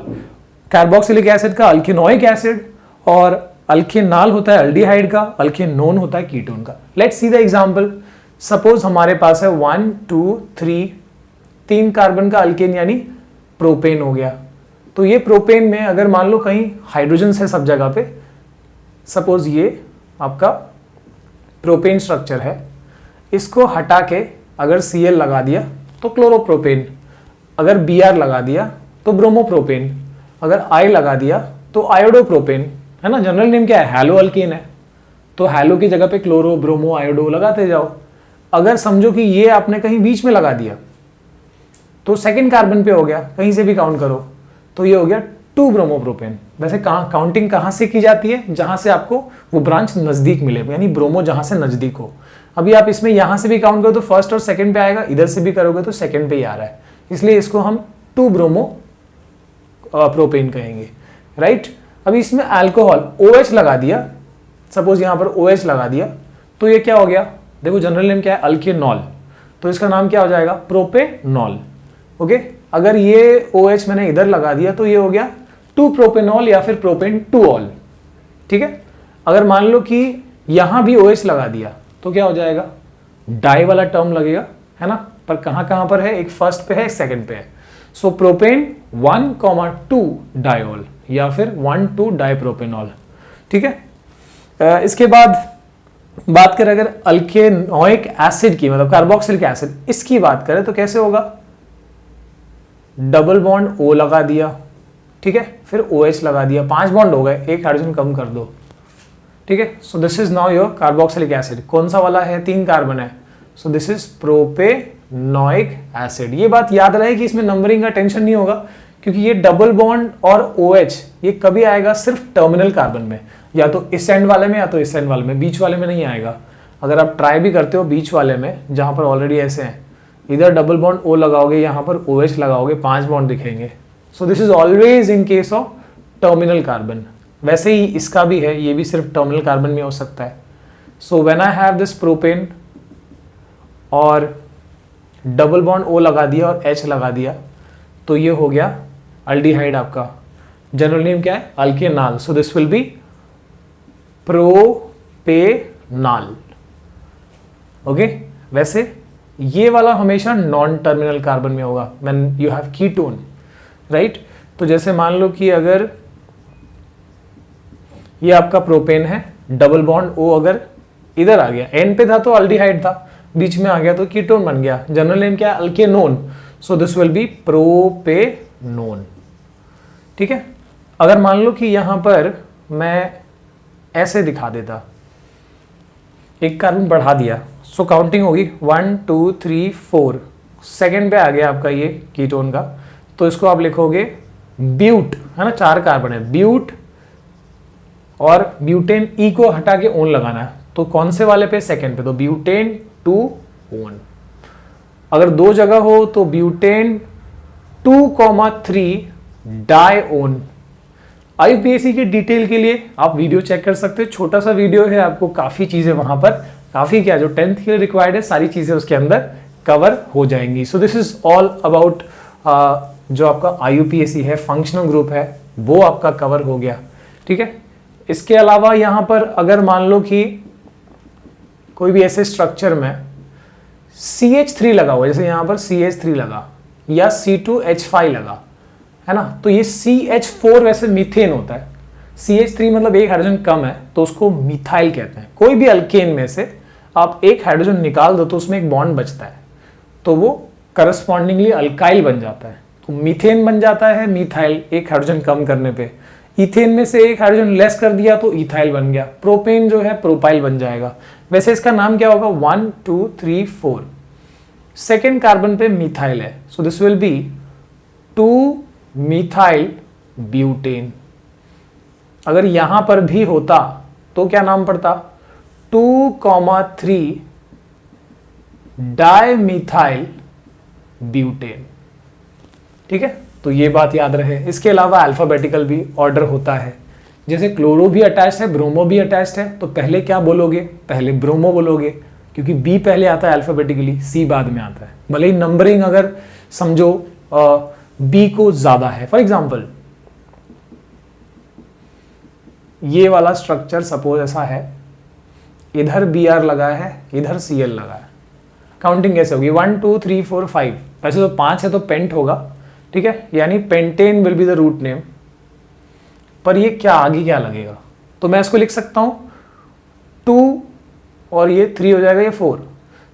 कार्बोक्सिलिक एसिड का अल्केनोइक एसिड, और अल्केनाल होता है अल्डिहाइड का, अल्केनोन होता है कीटोन का। Let's see the example. Suppose हमारे पास है 1 2 3 3 कार्बन का अल्केन यानी प्रोपेन हो गया। तो ये प्रोपेन में अगर मान लो कहीं हाइड्रोजन है सब जगह पे, सपोज ये आपका प्रोपेन स्ट्रक्चर है, इसको हटा के अगर Cl लगा दिया तो क्लोरोप्रोपेन, अगर Br लगा दिया तो ब्रोमोप्रोपेन, अगर I लगा दिया तो आयोडोप्रोपेन, है ना। जनरल नेम क्या है, हैलो अल्केन है, तो हैलो की जगह पे क्लोरो ब्रोमो आयोडो लगाते जाओ। अगर समझो कि ये आपने कहीं बीच में लगा दिया तो सेकंड कार्बन पे हो गया, कहीं से भी काउंट करो तो ये हो गया 2 ब्रोमोप्रोपेन। वैसे काउंटिंग कहाँ से की जाती है, जहां से आपको वो ब्रांच नजदीक मिले, यानी ब्रोमो जहां से नजदीक हो। अभी आप इसमें यहां से भी काउंट करो तो फर्स्ट और सेकंड पे आएगा, इधर से भी करोगे तो सेकंड पे ही आ रहा है, इसलिए इसको हम 2 ब्रोमो प्रोपेन कहेंगे, राइट। अभी इसमें अल्कोहल OH लगा दिया, सपोज यहां पर OH लगा दिया, तो ये क्या हो गया, देखो जनरल नेम क्या है, अल्केनॉल, तो इसका नाम क्या हो जाएगा, प्रोपेनॉल। ओके, अगर ये OH मैंने इधर लगा दिया तो ये हो गया 2 प्रोपेनॉल या फिर प्रोपेन 2ऑल, ठीक है। अगर मान लो कि यहां भी OH लगा दिया तो क्या हो जाएगा, डाई वाला टर्म लगेगा, है ना। पर कहां पर है, एक फर्स्ट पे है, एक सेकंड पे है। सो प्रोपेन 1,2 डायोल या फिर 1,2 डाइप्रोपेनॉल, ठीक है। इसके बाद बात करें अगर अल्केनोइक एसिड की, मतलब कार्बोक्सिलिक एसिड, इसकी बात करें तो कैसे होगा, डबल बॉन्ड O लगा दिया, ठीक है, फिर OH लगा दिया, 5 बॉन्ड हो गए, एक हाइड्रोजन कम कर दो, ठीक है। So this is now your carboxylic acid. कौन सा वाला है, 3 कार्बन है, so this is propanoic acid. ये बात याद रहे कि इसमें नंबरिंग का टेंशन नहीं होगा, क्योंकि ये डबल बॉन्ड और OH ये कभी आएगा सिर्फ टर्मिनल कार्बन में, या तो इस एंड वाले में या तो इस एंड वाले में, बीच वाले में नहीं आएगा। अगर आप ट्राई भी करते हो बीच वाले में, जहां पर ऑलरेडी ऐसे हैं, इधर डबल बॉन्ड O लगाओगे, यहां पर OH लगाओगे, 5 बॉन्ड दिखेंगे। सो this is always in case of terminal carbon. वैसे ही इसका भी है, ये भी सिर्फ टर्मिनल कार्बन में हो सकता है। So when I have this propane और डबल बॉन्ड O लगा दिया और H लगा दिया, तो ये हो गया अल्डिहाइड आपका। जनरल नेम क्या है, alkanal. So this will be propanal. Okay, वैसे ये वाला हमेशा नॉन टर्मिनल कार्बन में होगा when you have ketone, right. तो जैसे मान लो कि अगर ये आपका प्रोपेन है, डबल बॉन्ड O अगर इधर आ गया, N पे था तो अल्डिहाइड था, बीच में आ गया तो कीटोन बन गया। जनरल नेम क्या है? Alkanone. So this will be propanone. ठीक है। अगर मान लो कि यहां पर मैं ऐसे दिखा देता, एक कार्बन बढ़ा दिया, सो काउंटिंग होगी 1 2 3 4, सेकेंड पे आ गया आपका ये कीटोन का, तो इसको आप लिखोगे ब्यूट, है ना, 4 कार्बन है, ब्यूट, और ब्यूटेन ई को हटा के ओन लगाना है, तो कौन से वाले पे? सेकेंड पे, तो ब्यूटेन 2 ओन। अगर 2 जगह हो तो ब्यूटेन 2,3 डाइओन। आईयूपीएसी की डिटेल के लिए आप वीडियो चेक कर सकते हैं, छोटा सा वीडियो है, आपको काफी चीजें वहां पर, काफी क्या जो 10th के लिए रिक्वायर्ड है सारी चीजें उसके अंदर कवर हो जाएंगी। सो दिस इज ऑल अबाउट जो आपका आईयूपीएसी है, फंक्शनल ग्रुप है, वो आपका कवर हो गया। ठीक है। इसके अलावा यहां पर अगर मान लो कि कोई भी ऐसे स्ट्रक्चर में CH3 लगा हुआ, जैसे यहां पर CH3 लगा या C2H5 लगा, है ना, तो ये CH4 वैसे मीथेन होता है, CH3 मतलब एक हाइड्रोजन कम है तो उसको मिथाइल कहते हैं। कोई भी अल्केन में से आप एक हाइड्रोजन निकाल दो तो उसमें एक बॉन्ड बचता है, तो वो करस्पॉन्डिंगली अल्काइल बन जाता है, तो मीथेन बन जाता है मिथाइल एक हाइड्रोजन कम करने पे। इथेन में से एक हाइड्रोजन लेस कर दिया तो इथाइल बन गया। प्रोपेन जो है प्रोपाइल बन जाएगा। वैसे इसका नाम क्या होगा? 1 2 3 4, सेकेंड कार्बन पे मिथाइल है, so this will B 2 methyl butane. अगर यहां पर भी होता तो क्या नाम पड़ता? 2,3 डाइमिथाइल ब्यूटेन। ठीक है, तो ये बात याद रहे। इसके अलावा अल्फाबेटिकल भी ऑर्डर होता है, जैसे क्लोरो भी अटैच्ड है, ब्रोमो भी अटैच्ड है, तो पहले क्या बोलोगे? पहले ब्रोमो बोलोगे, क्योंकि बी पहले आता है अल्फाबेटिकली, सी बाद में आता है। भले ही नंबरिंग अगर समझो बी को ज्यादा है। फॉर एग्जाम्पल ये वाला स्ट्रक्चर सपोज ऐसा है, इधर Br लगा है, इधर Cl लगा है, काउंटिंग कैसे होगी? 1 2 3 4 5, वैसे तो 5 है तो पेंट होगा। ठीक है, यानी pentane will be the root name, पर ये क्या आगे क्या लगेगा? तो मैं इसको लिख सकता हूं 2 और ये 3 हो जाएगा, ये 4,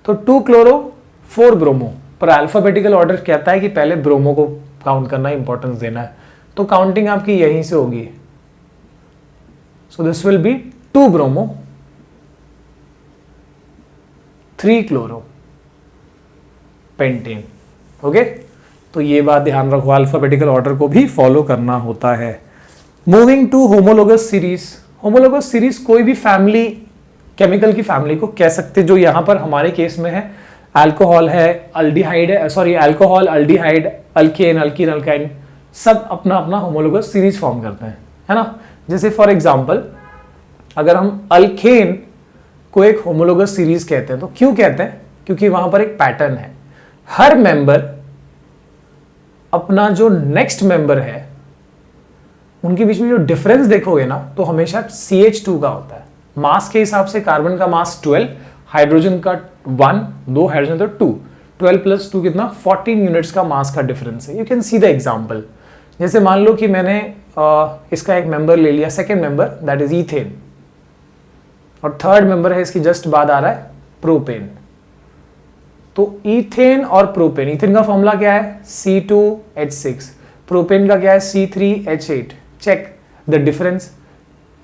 तो 2 क्लोरो 4 ब्रोमो। पर अल्फाबेटिकल ऑर्डर कहता है कि पहले ब्रोमो को काउंट करना, इंपॉर्टेंस देना है, तो काउंटिंग आपकी यहीं से होगी। सो this will B 2 bromo 3 chloro pentane. Okay, तो ये बात ध्यान रखो, अल्फाबेटिकल ऑर्डर को भी फॉलो करना होता है। Moving to homologous series. Homologous series कोई भी फैमिली, केमिकल की फैमिली को कह सकते, जो यहां पर हमारे केस में है, अल्कोहल है, अल्डिहाइड है, sorry alcohol, aldehyde, alkane, alkyne, alkyne, सब अपना अपना होमोलोगस सीरीज फॉर्म करते हैं, है ना। जैसे फॉर एग्जांपल अगर हम अल्केन को एक होमोलोगस सीरीज कहते हैं, तो क्यों कहते हैं? क्योंकि वहां पर एक पैटर्न है, हर मेंबर अपना जो नेक्स्ट मेंबर है उनके बीच में जो डिफरेंस देखोगे ना, तो हमेशा CH2 का होता है। मास के हिसाब से कार्बन का मास 12, हाइड्रोजन का 1, 2 हाइड्रोजन तो 2, 12 प्लस 2 कितना? 14 यूनिट्स का मास का डिफरेंस है। You can see the example. जैसे मान लो कि मैंने इसका एक मेंबर ले लिया, second member, that is ethane, और थर्ड मेंबर है इसकी जस्ट बाद आ रहा है प्रोपेन। तो ईथेन और प्रोपेन, ईथेन का फॉर्मूला क्या है? C2H6, प्रोपेन का क्या है? C3H8। चेक द डिफरेंस,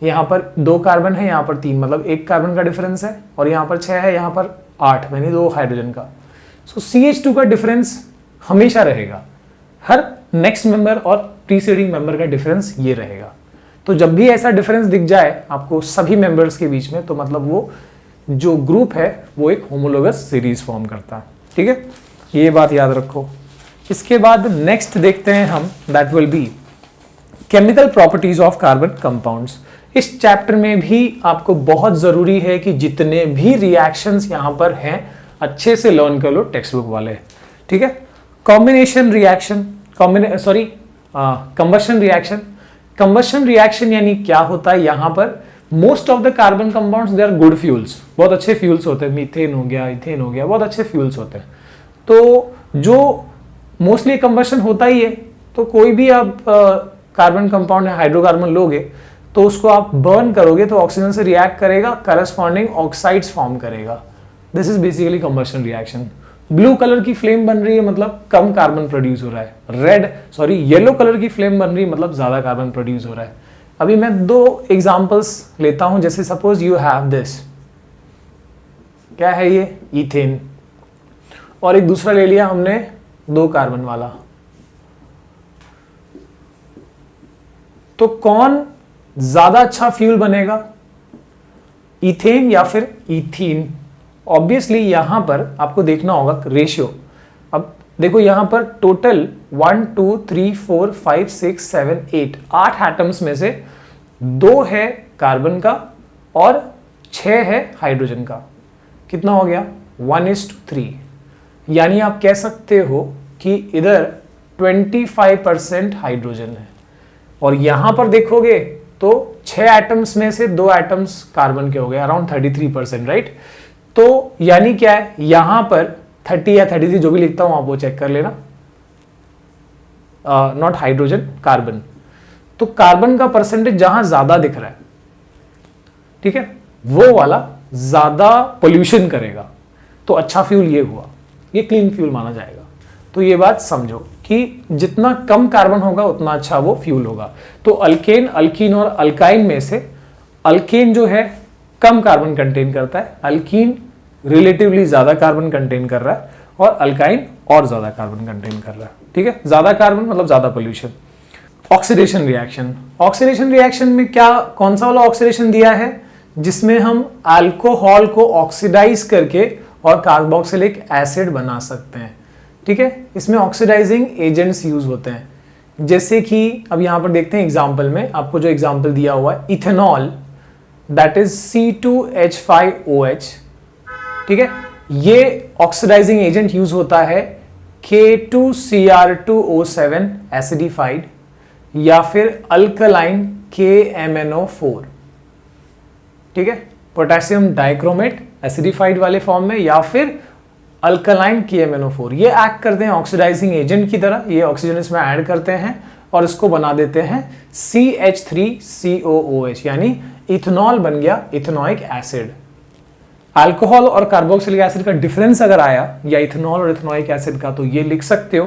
यहां पर 2 कार्बन है, यहां पर 3, मतलब 1 कार्बन का डिफरेंस है, और यहां पर 6 है, यहां पर 8, यानी 2 हाइड्रोजन का। सो CH2 का डिफरेंस हमेशा रहेगा, हर नेक्स्ट मेंबर और प्रीसीडिंग मेंबर का डिफरेंस ये रहेगा। तो जब भी ऐसा डिफरेंस दिख जाए आपको सभी मेंबर्स के बीच में, तो मतलब वो जो ग्रुप है वो एक होमोलोगस सीरीज फॉर्म करता है। ठीक है, ये बात याद रखो। इसके बाद नेक्स्ट देखते हैं हम, that will be chemical properties of carbon compounds. इस चैप्टर में भी आपको बहुत जरूरी है कि जितने भी रिएक्शंस यहां पर हैं अच्छे से लर्न कर लो, टेक्स्ट बुक वाले। ठीक है, combination reaction, combustion reaction. Combustion reaction यानी क्या होता है? यहां पर most of the carbon compounds they are good fuels, बहुत अच्छे फ्यूल्स होते हैं, मीथेन हो गया, इथेन हो गया, बहुत अच्छे फ्यूल्स होते हैं। तो जो मोस्टली कंबशन होता ही है, तो कोई भी आप कार्बन कंपाउंड है, हाइड्रोकार्बन लोगे तो उसको आप बर्न करोगे तो ऑक्सीजन से रिएक्ट करेगा, करस्पॉन्डिंग ऑक्साइड्स फॉर्म करेगा। This is basically combustion reaction. Blue colour की फ्लेम बन रही है मतलब कम कार्बन प्रोड्यूस हो रहा है। येलो कलर की फ्लेम बन रही है मतलब ज्यादा कार्बन प्रोड्यूस हो रहा है। अभी मैं दो एग्जांपल्स लेता हूं, जैसे सपोज यू हैव दिस, क्या है ये, इथेन, और एक दूसरा ले लिया हमने 2 कार्बन वाला। तो कौन ज्यादा अच्छा फ्यूल बनेगा, इथेन या फिर इथीन? ऑब्वियसली यहां पर आपको देखना होगा रेशियो। अब देखो यहां पर टोटल 1 2 3 4 5 6 7 8 एटम्स में से 2 है कार्बन का और 6 है हाइड्रोजन का। कितना हो गया, 1:3। यानी आप कह सकते हो कि इधर 25% हाइड्रोजन है, और यहां पर देखोगे तो 6 एटम्स में से 2 एटम्स कार्बन के हो गए, अराउंड 33%, राइट। तो यानी क्या है, यहां पर 30 या 33 जो भी लिखता हूं आप वो चेक कर लेना, नॉट हाइड्रोजन, कार्बन। तो कार्बन का परसेंटेज जहां ज्यादा दिख रहा है, ठीक है, वो वाला ज्यादा पोल्यूशन करेगा। तो अच्छा फ्यूल ये हुआ, ये क्लीन फ्यूल माना जाएगा। तो ये बात समझो कि जितना कम कार्बन होगा उतना अच्छा वो फ्यूल होगा। तो अल्केन, अल्कीन और अल्काइन में से अल्केन जो है कम कार्बन कंटेन करता है, अल्कीन रिलेटिवली ज्यादा कार्बन कंटेन कर रहा है, और अल्काइन और ज्यादा कार्बन कंटेन कर रहा है, ठीक है। ज्यादा कार्बन मतलब ज्यादा pollution. Oxidation reaction, oxidation reaction में क्या, कौन सा वाला ऑक्सीडेशन दिया है, जिसमें हम अल्कोहल को ऑक्सीडाइज करके और कार्बोक्सिलिक एसिड बना सकते हैं, ठीक है। इसमें ऑक्सीडाइजिंग एजेंट्स यूज होते हैं, जैसे कि अब यहां पर देखते हैं एग्जांपल में, आपको जो एग्जांपल दिया हुआ है इथेनॉल, दैट इज C2H5OH, ठीक है। ये ऑक्सीडाइजिंग एजेंट यूज होता है K2Cr2O7 एसिडिफाइड, या फिर अल्कलाइन KMnO4, ठीक है, पोटेशियम डाइक्रोमेट एसिडिफाइड वाले फॉर्म में, या फिर अल्कलाइन KMnO4। ये एक्ट करते हैं ऑक्सीडाइजिंग एजेंट की तरह, ये ऑक्सीजन इसमें ऐड करते हैं और इसको बना देते हैं CH3COOH, यानी इथेनॉल बन गया इथेनोइक एसिड। अल्कोहल और कार्बोक्सिलिक एसिड का डिफरेंस अगर आया, या इथेनॉल और इथेनोइक एसिड का, तो ये लिख सकते हो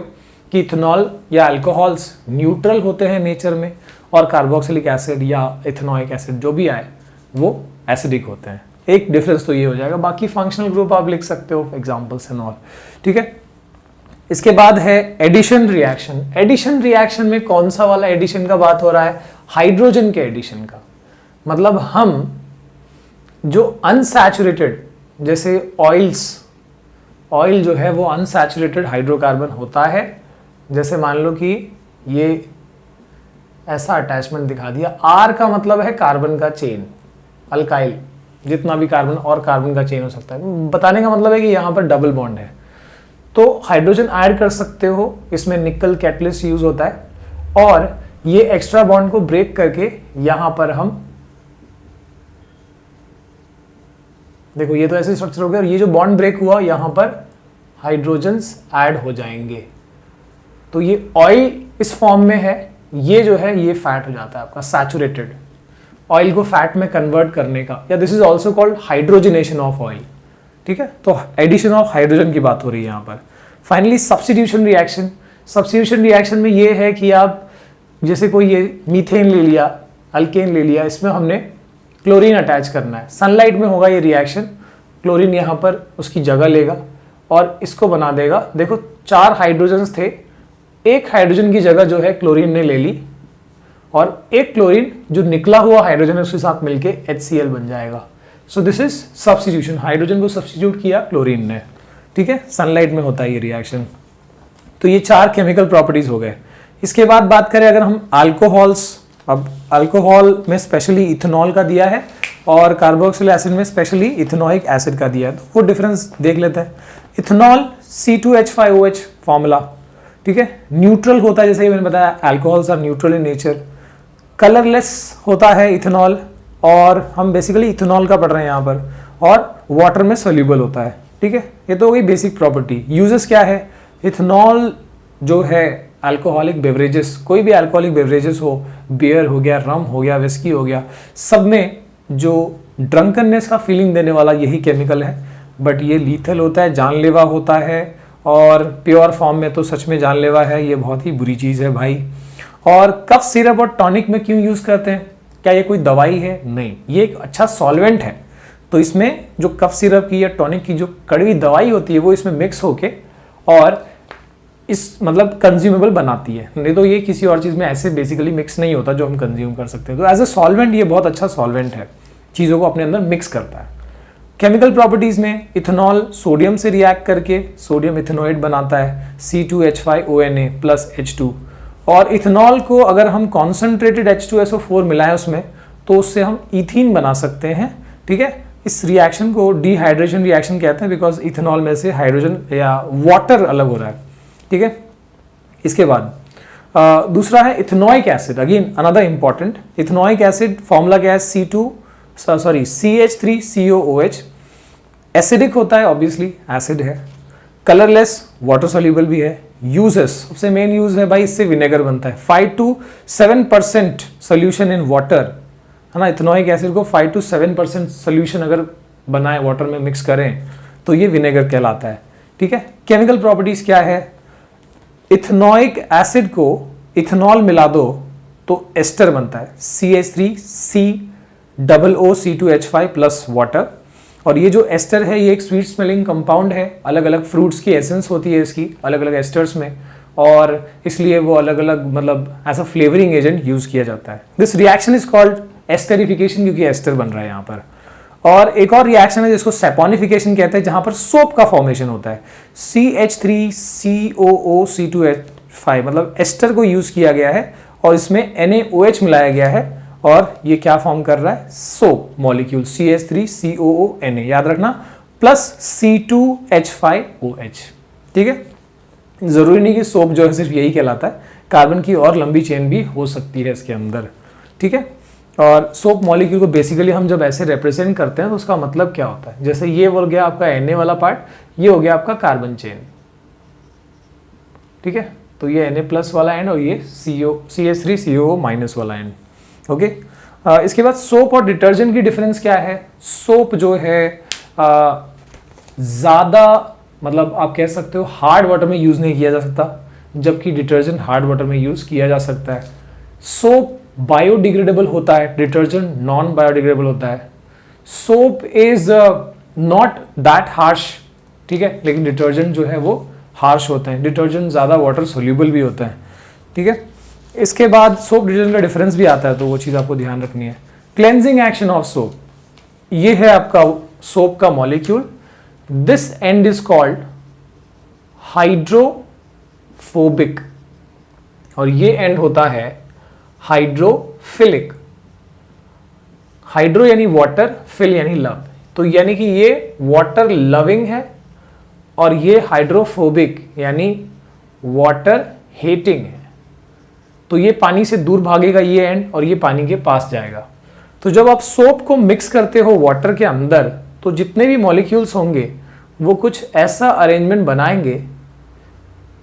कि इथेनॉल या अल्कोहल्स न्यूट्रल होते हैं नेचर में, और कार्बोक्सिलिक एसिड या इथेनोइक एसिड जो भी आए वो एसिडिक होते हैं। एक डिफरेंस तो ये हो जाएगा, बाकी फंक्शनल ग्रुप आप लिख सकते हो एग्जांपल्स एंड ऑल, ठीक है। इसके बाद है एडिशन रिएक्शन। एडिशन रिएक्शन में कौन सा वाला एडिशन का बात हो रहा है, हाइड्रोजन के एडिशन का। मतलब हम जो अनसैचुरेटेड, जैसे ऑयल जो है वो अनसैचुरेटेड हाइड्रोकार्बन होता है, जैसे मान लो कि ये ऐसा अटैचमेंट दिखा दिया, R का मतलब है कार्बन का चेन, अल्काइल, जितना भी कार्बन और कार्बन का चेन हो सकता है, बताने का मतलब है कि यहां पर डबल बॉन्ड है, तो हाइड्रोजन ऐड कर सकते हो, इसमें निकल कैटलिस्ट यूज होता है, और ये एक्स्ट्रा बॉन्ड को ब्रेक करके यहां पर हम, देखो ये तो ऐसे स्ट्रक्चर हो गया, और ये जो बॉन्ड ब्रेक हुआ यहां पर हाइड्रोजन्स ऐड हो जाएंगे, तो ये ऑयल इस फॉर्म में है, ये जो है ये फैट हो जाता है आपका सैचुरेटेड, ऑयल को फैट में कन्वर्ट करने का, या this is also called hydrogenation of oil, ठीक है। तो एडिशन ऑफ हाइड्रोजन की बात हो रही है यहाँ पर। Finally substitution reaction. Substitution reaction में ये है कि आप जैसे कोई ये मीथेन ले लिया, अल्केन ले लिया, इसमें हमने क्लोरीन अटैच करना है, सनलाइट में होगा ये रिएक्शन, क्लोरीन यहाँ पर उसकी जगह लेगा और इसको बना देगा। देखो 4 हाइड्रोजन्स थे, एक हाइड्रोजन की जगह जो है क्लोरीन ने ले ली, और एक क्लोरीन जो निकला हुआ हाइड्रोजन है उसके साथ मिलके HCl बन जाएगा। सो दिस इज सब्स्टिट्यूशन, हाइड्रोजन को सब्स्टिट्यूट किया क्लोरीन ने, ठीक है। सनलाइट में होता है ये रिएक्शन। तो ये 4 केमिकल प्रॉपर्टीज हो गए। इसके बाद बात करें अगर हम अल्कोहल्स, अब अल्कोहल में स्पेशली इथेनॉल का दिया है और कार्बोक्सिलिक एसिड में स्पेशली इथेनोइक एसिड का दिया है, तो वो डिफरेंस देख लेते हैं। इथेनॉल C2H5OH फॉर्मूला, ठीक है, न्यूट्रल होता है, जैसे मैंने बताया alcohols are neutral in nature. Colourless होता है इथेनॉल, और हम बेसिकली इथेनॉल का पढ़ रहे हैं यहाँ पर, और वाटर में सोल्यूबल होता है, ठीक है। ये तो हो गई बेसिक प्रॉपर्टी। यूजेस क्या है, इथेनॉल जो है अल्कोहलिक बेवरेजेस, कोई भी अल्कोहलिक बेवरेजेस हो बियर हो गया, रम हो गया, विस्की हो गया, सब में जो ड्रंकननेस का फीलिंग देने वाला यही केमिकल है। बट ये लीथल होता है, जानलेवा होता है, और प्योर फॉर्म में तो सच में जानलेवा है, ये बहुत ही बुरी चीज़ है भाई। और कफ सिरप और टॉनिक में क्यों यूज़ करते हैं? क्या ये कोई दवाई है? नहीं, ये एक अच्छा सॉल्वेंट है। तो इसमें जो कफ सिरप की या टॉनिक की जो कड़वी दवाई होती है वो इसमें मिक्स होके और इस मतलब कंज्यूमेबल बनाती है। नहीं तो ये किसी और चीज़ में ऐसे बेसिकली मिक्स नहीं होता जो हम कंज्यूम कर सकते हैं। तो एज ए सॉल्वेंट ये बहुत अच्छा सॉल्वेंट है, चीज़ों को अपने अंदर मिक्स करता है। केमिकल प्रॉपर्टीज़ में इथेनॉल सोडियम से रिएक्ट करके सोडियम इथेनोएट बनाता है, C2H5ONA प्लस H2। और इथेनॉल को अगर हम कॉन्सेंट्रेटेड H2SO4 मिलाएं उसमें, तो उससे हम इथीन बना सकते हैं। ठीक है, इस रिएक्शन को डिहाइड्रेशन रिएक्शन कहते हैं, बिकॉज इथेनॉल में से हाइड्रोजन या वाटर अलग हो रहा है। ठीक है, इसके बाद दूसरा है ethanoic acid. Again another important, ethanoic acid formula क्या है? CH3COOH। एसिडिक होता है, ऑब्वियसली एसिड है, कलरलेस, वाटर सॉल्युबल भी है। यूजेस, सबसे मेन यूज है भाई, इससे विनेगर बनता है। 5 to 7% सोल्यूशन इन वाटर, है ना। इथेनोइक एसिड को 5 to 7% सोल्यूशन अगर बनाए, वाटर में मिक्स करें, तो ये विनेगर कहलाता है। ठीक है, केमिकल प्रॉपर्टीज क्या है? इथेनोइक एसिड को इथेनॉल मिला दो तो एस्टर बनता है, CH3COOC2H5 प्लस वाटर। और ये जो एस्टर है ये एक स्वीट स्मेलिंग कंपाउंड है, अलग अलग फ्रूट्स की एसेंस होती है इसकी अलग अलग एस्टर्स में, और इसलिए वो अलग अलग मतलब as a flavouring agent use किया जाता है। This reaction is called esterification, क्योंकि एस्टर बन रहा है यहाँ पर। और एक और रिएक्शन है जिसको सैपोनिफिकेशन कहते हैं, जहां पर सोप का फॉर्मेशन होता है, CH3COOC2H5, मतलब एस्टर को यूज किया गया है और इसमें NaOH मिलाया गया है, और ये क्या फॉर्म कर रहा है? सोप मॉलिक्यूल, CH3COONA, याद रखना, प्लस C2H5OH। ठीक है, जरूरी नहीं कि सोप जो है सिर्फ यही कहलाता है, कार्बन की और लंबी चेन भी हो सकती है इसके अंदर। ठीक है, और सोप मॉलिक्यूल को बेसिकली हम जब ऐसे रिप्रेजेंट करते हैं तो उसका मतलब क्या होता है? जैसे ये हो गया आपका Na वाला पार्ट, ये हो गया आपका कार्बन चेन। ठीक है, तो ये Na प्लस वाला एंड और ये CH3COO माइनस वाला एंड। ओके, इसके बाद सोप और डिटर्जेंट की डिफरेंस क्या है? सोप जो है ज़्यादा मतलब आप कह सकते हो हार्ड वाटर में यूज़ नहीं किया जा सकता, जबकि डिटर्जेंट हार्ड वाटर में यूज़ किया जा सकता है। सोप बायोडिग्रेडेबल होता है, डिटर्जेंट नॉन बायोडिग्रेडेबल होता है। Soap is not that harsh, ठीक है, लेकिन डिटर्जेंट जो है वो हार्श होता है। डिटर्जेंट ज़्यादा वाटर सोल्यूबल भी होता है। ठीक है, इसके बाद सोप डिटर्जेंट का डिफरेंस भी आता है, तो वो चीज़ आपको ध्यान रखनी है। क्लेंजिंग एक्शन ऑफ सोप, ये है आपका सोप का molecule. This and is called hydrophobic और ये एंड होता है हाइड्रोफिलिक। हाइड्रो यानी वाटर, फिल यानी लव, तो यानी कि ये वाटर लविंग है और ये हाइड्रोफोबिक यानी वाटर हेटिंग है। तो ये पानी से दूर भागेगा ये एंड, और ये पानी के पास जाएगा। तो जब आप सोप को मिक्स करते हो वाटर के अंदर, तो जितने भी मॉलिक्यूल्स होंगे वो कुछ ऐसा अरेंजमेंट बनाएंगे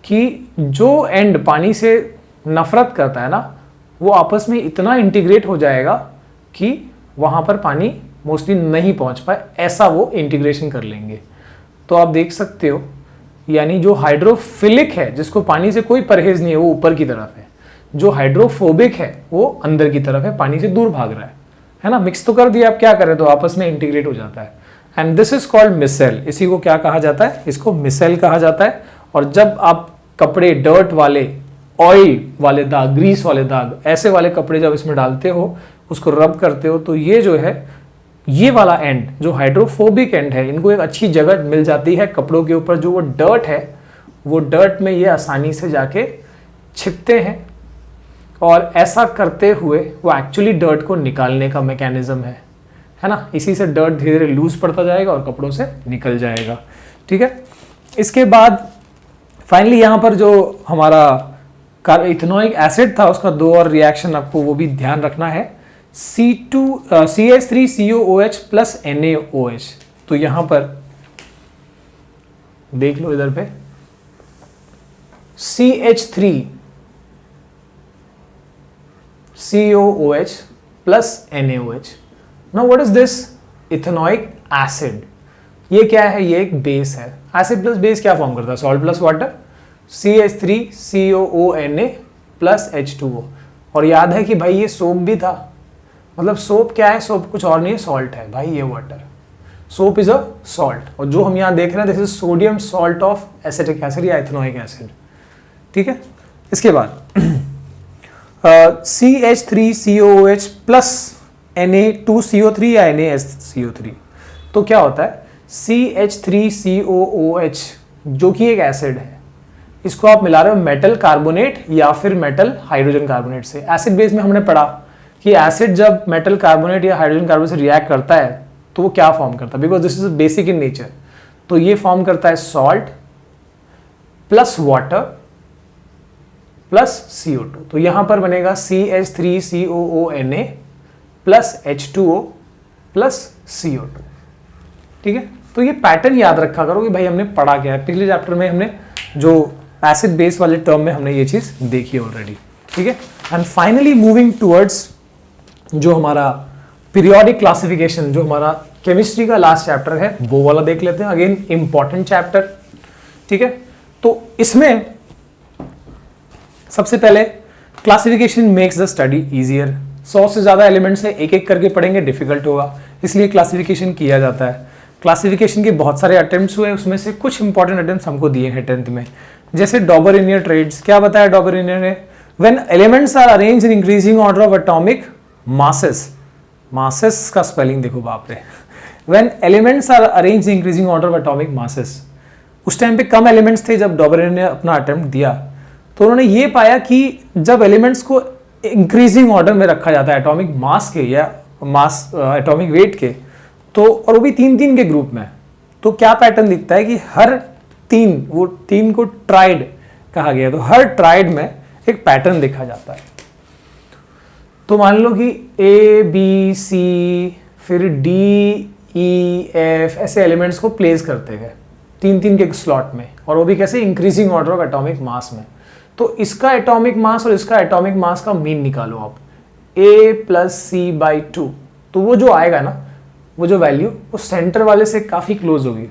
कि जो एंड पानी से नफरत करता है ना, वो आपस में इतना इंटीग्रेट हो जाएगा कि वहाँ पर पानी मोस्टली नहीं पहुँच पाए, ऐसा वो इंटीग्रेशन कर लेंगे। तो आप देख सकते हो, यानी जो हाइड्रोफिलिक है जिसको पानी से कोई परहेज नहीं है वो ऊपर की तरफ है, जो हाइड्रोफोबिक है वो अंदर की तरफ है, पानी से दूर भाग रहा है ना। मिक्स तो कर दिया, आप क्या करें, तो आपस में इंटीग्रेट हो जाता है। And this is called micelle. इसी को क्या कहा जाता है? इसको मिसेल कहा जाता है। और जब आप कपड़े डर्ट वाले, ऑयल वाले दाग, ग्रीस वाले दाग, ऐसे वाले कपड़े जब इसमें डालते हो, उसको रब करते हो, तो ये जो है ये वाला एंड जो हाइड्रोफोबिक एंड है, इनको एक अच्छी जगह मिल जाती है कपड़ों के ऊपर। जो वो डर्ट है, वो डर्ट में ये आसानी से जाके छिपते हैं, और ऐसा करते हुए वो एक्चुअली डर्ट को निकालने का मैकेनिज्म है ना। इसी से डर्ट धीरे धीरे लूज पड़ता जाएगा और कपड़ों से निकल जाएगा। ठीक है, इसके बाद फाइनली यहाँ पर जो हमारा इथेनोइक एसिड था उसका दो और रिएक्शन आपको वो भी ध्यान रखना है, CH3COOH प्लस NaOH। तो यहां पर देख लो इधर पे, CH3 COOH plus NaOH. Now what is this? Ethanoic acid. ये क्या है? ये एक बेस है. एसिड प्लस बेस क्या फॉर्म करता है? Salt plus water, CH3COONA plus H2O. और याद है कि भाई ये सोप भी था. मतलब सोप क्या है? सोप कुछ और नहीं है, सॉल्ट है भाई. ये water, soap is a salt. और जो हम यहाँ देख रहे हैं this is sodium salt of acetic acid या इथेनॉइक एसिड. ठीक है. इसके बाद CH3COOH प्लस Na2CO3 या NaSCO3. तो क्या होता है? CH3COOH जो कि एक एसिड है, इसको आप मिला रहे हो मेटल कार्बोनेट या फिर मेटल हाइड्रोजन कार्बोनेट से. एसिड बेस में हमने पढ़ा कि एसिड जब मेटल कार्बोनेट या हाइड्रोजन कार्बोनेट से रिएक्ट करता है तो वो क्या फॉर्म करता है? Because this is basic in nature. तो ये फॉर्म करता है salt plus water plus CO2. तो यहां पर बनेगा CH3COONA plus H2O plus CO2. ठीक है. तो ये पैटर्न याद रखा करो कि भाई हमने पढ़ा क्या है. पिछले चैप्टर में हमने जो एसिड बेस वाले टर्म में हमने ये चीज देखी ऑलरेडी. ठीक है. एंड फाइनली मूविंग टुवर्ड्स जो हमारा पीरियोडिक क्लासिफिकेशन, जो हमारा केमिस्ट्री का लास्ट चैप्टर है, वो वाला देख लेते हैं. Again important chapter. ठीक है. तो इसमें सबसे पहले classification makes the study easier. 100 से ज्यादा एलिमेंट्स है, एक एक करके पढ़ेंगे डिफिकल्ट होगा, इसलिए क्लासिफिकेशन किया जाता है. क्लासिफिकेशन के बहुत सारे अटेम्प्ट्स हुए, उसमें से कुछ इंपॉर्टेंट अटेम्प्ट्स हमको दिए हैं 10th में. जैसे डॉबरिनियर ट्रेड्स. क्या बताया डॉबरिनियर ने? When elements are arranged in increasing order of atomic masses. Masses का स्पेलिंग देखो बाप रे. When elements are arranged in increasing order of atomic masses. उस टाइम पे कम एलिमेंट्स थे जब डॉबरिनियर ने अपना अटेम्प्ट दिया, तो उन्होंने ये पाया कि जब एलिमेंट्स को इंक्रीजिंग ऑर्डर में रखा जाता है एटॉमिक मास के या मास एटॉमिक वेट के, तो और वो भी 3-3 के ग्रुप में, तो क्या पैटर्न दिखता है कि हर 3, वो 3 को ट्राइड कहा गया, तो हर ट्राइड में एक पैटर्न देखा जाता है. तो मान लो कि A B C फिर D E F ऐसे एलिमेंट्स को प्लेस करते गए 3-3 के स्लॉट में, और वो भी कैसे? इंक्रीजिंग ऑर्डर ऑफ एटॉमिक मास में. तो इसका एटॉमिक मास और इसका एटॉमिक मास का मीन निकालो आप. A plus C/2. तो वो जो आएगा ना, वो जो वैल्यू, वो सेंटर वाले से काफी क्लोज होगी.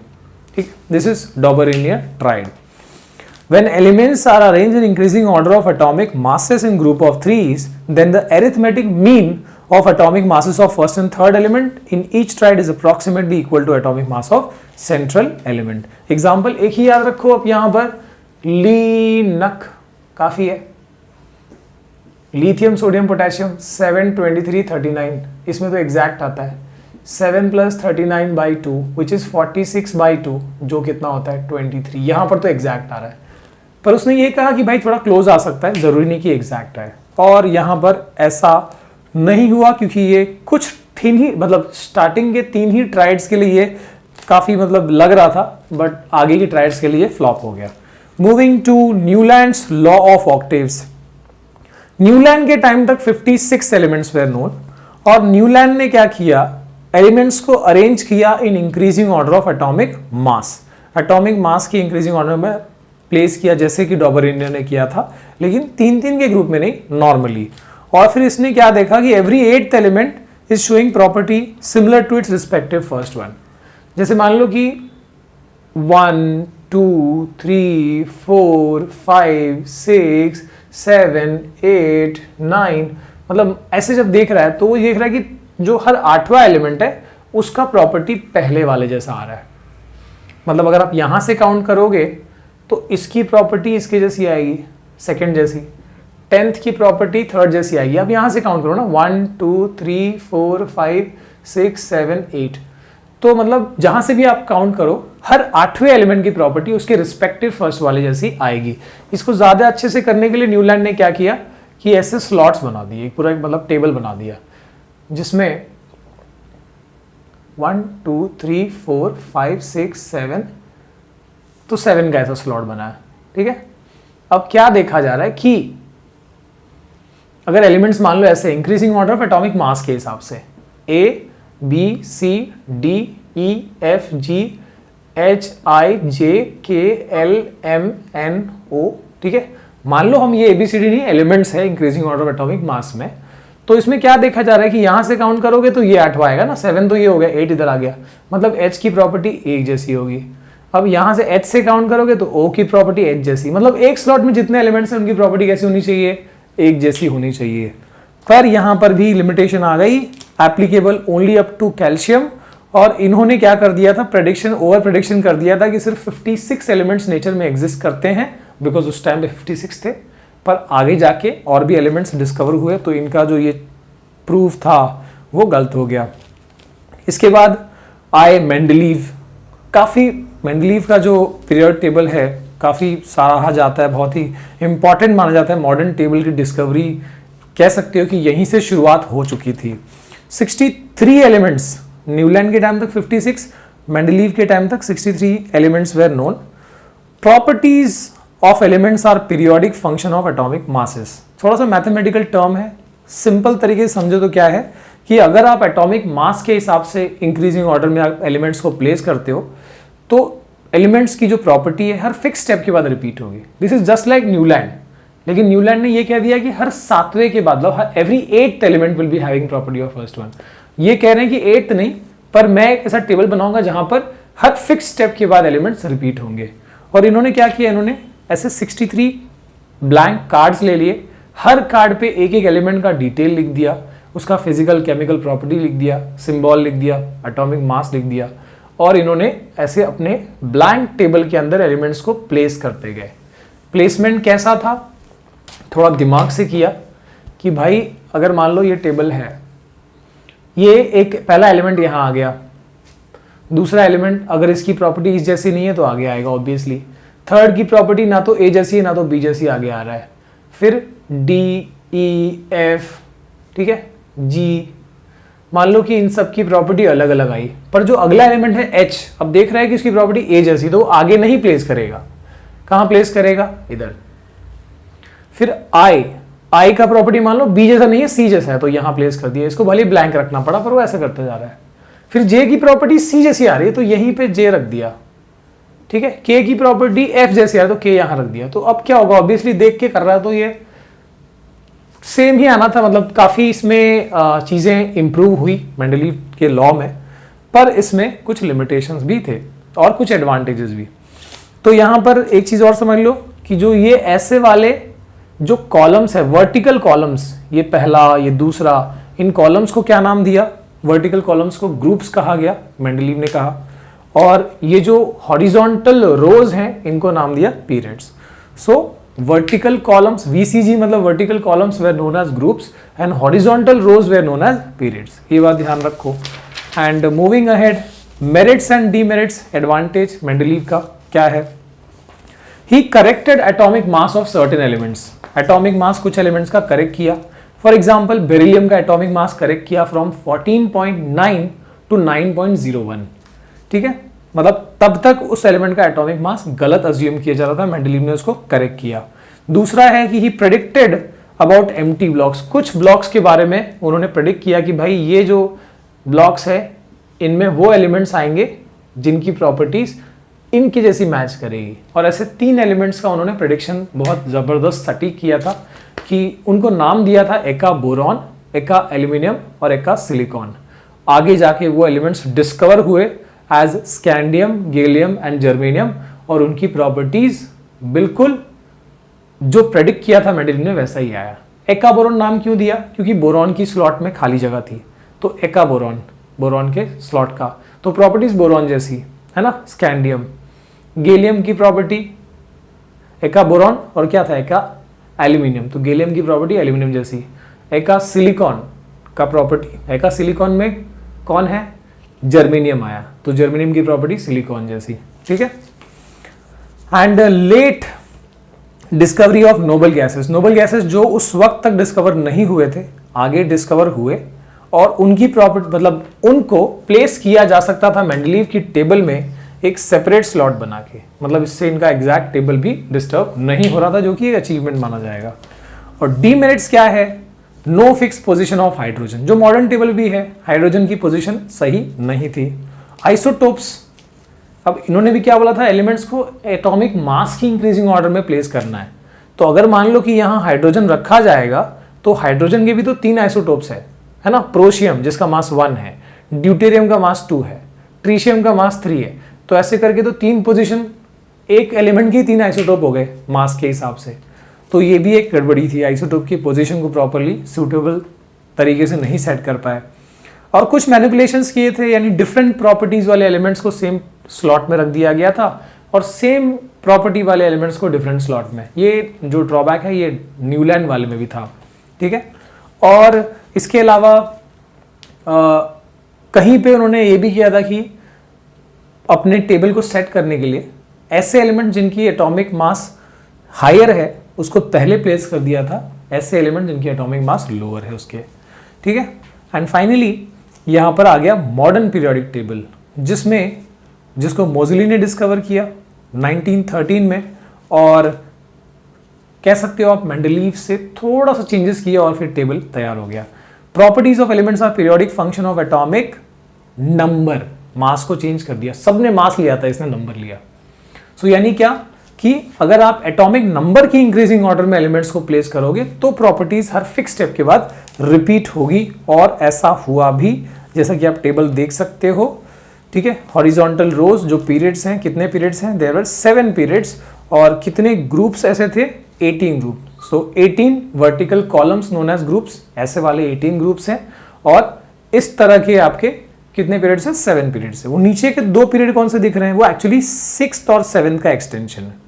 ठीक. This is Dobereiner triad. When elements are arranged in increasing order of atomic masses in group of 3s, then the arithmetic mean of atomic masses of first and third element in each triad is approximately equal to atomic mass of central element. Example एक ही याद रखो आप यहाँ पर, लीनक काफी है. Lithium sodium potassium 7 23 39. इसमें तो एग्जैक्ट आता है 7 + 39/2 विच इज 46/2, जो कितना होता है 23. यहां पर तो एग्जैक्ट आ रहा है, पर उसने ये कहा कि भाई थोड़ा क्लोज आ सकता है, जरूरी नहीं कि एग्जैक्ट आए. और यहां पर ऐसा नहीं हुआ क्योंकि ये कुछ 3 ही, मतलब स्टार्टिंग के 3 ही ट्राइड्स के लिए काफी मतलब लग रहा था, बट आगे की ट्राइड्स के लिए फ्लॉप हो गया. Moving to Newlands law of octaves. Newland के टाइम तक 56 एलिमेंट्स वेर नोन, और न्यूलैंड ने क्या किया? एलिमेंट्स को अरेंज किया in increasing order of atomic mass. Atomic mass की इंक्रीजिंग ऑर्डर में प्लेस किया, जैसे कि डॉबरिनियर ने किया था, लेकिन 3-3 के ग्रुप में नहीं, नॉर्मली. और फिर इसने क्या देखा कि every 8th element is showing property similar to its respective first one. जैसे मान लो कि 1 2 3 4 5 6 7 8 9, मतलब ऐसे जब देख रहा है तो वो देख रहा है कि जो हर 8वां एलिमेंट है उसका प्रॉपर्टी पहले वाले जैसा आ रहा है. मतलब अगर आप यहां से काउंट करोगे तो इसकी प्रॉपर्टी इसके जैसी आएगी, सेकंड जैसी. 10th की प्रॉपर्टी थर्ड जैसी आएगी. आप यहां से काउंट करो ना, 1 2 3 4 5 6 7 8. तो मतलब जहां से भी आप काउंट करो, हर 8वें एलिमेंट की प्रॉपर्टी उसके रिस्पेक्टिव फर्स्ट वाले जैसी आएगी. इसको ज्यादा अच्छे से करने के लिए न्यूलैंड ने क्या किया कि ऐसे स्लॉट्स बना दिए, पूरा मतलब टेबल बना दिया, जिसमें 1 2 3 4 5 6 7, तो 7 का ऐसा स्लॉट बना है. ठीक है. अब क्या देखा जा रहा है कि अगर एलिमेंट्स मान लो ऐसे इंक्रीजिंग ऑर्डर ऑफ एटॉमिक मास के हिसाब से A B C D E F G H I J K L M N O. ठीक है. मान लो हम ये ABCD नहीं, एलिमेंट्स है इंक्रीजिंग ऑर्डर ऑफ एटॉमिक मास में, तो इसमें क्या देखा जा रहा है कि यहां से काउंट करोगे तो ये 8वां आएगा ना, 7 तो ये हो गया, 8 इधर आ गया, मतलब H की प्रॉपर्टी एक जैसी होगी। अब यहां से H से काउंट करोगे तो O की प्रॉपर्टी H जैसी, मतलब एक स्लॉट में जितने एलिमेंट्स हैं उनकी प्रॉपर्टी कैसी होनी चाहिए, एक जैसी होनी चाहिए। पर यहां पर भी लिमिटेशन आ गई, applicable only up to calcium. और इन्होंने क्या कर दिया था, प्रेडिक्शन, ओवर प्रेडिक्शन कर दिया था कि सिर्फ 56 एलिमेंट्स नेचर में एग्जिस्ट करते हैं, बिकॉज उस टाइम पे 56 थे। पर आगे जाके और भी एलिमेंट्स डिस्कवर हुए, तो इनका जो ये प्रूफ था वो गलत हो गया। इसके बाद आए मेंडलीव। काफ़ी मेंडलीव का जो पीरियड टेबल है काफ़ी सराहा जाता है, बहुत ही इंपॉर्टेंट माना जाता है। मॉडर्न टेबल की डिस्कवरी कह सकते हो कि यहीं से शुरुआत हो चुकी थी। 63 एलिमेंट्स, न्यूलैंड के टाइम तक 56, मेंडलीव के टाइम तक 63 elements were known. Properties of elements are periodic function of atomic masses. थोड़ा सा मैथमेटिकल टर्म है, सिंपल तरीके से समझो तो क्या है कि अगर आप एटॉमिक मास के हिसाब से इंक्रीजिंग ऑर्डर में आप एलिमेंट्स को प्लेस करते हो तो एलिमेंट्स की जो प्रॉपर्टी है हर फिक्स स्टेप के बाद रिपीट होगी। This is just like Newland. लेकिन न्यूलैंड ने ये कह दिया कि हर 7वें के बाद, मतलब every 8th element will be having property of first one. ये कह रहे हैं कि 8th नहीं, पर मैं एक ऐसा टेबल बनाऊंगा जहां पर हर फिक्स स्टेप के बाद एलिमेंट्स रिपीट होंगे। और इन्होंने क्या किया, इन्होंने ऐसे 63 ब्लैंक कार्ड्स ले लिए, हर कार्ड पे एक एक एलिमेंट का डिटेल लिख दिया, उसका फिजिकल केमिकल प्रॉपर्टी लिख दिया, सिंबल लिख दिया, एटॉमिक मास लिख दिया, और इन्होंने ऐसे अपने ब्लैंक टेबल के अंदर एलिमेंट्स को प्लेस करते गए। प्लेसमेंट कैसा था, थोड़ा दिमाग से किया कि भाई अगर मान लो ये टेबल है, ये एक पहला एलिमेंट यहाँ आ गया, दूसरा एलिमेंट अगर इसकी प्रॉपर्टी इस जैसी नहीं है तो आगे आएगा ऑब्वियसली, थर्ड की प्रॉपर्टी ना तो ए जैसी है ना तो बी जैसी आगे आ रहा है, फिर डी ई एफ, ठीक है, जी, मान लो कि इन सब की प्रॉपर्टी अलग अलग आई, पर जो अगला एलिमेंट है एच, अब देख रहा है कि उसकी प्रॉपर्टी ए जैसी, तो आगे नहीं प्लेस करेगा, कहां प्लेस करेगा, इधर। फिर आई का प्रॉपर्टी मान लो बी जैसा नहीं है, सी जैसा है, तो यहां प्लेस कर दिया, इसको भले ब्लैंक रखना पड़ा पर वो ऐसा करते जा रहा है। फिर जे की प्रॉपर्टी सी जैसी आ रही है तो यहीं पे जे रख दिया, ठीक है। के की प्रॉपर्टी एफ जैसी आ रही है तो के यहां रख दिया। तो अब क्या होगा, ऑब्वियसली देख के कर रहा है तो ये सेम ही आना था, मतलब काफी इसमें चीजें इंप्रूव हुई मेंडलीव के लॉ में, पर इसमें कुछ लिमिटेशंस भी थे और कुछ एडवांटेजेस भी। तो यहां पर एक चीज और समझ लो कि जो ये ऐसे वाले जो कॉलम्स है, वर्टिकल कॉलम्स, ये पहला ये दूसरा, इन कॉलम्स को क्या नाम दिया, वर्टिकल कॉलम्स को ग्रुप्स कहा गया, मेंडलीव ने कहा। और ये जो हॉरिजॉन्टल रोज हैं इनको नाम दिया पीरियड्स। सो vertical columns, VCG मतलब vertical columns were known as groups and horizontal rows were known as periods। ये बात ध्यान रखो। And moving ahead, merits and demerits, advantage Mendeleev का क्या है? He corrected atomic mass of certain elements। Atomic mass कुछ elements का correct किया। For example, बेरिलियम का atomic mass correct किया from 14.9 to 9.01, ठीक है। मतलब तब तक उस एलिमेंट का एटॉमिक मास गलत अज्यूम किया जा रहा था, मेंडलीव ने उसको करेक्ट किया। दूसरा है कि ही प्रेडिक्टेड अबाउट एम्प्टी ब्लॉक्स। कुछ ब्लॉक्स के बारे में उन्होंने प्रेडिक्ट किया कि भाई ये जो ब्लॉक्स है इनमें वो एलिमेंट्स आएंगे जिनकी प्रॉपर्टीज इनकी जैसी मैच करेगी। और ऐसे 3 एलिमेंट्स का उन्होंने प्रेडिक्शन बहुत जबरदस्त सटीक किया था कि उनको नाम दिया था एका बोरॉन, एका एल्यूमिनियम और एका सिलिकॉन। आगे जाके वो एलिमेंट्स डिस्कवर हुए as scandium, gallium and germanium, और उनकी प्रॉपर्टीज बिल्कुल जो प्रेडिक्ट किया था मेंडलीव ने वैसा ही आया। एका बोरॉन नाम क्यों दिया, क्योंकि बोरॉन की स्लॉट में खाली जगह थी, तो एका बोरॉन, बोरॉन के स्लॉट का, तो प्रॉपर्टीज बोरॉन जैसी है ना। स्कैंडियम, गैलियम की प्रॉपर्टी एका बोरॉन और क्या था, एका एल्यूमिनियम, तो गैलियम की प्रॉपर्टी एल्यूमिनियम जैसी। एका सिलिकॉन का प्रॉपर्टी, एका सिलिकॉन में कौन है, जर्मेनियम आया, तो जर्मेनियम की प्रॉपर्टी सिलिकॉन जैसी, ठीक है। And let discovery of noble gases. Noble gases जो उस वक्त तक डिस्कवर नहीं हुए थे, आगे डिस्कवर हुए, और उनकी प्रॉपर्टी मतलब उनको प्लेस किया जा सकता था मेंडलीव की टेबल में एक सेपरेट स्लॉट बना के, मतलब इससे इनका एग्जैक्ट टेबल भी डिस्टर्ब नहीं हो रहा था, जो कि एक अचीवमेंट माना जाएगा। और डीमेरिट्स क्या है, no fix position of hydrogen, जो मॉडर्न टेबल भी है, हाइड्रोजन की पोजीशन सही नहीं थी। आइसोटोप्स, अब इन्होंने भी क्या बोला था, एलिमेंट्स को एटॉमिक मास की इंक्रीजिंग ऑर्डर में प्लेस करना है, तो अगर मान लो कि यहाँ हाइड्रोजन रखा जाएगा तो हाइड्रोजन के भी तो 3 आइसोटोप्स है ना, प्रोशियम जिसका मास 1 है, ड्यूटेरियम का मास 2 है, ट्रीशियम का मास 3 है, तो ऐसे करके तो 3 पोजीशन एक एलिमेंट की 3 आइसोटोप हो गए मास के हिसाब से। तो ये भी एक गड़बड़ी थी, आइसोटोप की पोजीशन को प्रॉपरली सूटेबल तरीके से नहीं सेट कर पाए और कुछ मैनिपुलेशंस किए थे, यानी डिफरेंट प्रॉपर्टीज वाले एलिमेंट्स को सेम स्लॉट में रख दिया गया था और सेम प्रॉपर्टी वाले एलिमेंट्स को डिफरेंट स्लॉट में। ये जो ड्रॉबैक है ये न्यूलैंड वाले में भी था, ठीक है। और इसके अलावा कहीं पे उन्होंने ये भी किया था कि अपने टेबल को सेट करने के लिए ऐसे एलिमेंट जिनकी एटॉमिक मास हायर है उसको पहले प्लेस कर दिया था, ऐसे एलिमेंट जिनकी एटॉमिक मास लोअर है उसके, ठीक है। एंड फाइनली यहाँ पर आ गया मॉडर्न पीरियोडिक टेबल, जिसको मोज़ेली ने डिस्कवर किया 1913 में, और कह सकते हो आप मेंडलीव से थोड़ा सा चेंजेस किया और फिर टेबल तैयार हो गया। Properties of elements are periodic function of atomic number, mass को चेंज कर दिया, सबने मास लिया था, इसने नंबर लिया। सो यानी क्या कि अगर आप एटॉमिक नंबर की इंक्रीजिंग ऑर्डर में एलिमेंट्स को प्लेस करोगे तो प्रॉपर्टीज हर फिक्स स्टेप के बाद रिपीट होगी, और ऐसा हुआ भी, जैसा कि आप टेबल देख सकते हो, ठीक है। हॉरिजॉन्टल रोज जो पीरियड्स हैं, कितने पीरियड्स हैं, देयर वर 7 पीरियड्स, और कितने ग्रुप्स ऐसे थे, 18 ग्रुप। सो 18 vertical columns known age groups, ऐसे वाले 18 ग्रुप्स हैं, और इस तरह के आपके कितने पीरियड्स हैं, 7 पीरियड्स है। वो नीचे के 2 पीरियड कौन से दिख रहे हैं, वो एक्चुअली 6th और 7th का एक्सटेंशन है।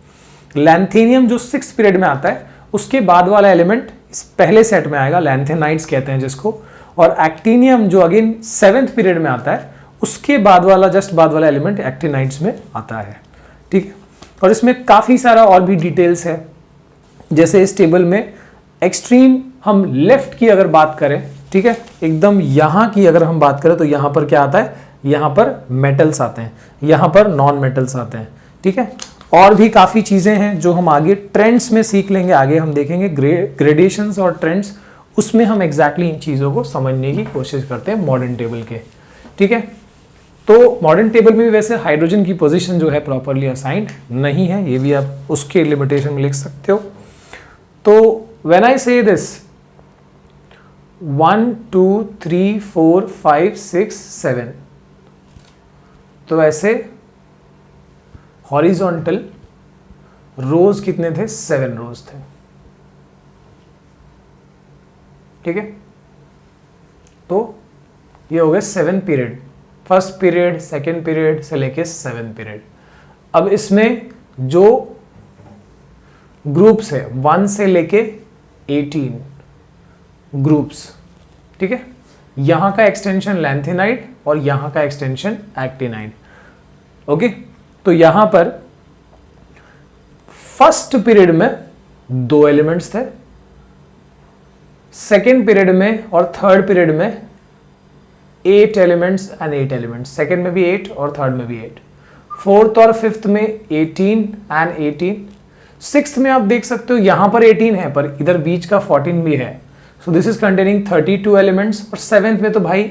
लैंथेनियम जो 6th पीरियड में आता है, उसके बाद वाला एलिमेंट इस पहले सेट में आएगा, लैंथेनाइट्स कहते हैं जिसको, और एक्टिनियम जो अगेन 7th पीरियड में आता है, उसके बाद वाला, जस्ट बाद वाला एलिमेंट एक्टिनाइट्स में आता है, ठीक है। और इसमें काफी सारा और भी डिटेल्स है, जैसे इस टेबल में एक्सट्रीम हम लेफ्ट की अगर बात करें, ठीक है, एकदम यहां की अगर हम बात करें तो यहां पर क्या आता है, यहां पर मेटल्स आते हैं, यहां पर नॉन मेटल्स आते हैं, ठीक है। और भी काफी चीजें हैं जो हम आगे ट्रेंड्स में सीख लेंगे, आगे हम देखेंगे ग्रेडेशंस और ट्रेंड्स, उसमें हम एग्जैक्टली इन चीजों को समझने की कोशिश करते हैं मॉडर्न टेबल के, ठीक है। तो मॉडर्न टेबल में भी वैसे हाइड्रोजन की पोजीशन जो है प्रॉपरली असाइंड नहीं है, ये भी आप उसके लिमिटेशन में लिख सकते हो। तो व्हेन आई से दिस 1 2 3 4 5 6 7, तो ऐसे हॉरिजॉन्टल रोज कितने थे, 7 रोज थे, ठीक है। तो ये हो गए 7 period, first period, second period से लेके 7 पीरियड। अब इसमें जो ग्रुप्स है 1 से लेके 18 ग्रुप्स, ठीक है। यहां का एक्सटेंशन लैंथेनाइड और यहां का एक्सटेंशन एक्टिनाइड, ओके। तो यहां पर फर्स्ट पीरियड में 2 एलिमेंट्स थे, सेकेंड पीरियड में और थर्ड पीरियड में 8 एलिमेंट्स एंड 8 एलिमेंट्स, सेकेंड में भी 8 और थर्ड में भी 8, फोर्थ और फिफ्थ में 18 एंड 18, सिक्स्थ में आप देख सकते हो यहां पर 18 है पर इधर बीच का 14 भी है, so this is containing 32 elements. और सेवेंथ में तो भाई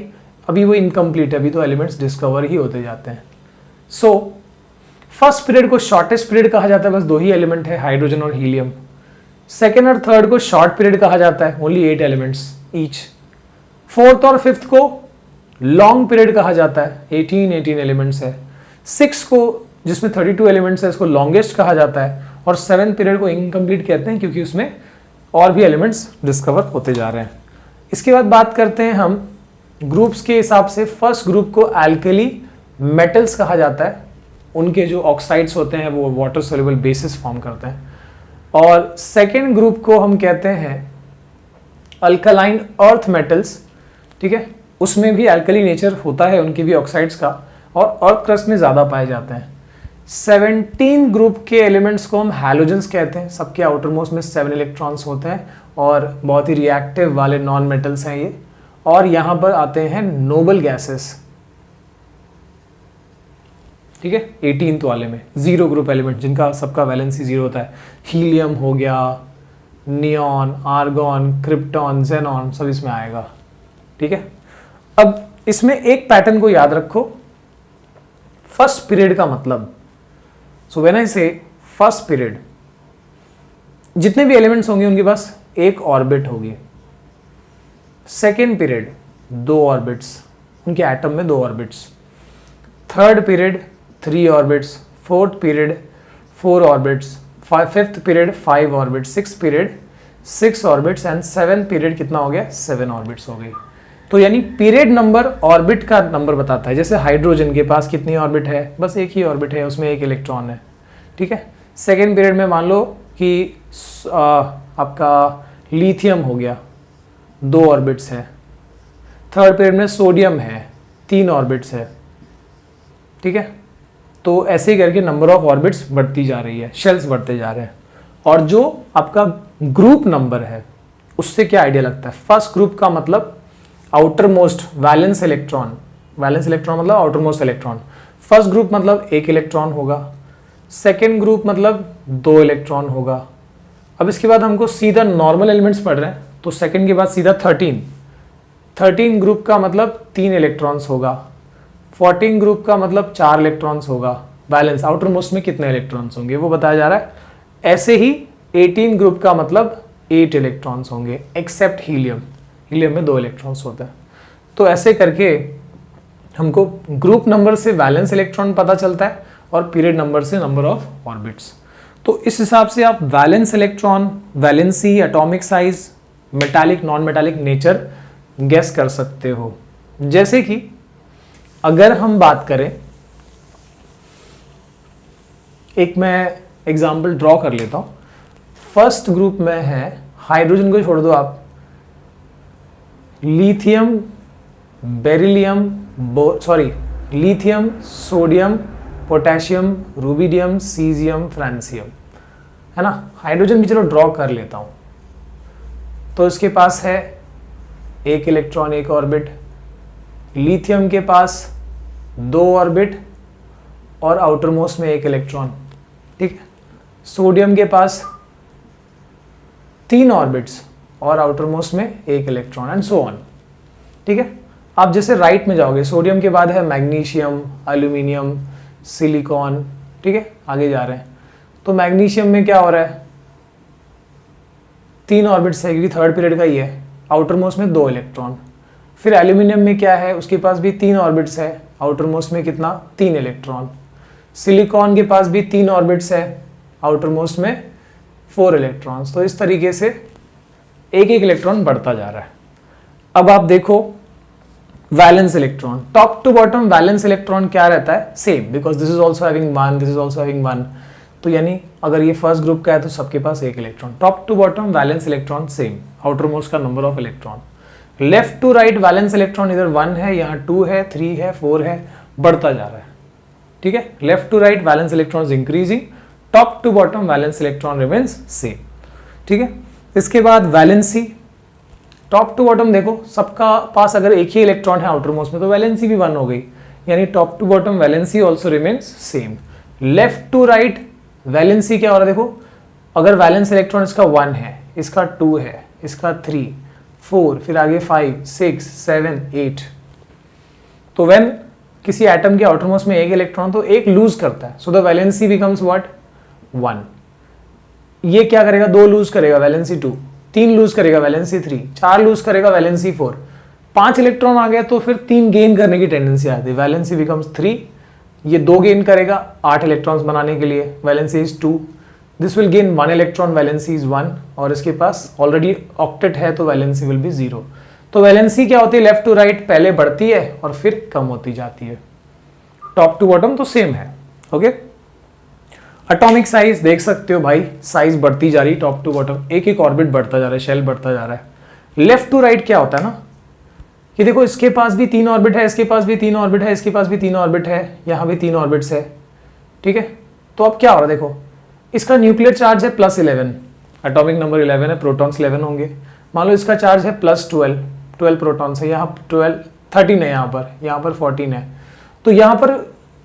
अभी वो इनकम्प्लीट है, अभी तो एलिमेंट्स डिस्कवर ही होते जाते हैं। सो फर्स्ट पीरियड को शॉर्टेस्ट पीरियड कहा जाता है, बस 2 ही एलिमेंट है, हाइड्रोजन और हीलियम। सेकेंड और थर्ड को शॉर्ट पीरियड कहा जाता है, ओनली 8 एलिमेंट्स ईच। फोर्थ और फिफ्थ को लॉन्ग पीरियड कहा जाता है, 18 एलिमेंट्स है। सिक्स को जिसमें 32 एलिमेंट्स है इसको लॉन्गेस्ट कहा जाता है, और सेवेंथ पीरियड को इनकम्प्लीट कहते हैं क्योंकि उसमें और भी एलिमेंट्स डिस्कवर होते जा रहे हैं। इसके बाद बात करते हैं हम ग्रुप्स के हिसाब से। फर्स्ट ग्रुप को एल्कली मेटल्स कहा जाता है, उनके जो ऑक्साइड्स होते हैं वो वाटर सोल्यूबल बेसिस फॉर्म करते हैं। और सेकेंड ग्रुप को हम कहते हैं अल्कलाइन अर्थ मेटल्स, ठीक है, उसमें भी एल्कली नेचर होता है उनकी भी ऑक्साइड्स का, और अर्थ क्रस्ट में ज़्यादा पाए जाते हैं। 17 ग्रुप के एलिमेंट्स को हम हैलोजेंस कहते हैं, सबके आउटर मोस्ट में 7 इलेक्ट्रॉन्स होते हैं और बहुत ही रिएक्टिव वाले नॉन मेटल्स हैं ये। और यहाँ पर आते हैं नोबल गैसेस, ठीक है, 18th वाले में 0 ग्रुप एलिमेंट जिनका सबका वैलेंसी 0 होता है। हीलियम हो गया, नियॉन, आर्गॉन, क्रिप्टॉन, जेनॉन, सब इसमें आएगा, ठीक है। अब इसमें एक पैटर्न को याद रखो, फर्स्ट पीरियड का मतलब, सो व्हेन आई से फर्स्ट पीरियड, जितने भी एलिमेंट्स होंगे उनके पास एक ऑर्बिट होगी, सेकेंड पीरियड 2 ऑर्बिट्स, उनके एटम में 2 orbits. Third period 3 orbits, fourth period 4 orbits, fifth period 5 orbits, six period 6 orbits and seven period कितना हो गया, 7 ऑर्बिट्स हो गई। तो यानी पीरियड नंबर ऑर्बिट का नंबर बताता है। जैसे हाइड्रोजन के पास कितनी ऑर्बिट है, बस एक ही ऑर्बिट है, उसमें एक इलेक्ट्रॉन है, ठीक है। सेकेंड पीरियड में मान लो कि आपका लिथियम हो गया, 2 ऑर्बिट्स है। थर्ड पीरियड में सोडियम है, 3 ऑर्बिट्स है, ठीक है। तो ऐसे ही करके नंबर ऑफ ऑर्बिट्स बढ़ती जा रही है, शेल्स बढ़ते जा रहे हैं। और जो आपका ग्रुप नंबर है उससे क्या आइडिया लगता है, फर्स्ट ग्रुप का मतलब outer most valence electron, valence electron मतलब outer most electron. First group मतलब 1 इलेक्ट्रॉन होगा, सेकेंड ग्रुप मतलब 2 इलेक्ट्रॉन होगा। अब इसके बाद हमको सीधा नॉर्मल एलिमेंट्स पढ़ रहे हैं, तो सेकेंड के बाद सीधा 13 ग्रुप का मतलब 3 इलेक्ट्रॉन्स होगा। 14 ग्रुप का मतलब 4 इलेक्ट्रॉन्स होगा। बैलेंस आउटर मोस्ट में कितने इलेक्ट्रॉन्स होंगे वो बताया जा रहा है। ऐसे ही 18 ग्रुप का मतलब 8 इलेक्ट्रॉन्स होंगे एक्सेप्ट हीलियम, हीलियम में 2 इलेक्ट्रॉन्स होते हैं। तो ऐसे करके हमको ग्रुप नंबर से वैलेंस इलेक्ट्रॉन पता चलता है और पीरियड नंबर से नंबर ऑफ ऑर्बिट्स। तो इस हिसाब से आप valence electron, valency, atomic size, metallic, non metallic nature guess कर सकते हो। जैसे कि अगर हम बात करें, एक मैं एग्जाम्पल ड्रॉ कर लेता हूं। फर्स्ट ग्रुप में है, हाइड्रोजन को छोड़ दो आप, lithium, beryllium, lithium, sodium, potassium, rubidium, caesium, francium, है ना। हाइड्रोजन भी चलो ड्रॉ कर लेता हूं। तो इसके पास है 1 इलेक्ट्रॉन, 1 ऑर्बिट। लिथियम के पास 2 ऑर्बिट और आउटर मोस्ट में 1 इलेक्ट्रॉन, ठीक है। सोडियम के पास 3 ऑर्बिट्स और आउटर मोस्ट में 1 इलेक्ट्रॉन एंड सो ऑन, ठीक है। आप जैसे राइट में जाओगे, सोडियम के बाद है मैग्नीशियम, एल्यूमिनियम, सिलिकॉन, ठीक है, आगे जा रहे हैं। तो मैग्नीशियम में क्या हो रहा है, 3 ऑर्बिट्स है क्योंकि थर्ड पीरियड का ही है, आउटर मोस्ट में 2 इलेक्ट्रॉन। फिर एल्यूमिनियम में क्या है, उसके पास भी 3 ऑर्बिट्स है, आउटर मोस्ट में कितना, 3 इलेक्ट्रॉन। सिलिकॉन के पास भी 3 ऑर्बिट्स है, आउटर मोस्ट में 4 इलेक्ट्रॉन्स। तो इस तरीके से एक इलेक्ट्रॉन बढ़ता जा रहा है। अब आप देखो valence electron, top to bottom valence electron क्या रहता है, same, because this is also having 1, this is also having 1। तो यानी अगर ये फर्स्ट ग्रुप का है तो सबके पास 1 electron. Top to bottom valence electron same, outer most का number of electron. Left to right valence electron इधर 1 है, यहाँ 2 है, 3 है, 4 है, बढ़ता जा रहा है, ठीक है। Left to right valence electron increasing, top to bottom valence electron remains same, ठीक है। इसके बाद वैलेंसी, टॉप टू बॉटम देखो सबका पास अगर एक ही इलेक्ट्रॉन है आउटर मोस्ट में तो वैलेंसी भी 1 हो गई, यानी top to bottom valency also remains same. Left to right valency क्या हो रहा है, देखो अगर वैलेंस इलेक्ट्रॉन इसका 1 है, इसका 2 है, इसका 3, 4, फिर आगे 5, 6, 7, 8, तो व्हेन किसी एटम के आउटर मोस्ट में 1 इलेक्ट्रॉन तो 1 लूज करता है, so the valency becomes what, 1। ये क्या करेगा, 2 लूज करेगा, वैलेंसी 2, 3 लूज करेगा, वैलेंसी 3, 4 लूज करेगा, वैलेंसी 4, 5 इलेक्ट्रॉन आ गया तो फिर 3 गेन करने की टेंडेंसी आती है, वैलेंसी बिकम्स 3। ये 2 गेन करेगा 8 इलेक्ट्रॉन्स बनाने के लिए, valency is 2। This will gain 1 electron, valency is 1, और इसके पास ऑलरेडी ऑक्टेट है तो वैलेंसी विल बी 0। तो वैलेंसी क्या होती है, लेफ्ट टू राइट पहले बढ़ती है और फिर कम होती जाती है। टॉप टू बॉटम तो सेम है, ओके। एटॉमिक साइज देख सकते हो भाई, साइज बढ़ती जा रही है टॉप टू बॉटम, एक ऑर्बिट बढ़ता जा रहा है, शेल बढ़ता जा रहा है। लेफ्ट टू राइट क्या होता है ना, कि देखो इसके पास भी 3 ऑर्बिट है, इसके पास भी 3 ऑर्बिट है, इसके पास भी 3 ऑर्बिट है, यहाँ भी 3 ऑर्बिट्स है, ठीक है। तो अब क्या हो रहा है, देखो इसका न्यूक्लियर चार्ज है +11, एटॉमिक नंबर 11 है, प्रोटॉन्स 11 होंगे। मान लो इसका चार्ज है +12 प्रोटॉन्स है, यहाँ 13 है, यहाँ पर 14 है। तो यहाँ पर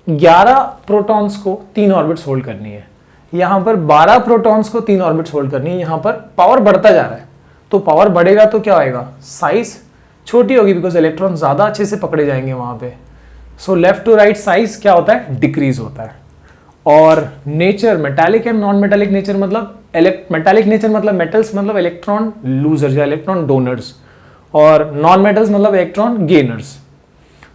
11 प्रोटॉन्स को 3 ऑर्बिट्स होल्ड करनी है, यहाँ पर 12 प्रोटॉन्स को 3 ऑर्बिट्स होल्ड करनी है। यहाँ पर पावर बढ़ता जा रहा है, तो पावर बढ़ेगा तो क्या होएगा, साइज छोटी होगी, बिकॉज इलेक्ट्रॉन ज्यादा अच्छे से पकड़े जाएंगे वहां पे। So left to right size क्या होता है, डिक्रीज होता है। और nature metallic and non metallic nature, मतलब मेटालिक नेचर मतलब मेटल्स, मतलब इलेक्ट्रॉन लूजर्स या इलेक्ट्रॉन डोनर्स, और नॉन मेटल्स मतलब इलेक्ट्रॉन गेनर्स।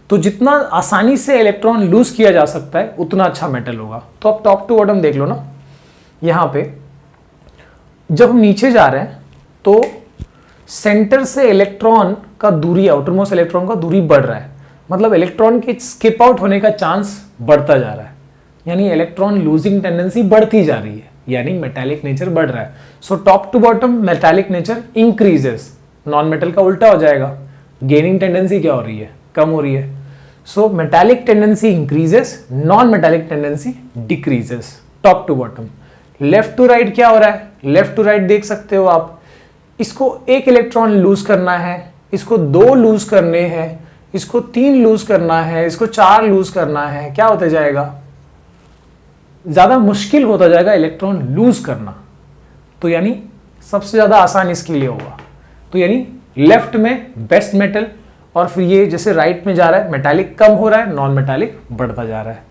तो जितना आसानी से इलेक्ट्रॉन लूज किया जा सकता है उतना अच्छा मेटल होगा। तो अब टॉप टू बॉटम देख लो ना, यहां पे जब हम नीचे जा रहे हैं तो सेंटर से इलेक्ट्रॉन का दूरी, आउटरमोस्ट इलेक्ट्रॉन का दूरी बढ़ रहा है, मतलब इलेक्ट्रॉन के स्किप आउट होने का चांस बढ़ता जा रहा है, यानी इलेक्ट्रॉन लूजिंग टेंडेंसी बढ़ती जा रही है, यानी मेटालिक नेचर बढ़ रहा है। So top to bottom metallic nature increases, non metal का उल्टा हो जाएगा, गेनिंग टेंडेंसी क्या हो रही है, कम हो रही है। So metallic tendency increases, non metallic tendency decreases, top to bottom. Left to right क्या हो रहा है, लेफ्ट टू राइट देख सकते हो आप, इसको एक इलेक्ट्रॉन लूज करना है, इसको 2 लूज करने हैं, इसको 3 लूज करना है, इसको 4 लूज करना है, क्या होता जाएगा, ज्यादा मुश्किल होता जाएगा इलेक्ट्रॉन लूज करना। तो यानी सबसे ज्यादा आसान इसके लिए होगा। तो यानी लेफ्ट में बेस्ट मेटल, और फिर ये जैसे राइट में जा रहा है मेटालिक कम हो रहा है, नॉन मेटालिक बढ़ता जा रहा है।